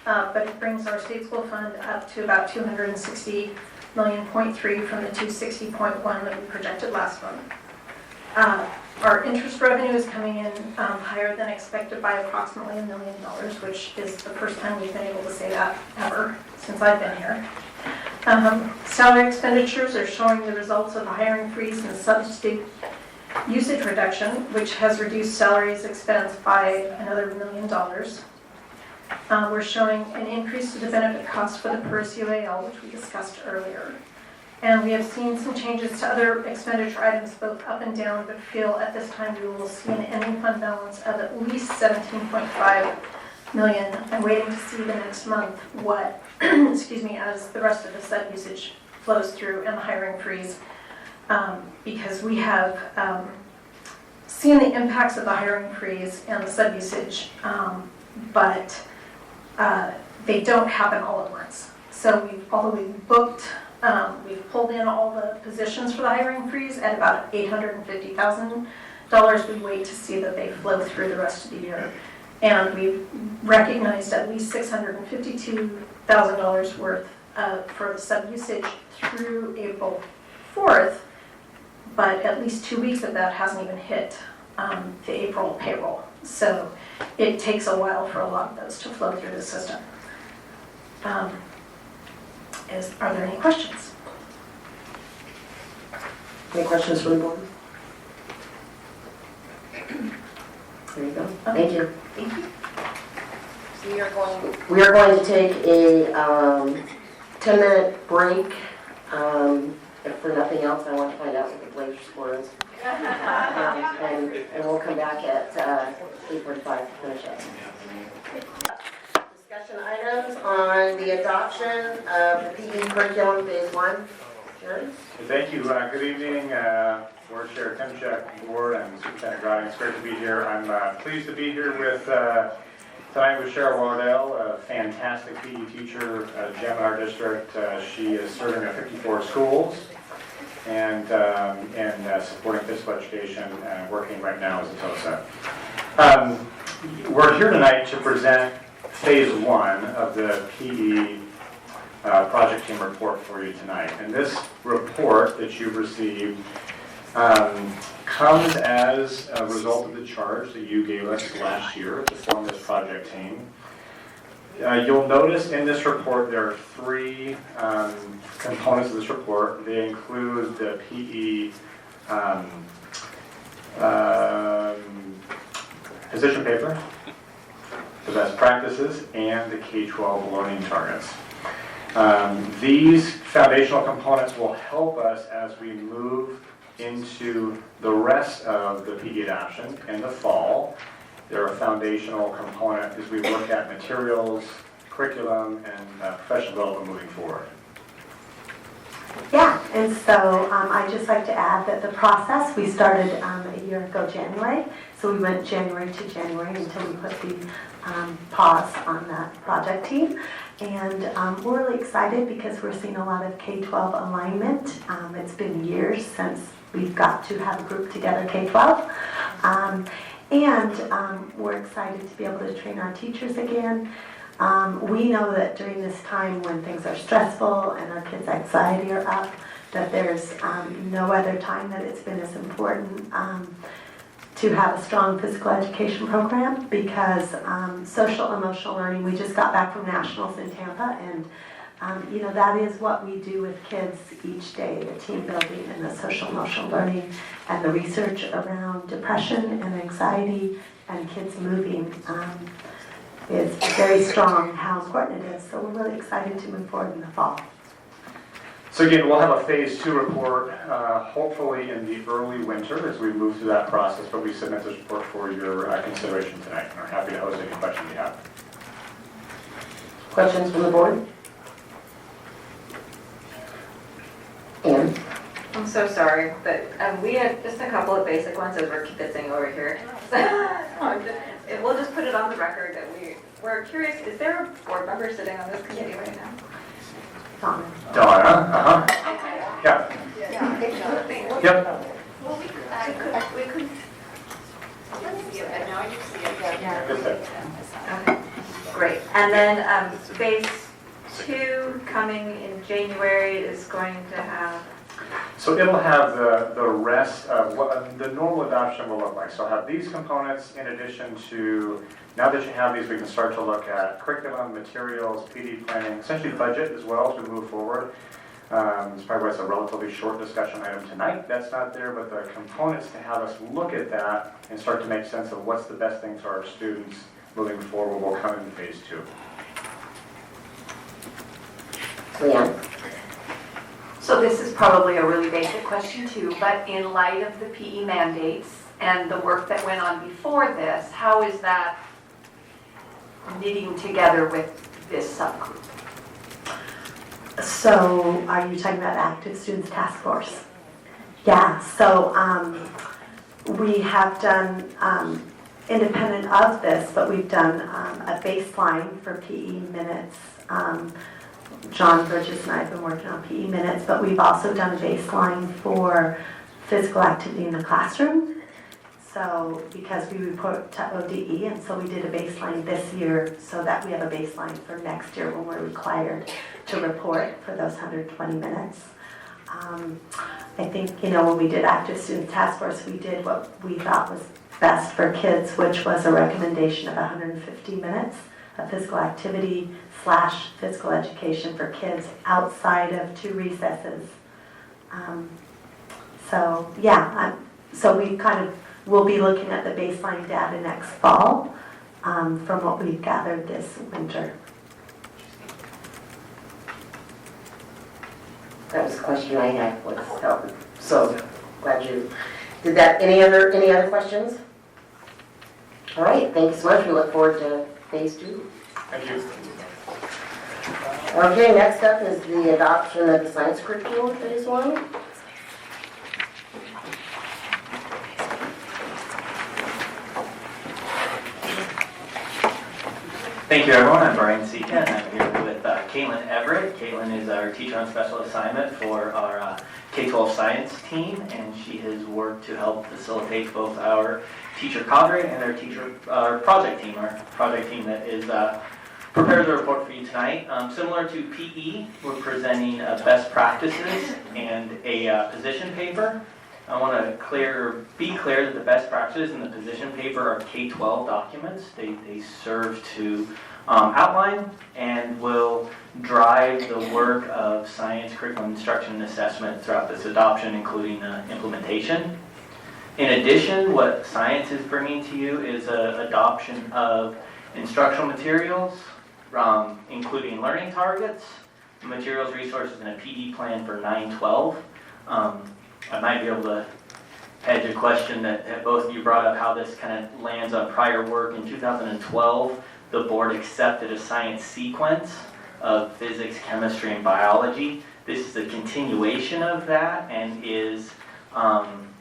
but it brings our state school fund up to about $260.3 million from the $260.1 that we projected last month. Our interest revenue is coming in higher than expected by approximately $1 million, which is the first time we've been able to say that ever since I've been here. Salary expenditures are showing the results of the hiring freeze and substitute usage reduction, which has reduced salaries expense by another $1 million. We're showing an increase to the benefit cost for the PERS UAL, which we discussed earlier. And we have seen some changes to other expenditure items both up and down, but feel at this time we will see an ending fund balance of at least $17.5 million. I'm waiting to see the next month what, excuse me, as the rest of the sub usage flows through and the hiring freeze, because we have seen the impacts of the hiring freeze and the sub usage, but they don't happen all at once. So although we've booked, we've pulled in all the positions for the hiring freeze at about $850,000. We wait to see that they flow through the rest of the year. And we recognized at least $652,000 worth for the sub-usage through April 4th, but at least 2 weeks of that hasn't even hit the April payroll. So it takes a while for a lot of those to flow through the system. Are there any questions? Any questions from the board? There you go. Thank you. Thank you. So we are going to take a 10-minute break. If for nothing else, I want to find out what the Blazer score is. And we'll come back at 8:45 to finish up. Discussion items on the adoption of the PE curriculum phase 1. Jerry? Thank you. Good evening, Board Chair Timchak, Board, and Superintendent Grotting. It's great to be here. I'm pleased to be here with tonight with Cheryl Wardell, a fantastic PE teacher, gem in our district. She is serving at 54 schools and supporting physical education and working right now as a TOSA. We're here tonight to present phase 1 of the PE project team report for you tonight. And this report that you've received comes as a result of the charge that you gave us last year to form this project team. You'll notice in this report there are 3 components of this report. They include the PE position paper, the best practices, and the K-12 learning targets. These foundational components will help us as we move into the rest of the PE adoption in the fall. They're a foundational component as we look at materials, curriculum, and professional development moving forward. Yeah, and so I'd just like to add that the process, we started a year ago January, so we went January to January until we put the pause on that project team. And we're really excited because we're seeing a lot of K-12 alignment. It's been years since we've got to have a group together, K-12. And we're excited to be able to train our teachers again. We know that during this time when things are stressful and our kids' anxiety are up, that there's no other time that it's been as important to have a strong physical education program, because social emotional learning, we just got back from nationals in Tampa, and that is what we do with kids each day, the team building and the social emotional learning, and the research around depression and anxiety and kids moving is very strong, how important it is. So we're really excited to move forward in the fall. So again, we'll have a phase 2 report hopefully in the early winter as we move through that process, but we submit this report for your consideration tonight and are happy to host any questions you have. Questions from the board? Ann? I'm so sorry, but we had just a couple of basic ones as we're kibitzing over here. We'll just put it on the record that we're curious, is there a board member sitting on this committee right now? Donna, Yeah. Yep. Well, we could, let's see it, now I just see it. Okay, great. And then phase 2 coming in January is going to have... So it'll have the rest of what the normal adoption will look like. So have these components in addition to, now that you have these, we can start to look at curriculum, materials, PD planning, essentially budget as well as we move forward. It's probably why it's a relatively short discussion item tonight. That's not there, but the components to have us look at that and start to make sense of what's the best thing for our students moving forward will come in phase 2. Leanne? So this is probably a really basic question too, but in light of the PE mandates and the work that went on before this, how is that knitting together with this subgroup? So are you talking about Active Students Task Force? Yeah, so we have done, independent of this, but we've done a baseline for PE minutes. John Burgess and I have been working on PE minutes, but we've also done a baseline for physical activity in the classroom. So, because we report to ODE, and so we did a baseline this year so that we have a baseline for next year when we're required to report for those 120 minutes. I think, when we did Active Student Task Force, we did what we thought was best for kids, which was a recommendation of 150 minutes of physical activity / physical education for kids outside of 2 recesses. So we we'll be looking at the baseline data next fall from what we've gathered this winter. That was the question I had. So glad you did that. Any other questions? All right, thank you so much. We look forward to phase 2. Thank you. Okay, next up is the adoption of the science curriculum, phase 1. Thank you, everyone. I'm Brian Seekin. I'm here with Caitlin Everett. Caitlin is our teacher on special assignment for our K-12 science team, and she has worked to help facilitate both our teacher cadre and our project team. Our project team that is prepared the report for you tonight. Similar to PE, we're presenting best practices and a position paper. I want to be clear that the best practices in the position paper are K-12 documents. They serve to outline and will drive the work of science curriculum instruction and assessment throughout this adoption, including implementation. In addition, what science is bringing to you is an adoption of instructional materials, including learning targets, materials, resources, and a PD plan for 9-12. I might be able to hedge a question that both of you brought up, how this kind of lands on prior work. In 2012, the board accepted a science sequence of physics, chemistry, and biology. This is a continuation of that and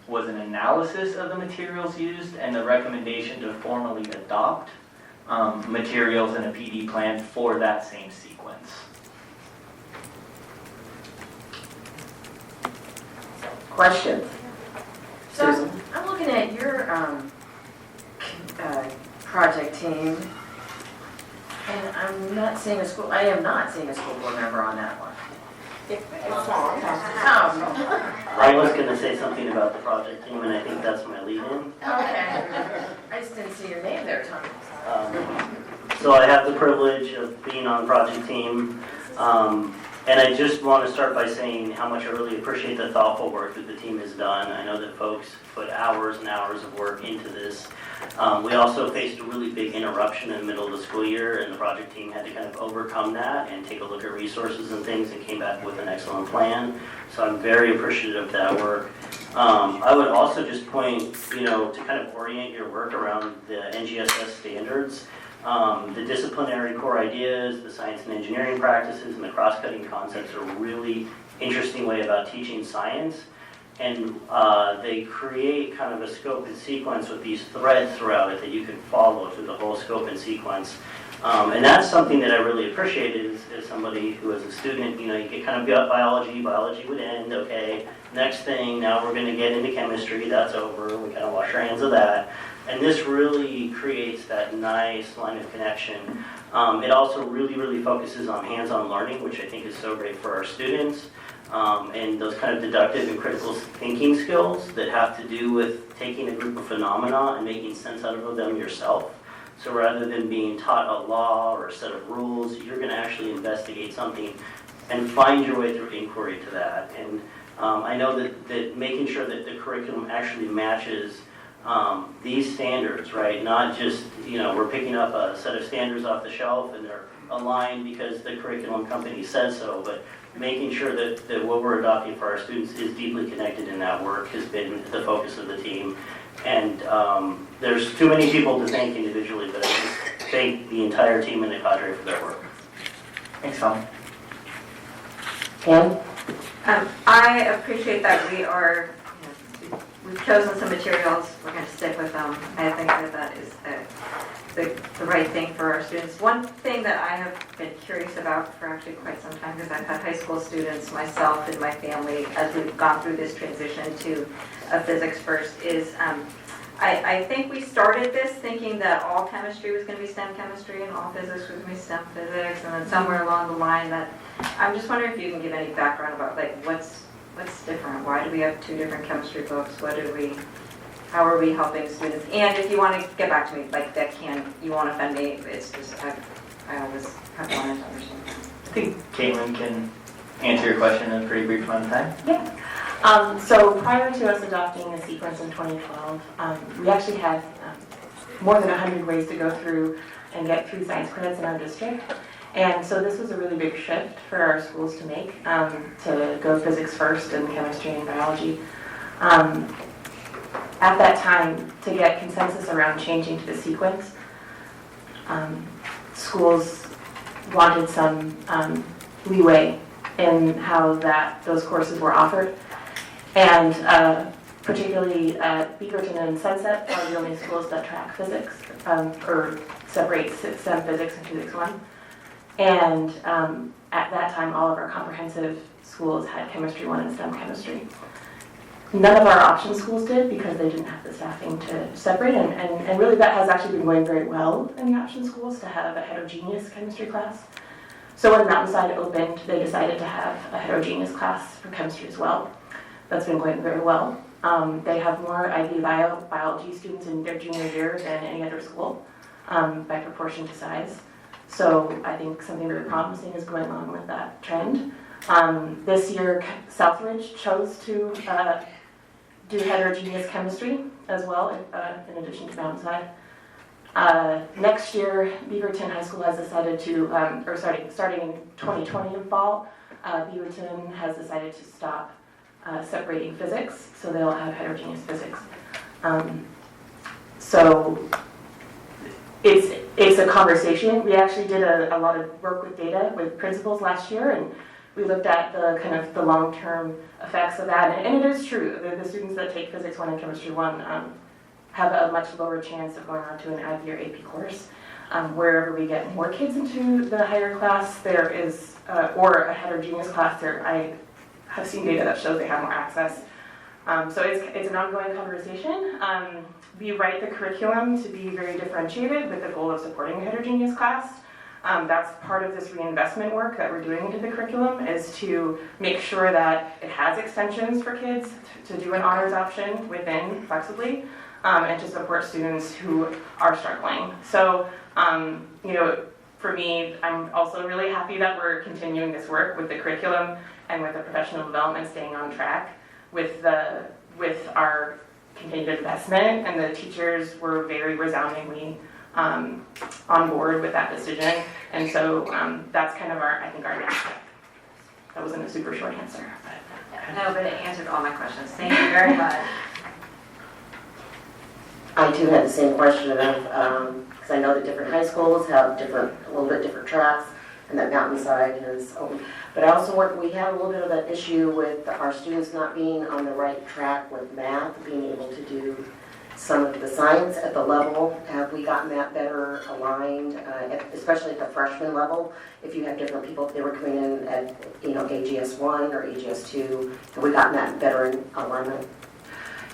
was an analysis of the materials used and the recommendation to formally adopt materials in a PD plan for that same sequence. Questions? So I'm looking at your project team, and I am not seeing a school board member on that one. I was going to say something about the project team, and I think that's my lead-in. Okay. I just didn't see your name there, Tom. So I have the privilege of being on the project team, and I just want to start by saying how much I really appreciate the thoughtful work that the team has done. I know that folks put hours and hours of work into this. We also faced a really big interruption in the middle of the school year, and the project team had to kind of overcome that and take a look at resources and things and came back with an excellent plan. So I'm very appreciative of that work. I would also just point, to kind of orient your work around the NGSS standards. The disciplinary core ideas, the science and engineering practices, and the cross-cutting concepts are a really interesting way about teaching science. And they create kind of a scope and sequence with these threads throughout it that you can follow through the whole scope and sequence. And that's something that I really appreciate as somebody who is a student, you get kind of biology would end, okay. Next thing, now we're going to get into chemistry, that's over, we kind of wash our hands of that. And this really creates that nice line of connection. It also really focuses on hands-on learning, which I think is so great for our students. And those kind of deductive and critical thinking skills that have to do with taking a group of phenomena and making sense out of them yourself. So rather than being taught a law or a set of rules, you're going to actually investigate something and find your way through inquiry to that. And I know that making sure that the curriculum actually matches these standards, right? Not just, we're picking up a set of standards off the shelf and they're aligned because the curriculum company says so, but making sure that what we're adopting for our students is deeply connected in that work has been the focus of the team. And there's too many people to thank individually, but I just thank the entire team and the cadre for their work. Thanks, Tom. Pam? I appreciate that we've chosen some materials, we're going to stick with them. I think that is the right thing for our students. One thing that I have been curious about for actually quite some time, because I've had high school students myself and my family as we've gone through this transition to a physics first, is I think we started this thinking that all chemistry was going to be STEM chemistry and all physics was going to be STEM physics, and then somewhere along the line that, I'm just wondering if you can give any background about like what's different? Why do we have two different chemistry books? How are we helping students? And if you want to get back to me, like you won't offend me, it's just, I always have wanted to understand that. I think Caitlin can answer your question in a pretty brief amount of time. Yeah. So prior to us adopting the sequence in 2012, we actually had more than 100 ways to go through and get 3 science credits in our district. And so this was a really big shift for our schools to make, to go physics first and chemistry and biology. At that time, to get consensus around changing to the sequence, schools wanted some leeway in how those courses were offered. And particularly Beaverton and Sunset are the only schools that track physics, or separate STEM physics and Physics 1. And at that time, all of our comprehensive schools had Chemistry 1 and STEM chemistry. None of our option schools did because they didn't have the staffing to separate, and really that has actually been going very well in the option schools to have a heterogeneous chemistry class. So when Mountainside opened, they decided to have a heterogeneous class for chemistry as well. That's been going very well. They have more IB biology students in their junior year than any other school by proportion to size. So I think something really promising is going on with that trend. This year, Southridge chose to do heterogeneous chemistry as well, in addition to Mountainside. Next year, Beaverton High School has decided to, starting in 2020 in fall, Beaverton has decided to stop separating physics, so they'll have heterogeneous physics. So it's a conversation. We actually did a lot of work with data with principals last year, and we looked at the long-term effects of that. And it is true that the students that take Physics 1 and Chemistry 1 have a much lower chance of going on to an IB or AP course. Wherever we get more kids into the higher class, there is, or a heterogeneous class, I have seen data that shows they have more access. So it's an ongoing conversation. We write the curriculum to be very differentiated with the goal of supporting a heterogeneous class. That's part of this reinvestment work that we're doing into the curriculum, is to make sure that it has extensions for kids to do an honors option within flexibly, and to support students who are struggling. So, for me, I'm also really happy that we're continuing this work with the curriculum and with the professional development staying on track with our continued investment, and the teachers were very resoundingly on board with that decision, and so that's kind of our next step. That wasn't a super short answer. No, but it answered all my questions. Thank you very much. I too had the same question of, because I know that different high schools have a little bit different tracks, and that Mountainside is open. But I also we had a little bit of an issue with our students not being on the right track with math, being able to do some of the science at the level. Have we gotten that better aligned, especially at the freshman level? If you have different people, if they were coming in at AGS 1 or AGS 2, have we gotten that better in alignment?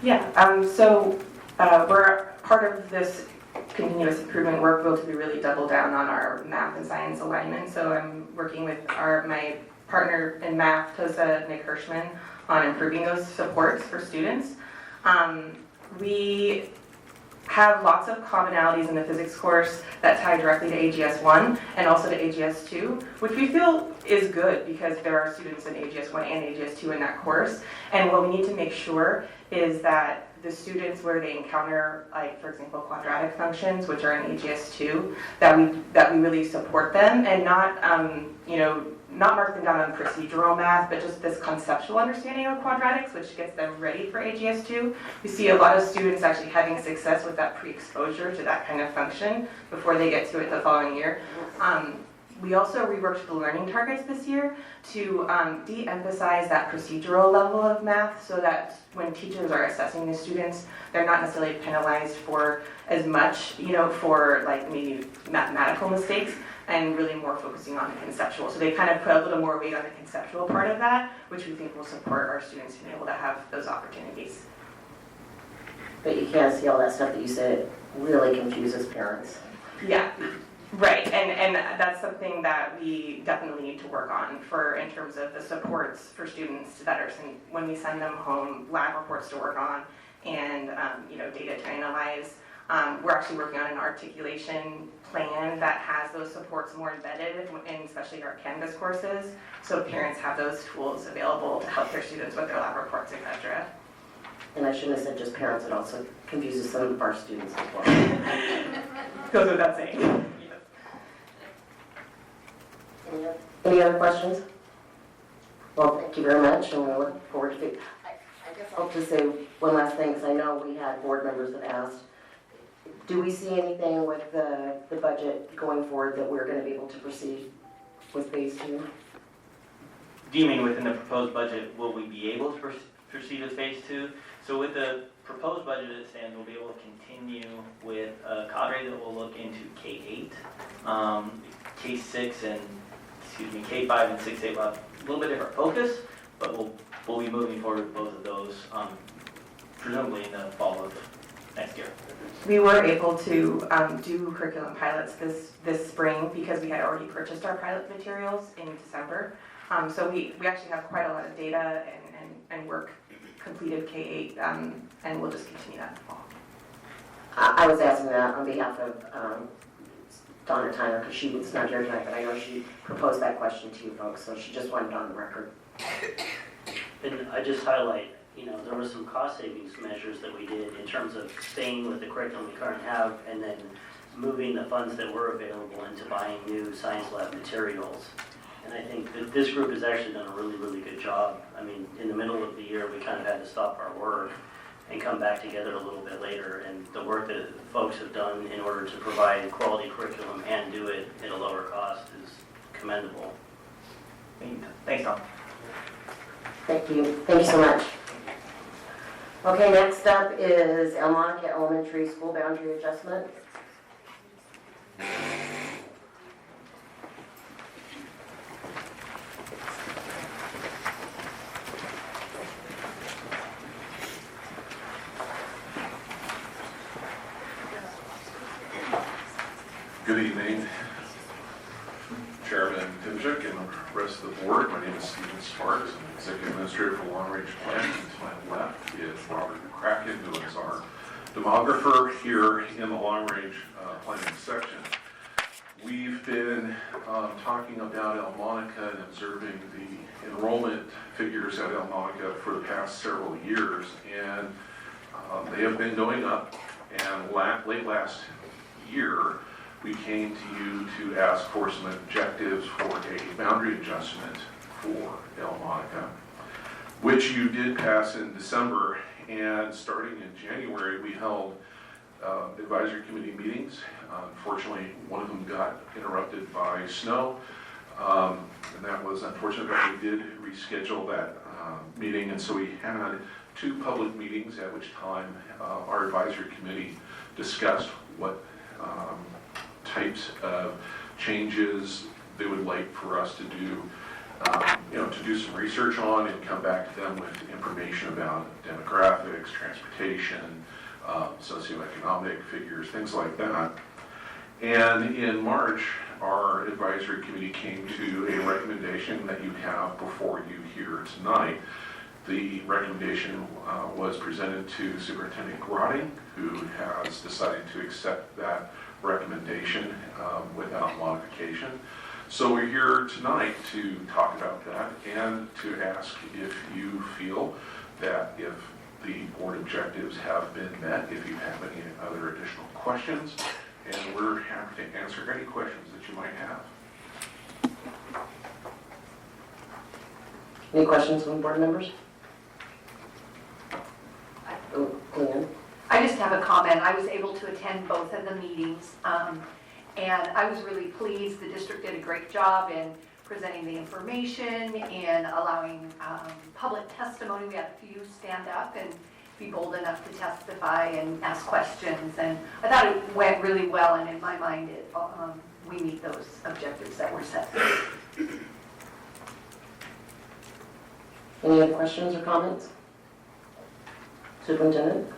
Yeah, so we're part of this continuous improvement work will to be really double down on our math and science alignment. So I'm working with my partner in math, Tosa Nick Hirschman, on improving those supports for students. We have lots of commonalities in the physics course that tie directly to AGS 1 and also to AGS 2, which we feel is good because there are students in AGS 1 and AGS 2 in that course. And what we need to make sure is that the students where they encounter, like, for example, quadratic functions, which are in AGS 2, that we really support them and not mark them down on procedural math, but just this conceptual understanding of quadratics, which gets them ready for AGS 2. We see a lot of students actually having success with that pre-exposure to that kind of function before they get to it the following year. We also reworked the learning targets this year to de-emphasize that procedural level of math so that when teachers are assessing the students, they're not necessarily penalized for as much, for like maybe mathematical mistakes, and really more focusing on the conceptual. So they kind of put a little more weight on the conceptual part of that, which we think will support our students being able to have those opportunities. But you can't see all that stuff that you said really confuses parents. Yeah, right, and that's something that we definitely need to work on in terms of the supports for students that are, when we send them home, lab reports to work on, and data to analyze. We're actually working on an articulation plan that has those supports more embedded in especially our Canvas courses, so parents have those tools available to help their students with their lab reports, etc. And I shouldn't have said just parents, it also confuses some of our students as well. Goes without saying. Any other questions? Well, thank you very much, and we look forward to it. I guess I'll just say one last thing, because I know we had board members that asked, do we see anything with the budget going forward that we're going to be able to proceed with phase 2? Do you mean within the proposed budget, will we be able to proceed with phase 2? So with the proposed budget as it stands, we'll be able to continue with a cadre that will look into K-8, K-6 and, K-5 and 6-8 will have a little bit different focus, but we'll be moving forward with both of those, presumably in the fall of next year. We were able to do curriculum pilots this spring because we had already purchased our pilot materials in December. So we actually have quite a lot of data and work completed K-8, and we'll just continue that in the fall. I was asking that on behalf of Donna Tyner, because she was not here tonight, but I know she proposed that question to you folks, so she just wanted it on the record. And I just highlight, there were some cost savings measures that we did in terms of staying with the curriculum we currently have and then moving the funds that were available into buying new science lab materials. And I think that this group has actually done a really, really good job. I mean, in the middle of the year, we kind of had to stop our work and come back together a little bit later. And the work that folks have done in order to provide quality curriculum and do it at a lower cost is commendable. Thanks, Tom. Thank you. Thank you so much. Okay, next up is Elmonica Elementary School Boundary Adjustment. Good evening, Chairman Timchik and the rest of the board. My name is Stephen Sparks. I'm Executive Administrator for Long Range Planning. And to my left is Robert McCracken, who is our demographer here in the Long Range Planning section. We've been talking about Elmonica and observing the enrollment figures at Elmonica for the past several years, and they have been going up. And late last year, we came to you to ask for some objectives for a boundary adjustment for Elmonica, which you did pass in December. And starting in January, we held advisory committee meetings. Unfortunately, one of them got interrupted by snow, and that was unfortunate, but we did reschedule that meeting. And so we had 2 public meetings at which time our advisory committee discussed what types of changes they would like for us to do, to do some research on and come back to them with information about demographics, transportation, socioeconomic figures, things like that. And in March, our advisory committee came to a recommendation that you have before you here tonight. The recommendation was presented to Superintendent Grotting, who has decided to accept that recommendation without modification. So we're here tonight to talk about that and to ask if you feel that if the board objectives have been met, if you have any other additional questions, and we're happy to answer any questions that you might have. Any questions from board members? Glenn? I just have a comment. I was able to attend both of the meetings, and I was really pleased. The district did a great job in presenting the information and allowing public testimony. We had a few stand up and be bold enough to testify and ask questions, and I thought it went really well, and in my mind, we meet those objectives that were set. Any other questions or comments? Superintendent?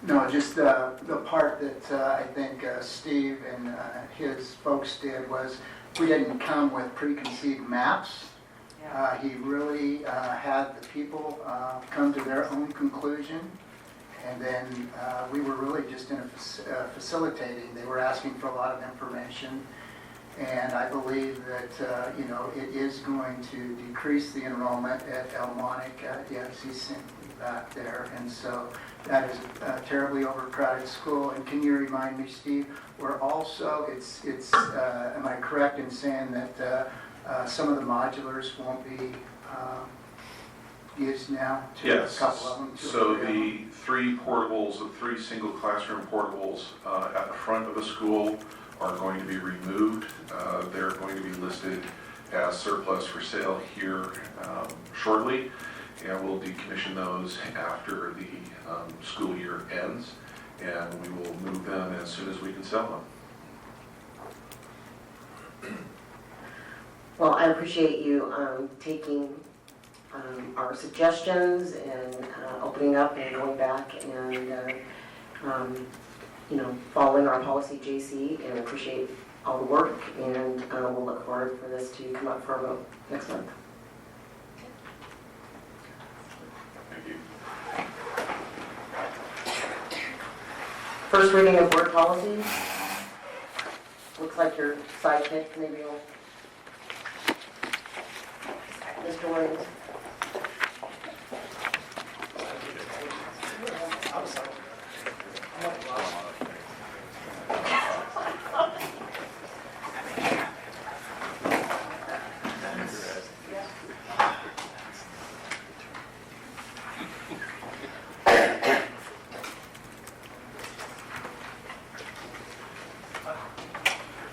No, just the part that I think Steve and his folks did was we didn't come with preconceived maps. He really had the people come to their own conclusion, and then we were really just in a facilitating. They were asking for a lot of information, and I believe that it is going to decrease the enrollment at Elmonica. Yes, he's simply back there, and so that is a terribly overcrowded school. And can you remind me, Steve, we're also am I correct in saying that some of the modulars won't be used now? Yes. A couple of them. So the 3 portables, the 3 single classroom portables at the front of the school are going to be removed. They're going to be listed as surplus for sale here shortly, and we'll decommission those after the school year ends, and we will move them as soon as we can sell them. Well, I appreciate you taking our suggestions and opening up and going back and following our policy JC, and appreciate all the work, and we'll look forward for this to come up for a vote next month. Thank you. First reading of board policies. Looks like your sidekick maybe will. Mr. Williams.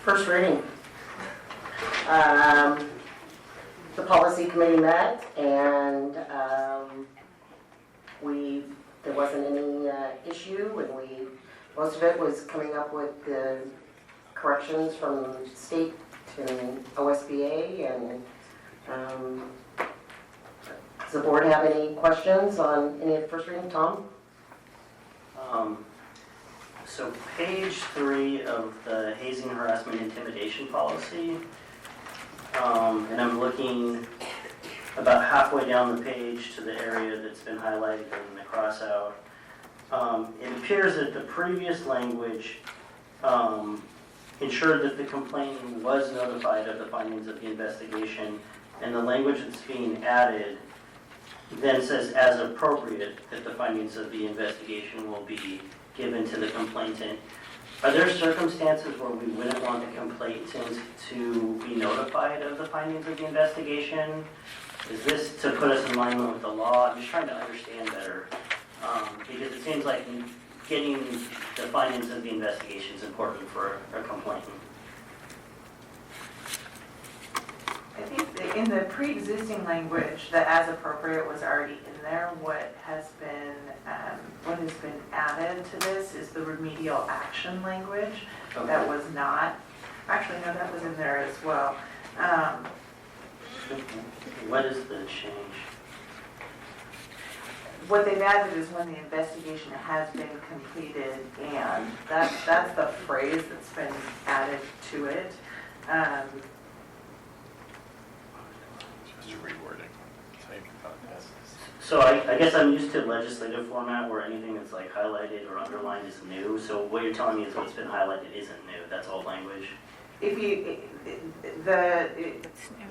First reading. The policy committee met, and there wasn't any issue, and most of it was coming up with the corrections from state to OSBA. And does the board have any questions on any of the first reading? Tom? So page 3 of the hazing, harassment, intimidation policy, and I'm looking about halfway down the page to the area that's been highlighted and the cross out. It appears that the previous language ensured that the complainant was notified of the findings of the investigation, and the language that's being added then says, as appropriate, that the findings of the investigation will be given to the complainant. Are there circumstances where we wouldn't want the complainant to be notified of the findings of the investigation? Is this to put us in alignment with the law? I'm just trying to understand better, because it seems like getting the findings of the investigation is important for a complainant. I think in the pre-existing language, the as appropriate was already in there. What has been added to this is the remedial action language. Okay. That was not. Actually, no, that was in there as well. What is the change? What they've added is when the investigation has been completed, and that's the phrase that's been added to it. So I guess I'm used to legislative format where anything that's like highlighted or underlined is new. So what you're telling me is what's been highlighted isn't new. That's old language. It's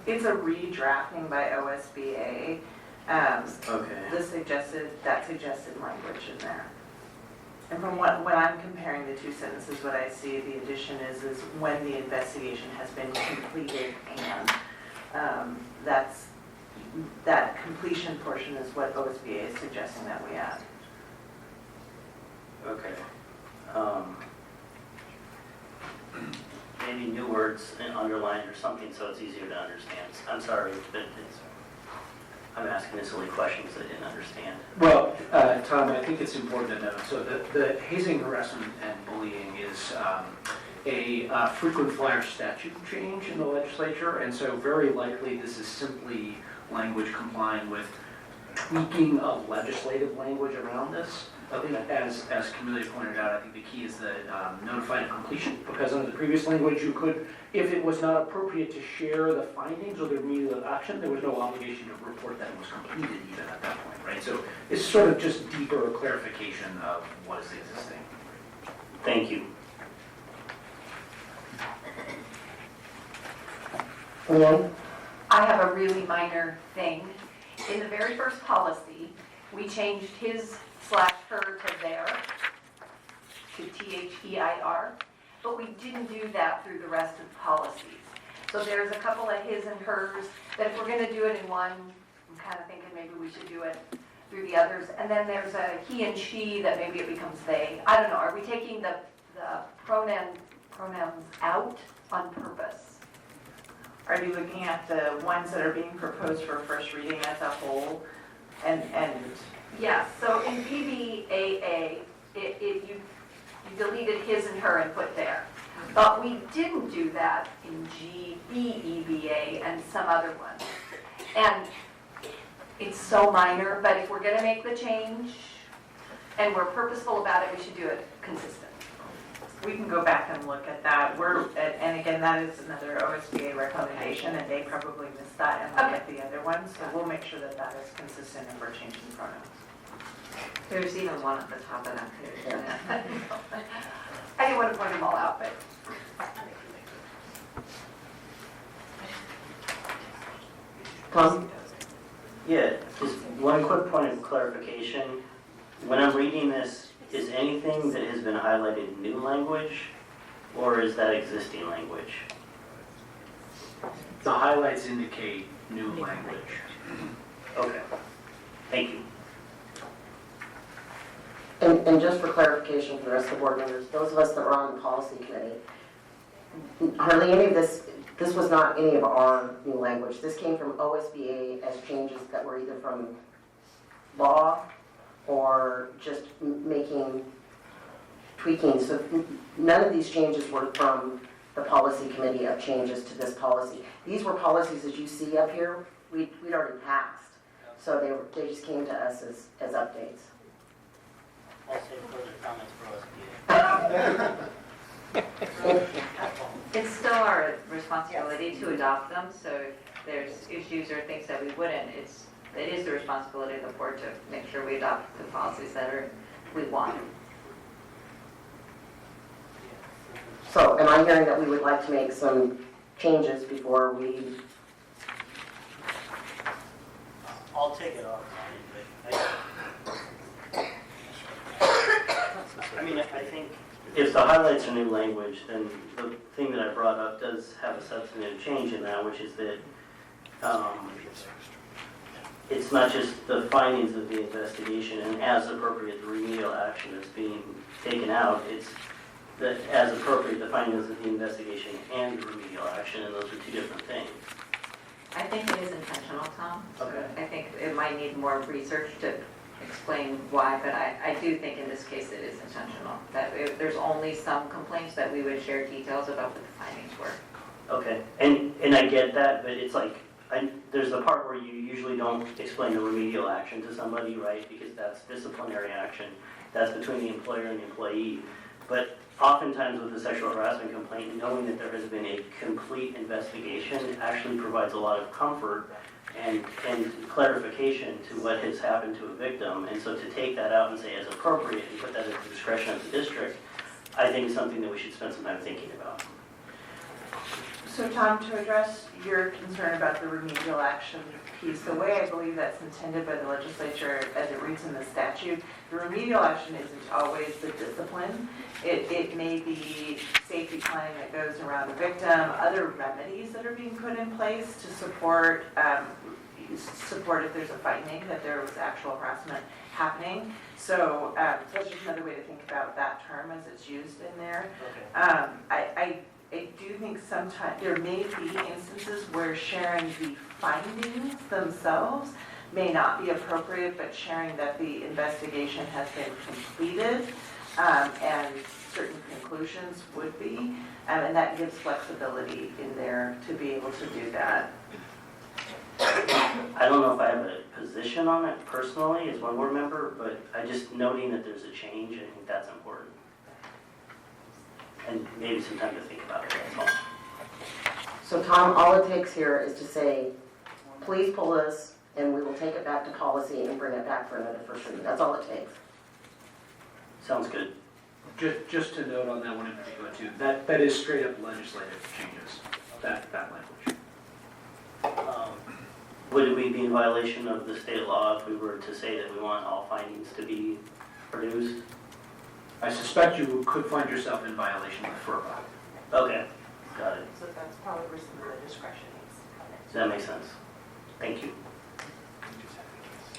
a redrafting by OSBA. Okay. That suggested language in there. And from when I'm comparing the two sentences, what I see the addition is when the investigation has been completed, and that completion portion is what OSBA is suggesting that we add. Okay. Maybe new words underlined or something so it's easier to understand. I'm sorry, but I'm asking the silly questions I didn't understand. Well, Tom, I think it's important to note, so the hazing, harassment, and bullying is a frequent flyer statute change in the legislature, and so very likely this is simply language complying with tweaking of legislative language around this. I think as Camilla pointed out, I think the key is the notified of completion, because under the previous language, you could, if it was not appropriate to share the findings or the remedial action, there was no obligation to report that it was completed even at that point, right? So it's sort of just deeper clarification of what is existing. Thank you. I have a really minor thing. In the very first policy, we changed his/her to their, to THEIR, but we didn't do that through the rest of the policies. So there's a couple of his and hers that if we're going to do it in one, I'm kind of thinking maybe we should do it through the others. And then there's a he and she that maybe it becomes they. I don't know. Are we taking the pronouns out on purpose? Are you looking at the ones that are being proposed for first reading as a whole? And Yeah, so in BBAA, you deleted his and her and put there. But we didn't do that in GBEBA and some other ones. And it's so minor, but if we're going to make the change and we're purposeful about it, we should do it consistent. we can go back and look at that. And again, that is another OSBA recommendation, and they probably missed that and look at the other ones. So we'll make sure that that is consistent if we're changing pronouns. There's even one at the top of that page. I didn't want to point them all out, but. Tom? Yeah, just one quick point of clarification. When I'm reading this, is anything that has been highlighted new language, or is that existing language? The highlights indicate new language. Okay, thank you. And just for clarification for the rest of the board members, those of us that were on the policy committee, hardly any of this was not any of our new language. This came from OSBA as changes that were either from law or just tweaking. So none of these changes were from the policy committee of changes to this policy. These were policies that you see up here, we'd already passed. So they just came to us as updates. Also, further comments for OSBA. It's still our responsibility to adopt them, so if there's issues or things that we wouldn't, it is the responsibility of the board to make sure we adopt the policies that we want. So am I hearing that we would like to make some changes before we... I'll take it off. I mean, I think if the highlights are new language, then the thing that I brought up does have a substantive change in that, which is that it's not just the findings of the investigation and as appropriate the remedial action is being taken out, it's that as appropriate the findings of the investigation and the remedial action, and those are two different things. I think it is intentional, Tom. Okay. I think it might need more research to explain why, but I do think in this case it is intentional. That if there's only some complaints that we would share details about what the findings were. Okay, and I get that, but it's like, there's the part where you usually don't explain the remedial action to somebody, right? Because that's disciplinary action. That's between the employer and the employee. But oftentimes with a sexual harassment complaint, knowing that there has been a complete investigation actually provides a lot of comfort and clarification to what has happened to a victim. And so to take that out and say as appropriate and put that at the discretion of the district, I think is something that we should spend some time thinking about. So Tom, to address your concern about the remedial action piece, the way I believe that's intended by the legislature as it reads in the statute, the remedial action isn't always the discipline. It may be safety planning that goes around the victim, other remedies that are being put in place to support if there's a finding that there was actual harassment happening. So that's just another way to think about that term as it's used in there. Okay. I do think sometimes there may be instances where sharing the findings themselves may not be appropriate, but sharing that the investigation has been completed and certain conclusions would be, and that gives flexibility in there to be able to do that. I don't know if I have a position on it personally as one board member, but I just noting that there's a change, I think that's important. And maybe some time to think about it, that's all. So Tom, all it takes here is to say, please pull this, and we will take it back to policy and bring it back for another first reading. That's all it takes. Sounds good. Just to note on that one in particular too, that is straight up legislative changes, that language. Would we be in violation of the state law if we were to say that we want all findings to be produced? I suspect you could find yourself in violation of FERPA. Okay, got it. So that's probably where some of the discretion is. Does that make sense? Thank you.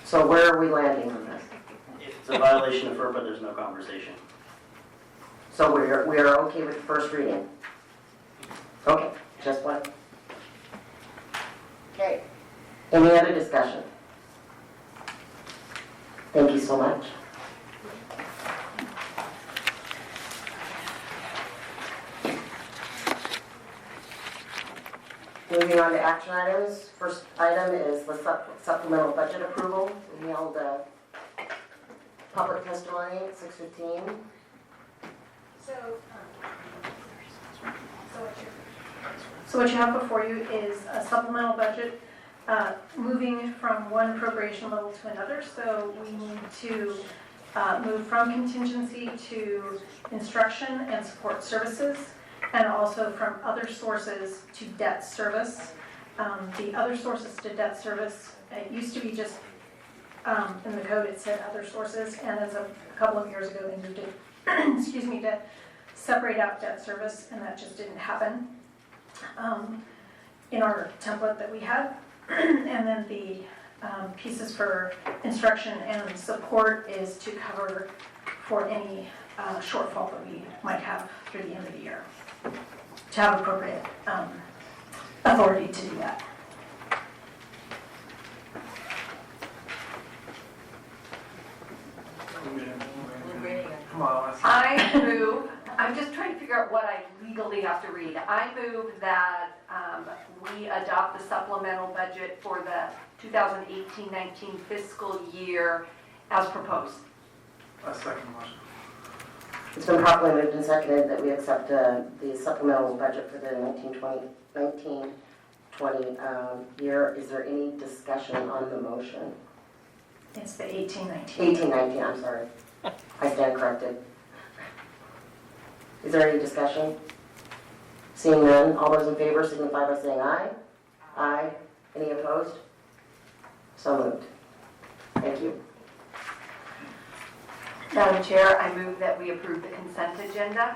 So where are we landing on this? If it's a violation of FERPA, there's no conversation. So we are okay with the first reading? Okay, just one. Okay. Any other discussion? Thank you so much. Moving on to action items. First item is the supplemental budget approval. We held a public testimony at 6:15. So what you have before you is a supplemental budget moving from one appropriation level to another. So we need to move from contingency to instruction and support services, and also from other sources to debt service. The other sources to debt service, it used to be just in the code it said other sources, and as a couple of years ago they moved it excuse me, to separate out debt service, and that just didn't happen in our template that we had. And then the pieces for instruction and support is to cover for any shortfall that we might have through the end of the year, to have appropriate authority to do that. Come on. I move, I'm just trying to figure out what I legally have to read. I move that we adopt the supplemental budget for the 2018-19 fiscal year as proposed. A second motion. It's been properly moved and seconded that we accept the supplemental budget for the 1920 year. Is there any discussion on the motion? It's the 18-19. 18-19, I'm sorry. I stand corrected. Is there any discussion? Seeing none, all those in favor signify by saying aye. Aye. Any opposed? So moved. Thank you. Madam Chair, I move that we approve the consent agenda.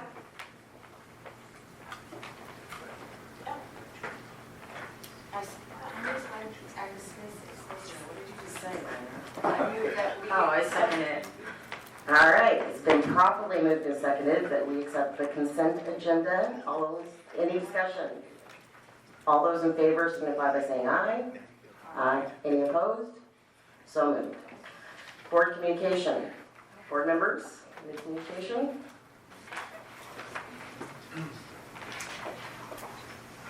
I second it. All right, it's been properly moved and seconded that we accept the consent agenda. All those, any discussion? All those in favor signify by saying aye. Aye. Any opposed? So moved. Board communication. Board members, any communication?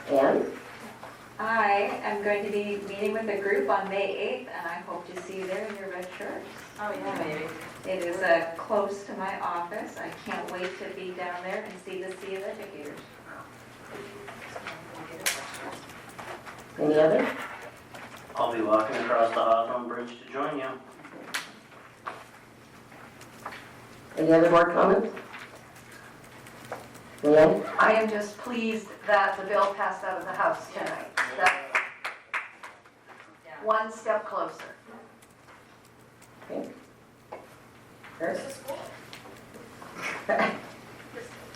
And? I am going to be meeting with a group on May 8th, and I hope to see you there in your red shirts. Oh, yeah, maybe. It is close to my office. I can't wait to be down there and see the sea of educators. Any other? I'll be walking across the Hawthorne Bridge to join you. Any other board comments? Leanne? I am just pleased that the bill passed out of the House tonight. That's one step closer. Okay. Chris?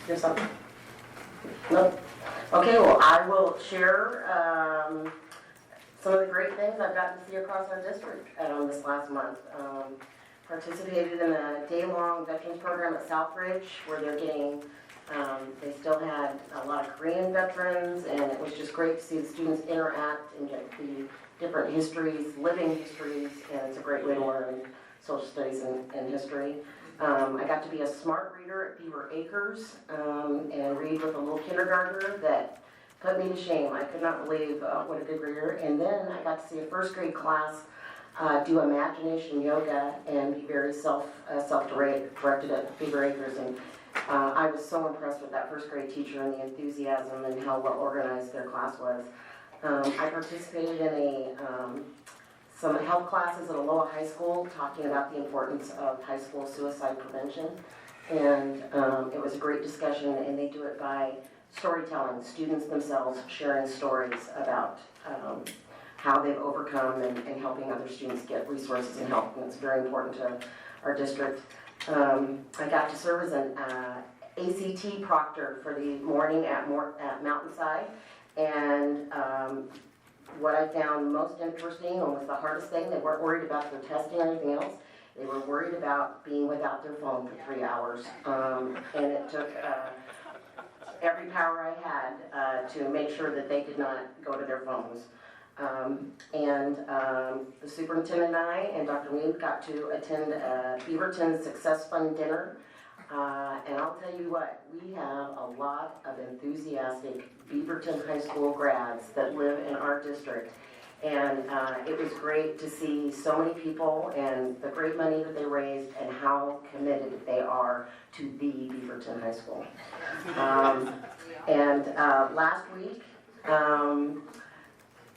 Here's something? No? Okay, well, I will share some of the great things I've gotten to see across our district this last month. Participated in a day-long veterans program at Southridge where they're getting, they still had a lot of Korean veterans, and it was just great to see the students interact and get the different histories, living histories, and it's a great way to learn social studies and history. I got to be a smart reader at Beaver Acres and read with a little kindergartner that put me to shame. I could not believe what a good reader. And then I got to see a first grade class do imagination yoga and be very self-directed at Beaver Acres. And I was so impressed with that first grade teacher and the enthusiasm and how well organized their class was. I participated in some health classes at Aloha High School talking about the importance of high school suicide prevention. And it was a great discussion, and they do it by storytelling, students themselves sharing stories about how they've overcome and helping other students get resources and help, and it's very important to our district. I got to serve as an ACT proctor for the morning at Mountainside, and what I found most interesting and was the hardest thing, they weren't worried about their testing or anything else. They were worried about being without their phone for 3 hours, and it took every power I had to make sure that they did not go to their phones. The superintendent and I and Dr. Mead got to attend Beaverton Success Fund dinner. And I'll tell you what, we have a lot of enthusiastic Beaverton High School grads that live in our district. And it was great to see so many people and the great money that they raised and how committed they are to the Beaverton High School. Last week,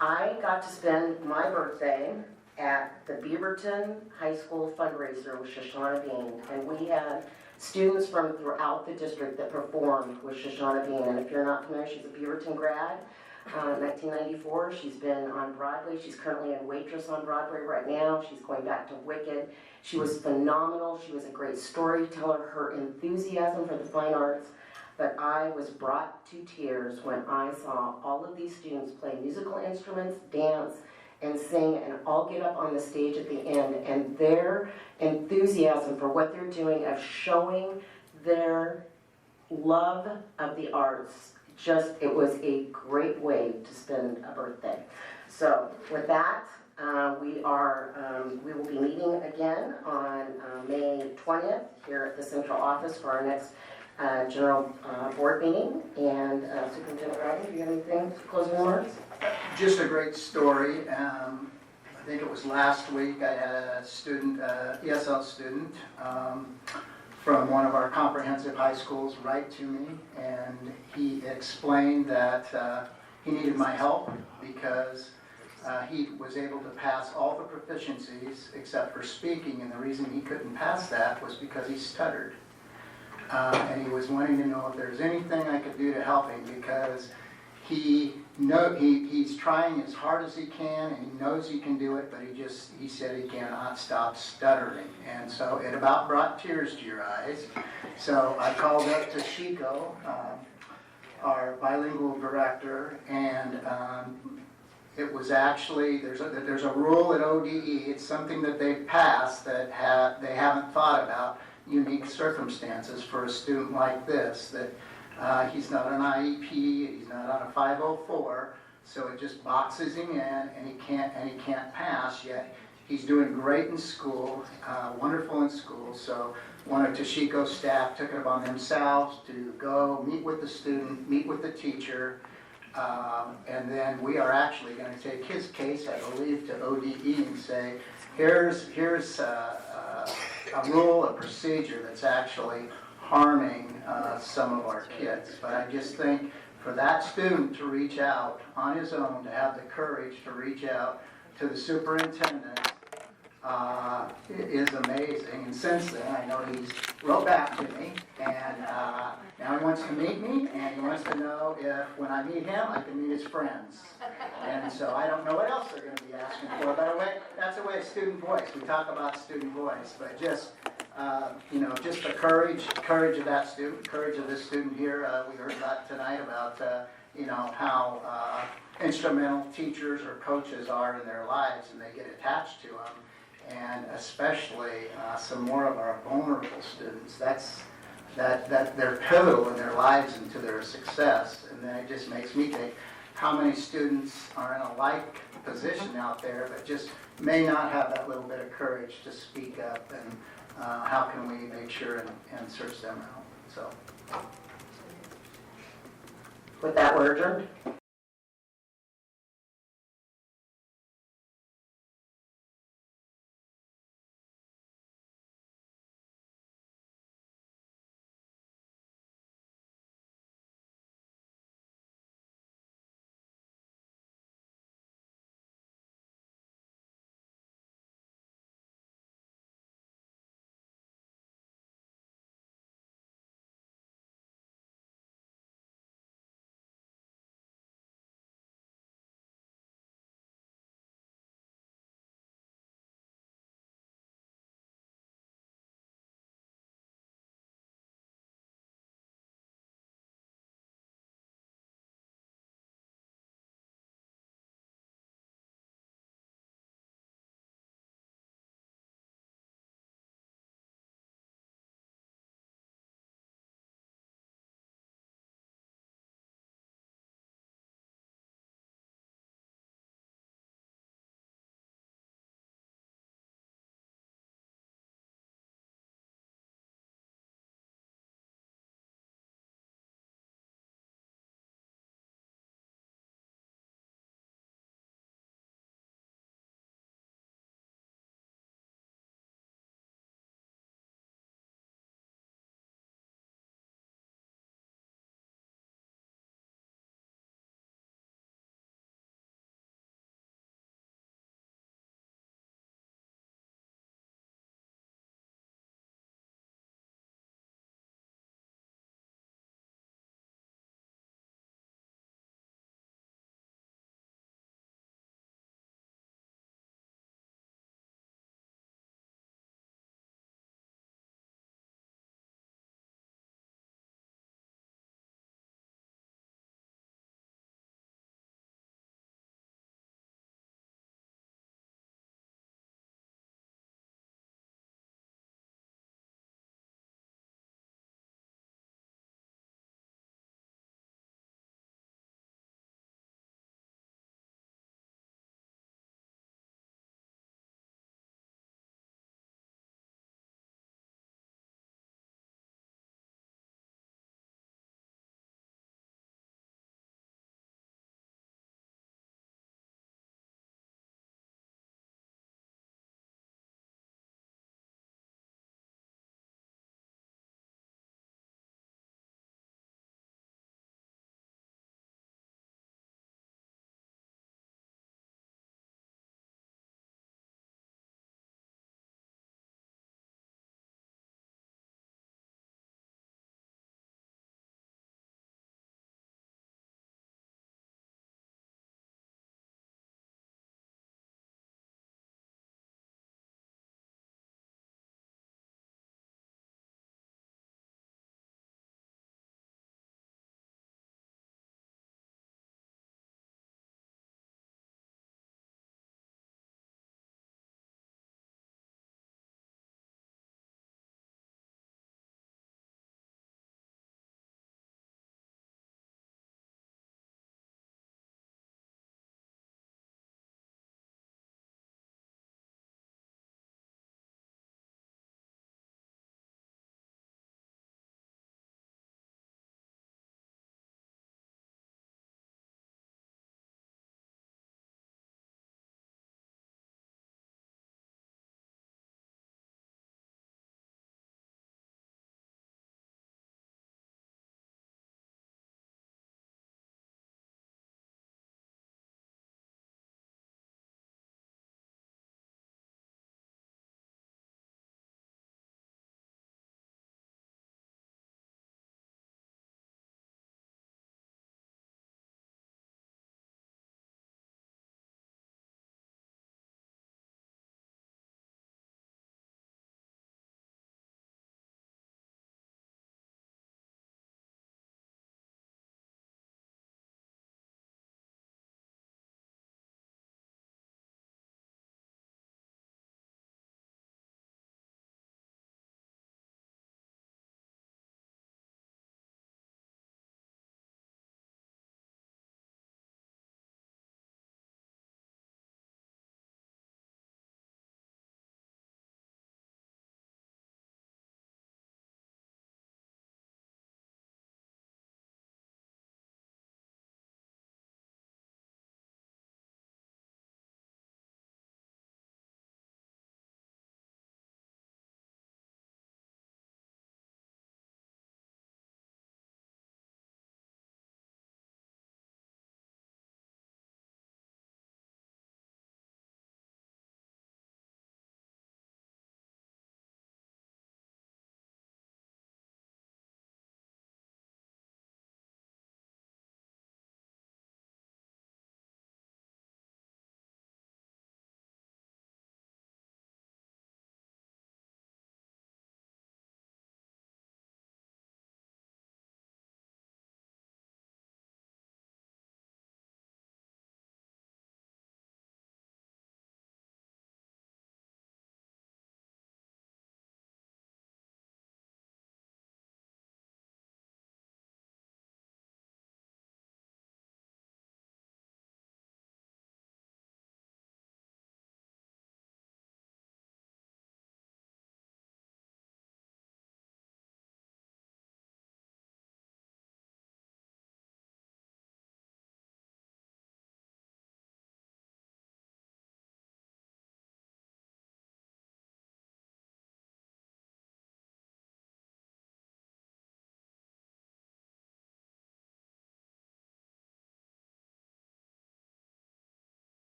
I got to spend my birthday at the Beaverton High School fundraiser with Shoshana Bean, and we had students from throughout the district that performed with Shoshana Bean. And if you're not familiar, she's a Beaverton grad. 1994, she's been on Broadway. She's currently a waitress on Broadway right now. She's going back to Wicked. She was phenomenal. She was a great storyteller. Her enthusiasm for the fine arts. But I was brought to tears when I saw all of these students play musical instruments, dance, and sing, and all get up on the stage at the end, and their enthusiasm for what they're doing of showing their love of the arts. It was a great way to spend a birthday. So with that, we will be meeting again on May 20th here at the central office for our next general board meeting. And Superintendent Rodney, do you have anything, closing remarks? Just a great story. I think it was last week I had a student, ESL student, from one of our comprehensive high schools write to me, and he explained that he needed my help because he was able to pass all the proficiencies except for speaking, and the reason he couldn't pass that was because he stuttered. And he was wanting to know if there's anything I could do to help him, because he's trying as hard as he can, and he knows he can do it, but he said he cannot stop stuttering. And so it about brought tears to your eyes. So I called up to Chico, our bilingual director, and it was actually, there's a rule at ODE, it's something that they've passed that they haven't thought about, unique circumstances for a student like this, that he's not an IEP, he's not on a 504, so it just boxes him in, and he can't pass. Yet he's doing great in school, wonderful in school. So one of Toshiko's staff took it upon themselves to go meet with the student, meet with the teacher, and then we are actually going to take his case, I believe, to ODE and say, here's a rule, a procedure that's actually harming some of our kids. But I just think for that student to reach out on his own, to have the courage to reach out to the superintendent is amazing. And since then, I know he's wrote back to me, and now he wants to meet me, and he wants to know if when I meet him, I can meet his friends. And so I don't know what else they're going to be asking for, but that's a way of student voice. We talk about student voice, but just just the courage of that student, courage of this student here. We heard about tonight about how instrumental teachers or coaches are in their lives, and they get attached to them, and especially some more of our vulnerable students. That they're pivotal in their lives and to their success. And then it just makes me think how many students are in a like position out there, but just may not have that little bit of courage to speak up, and how can we make sure and search them out. So with that, we're adjourned.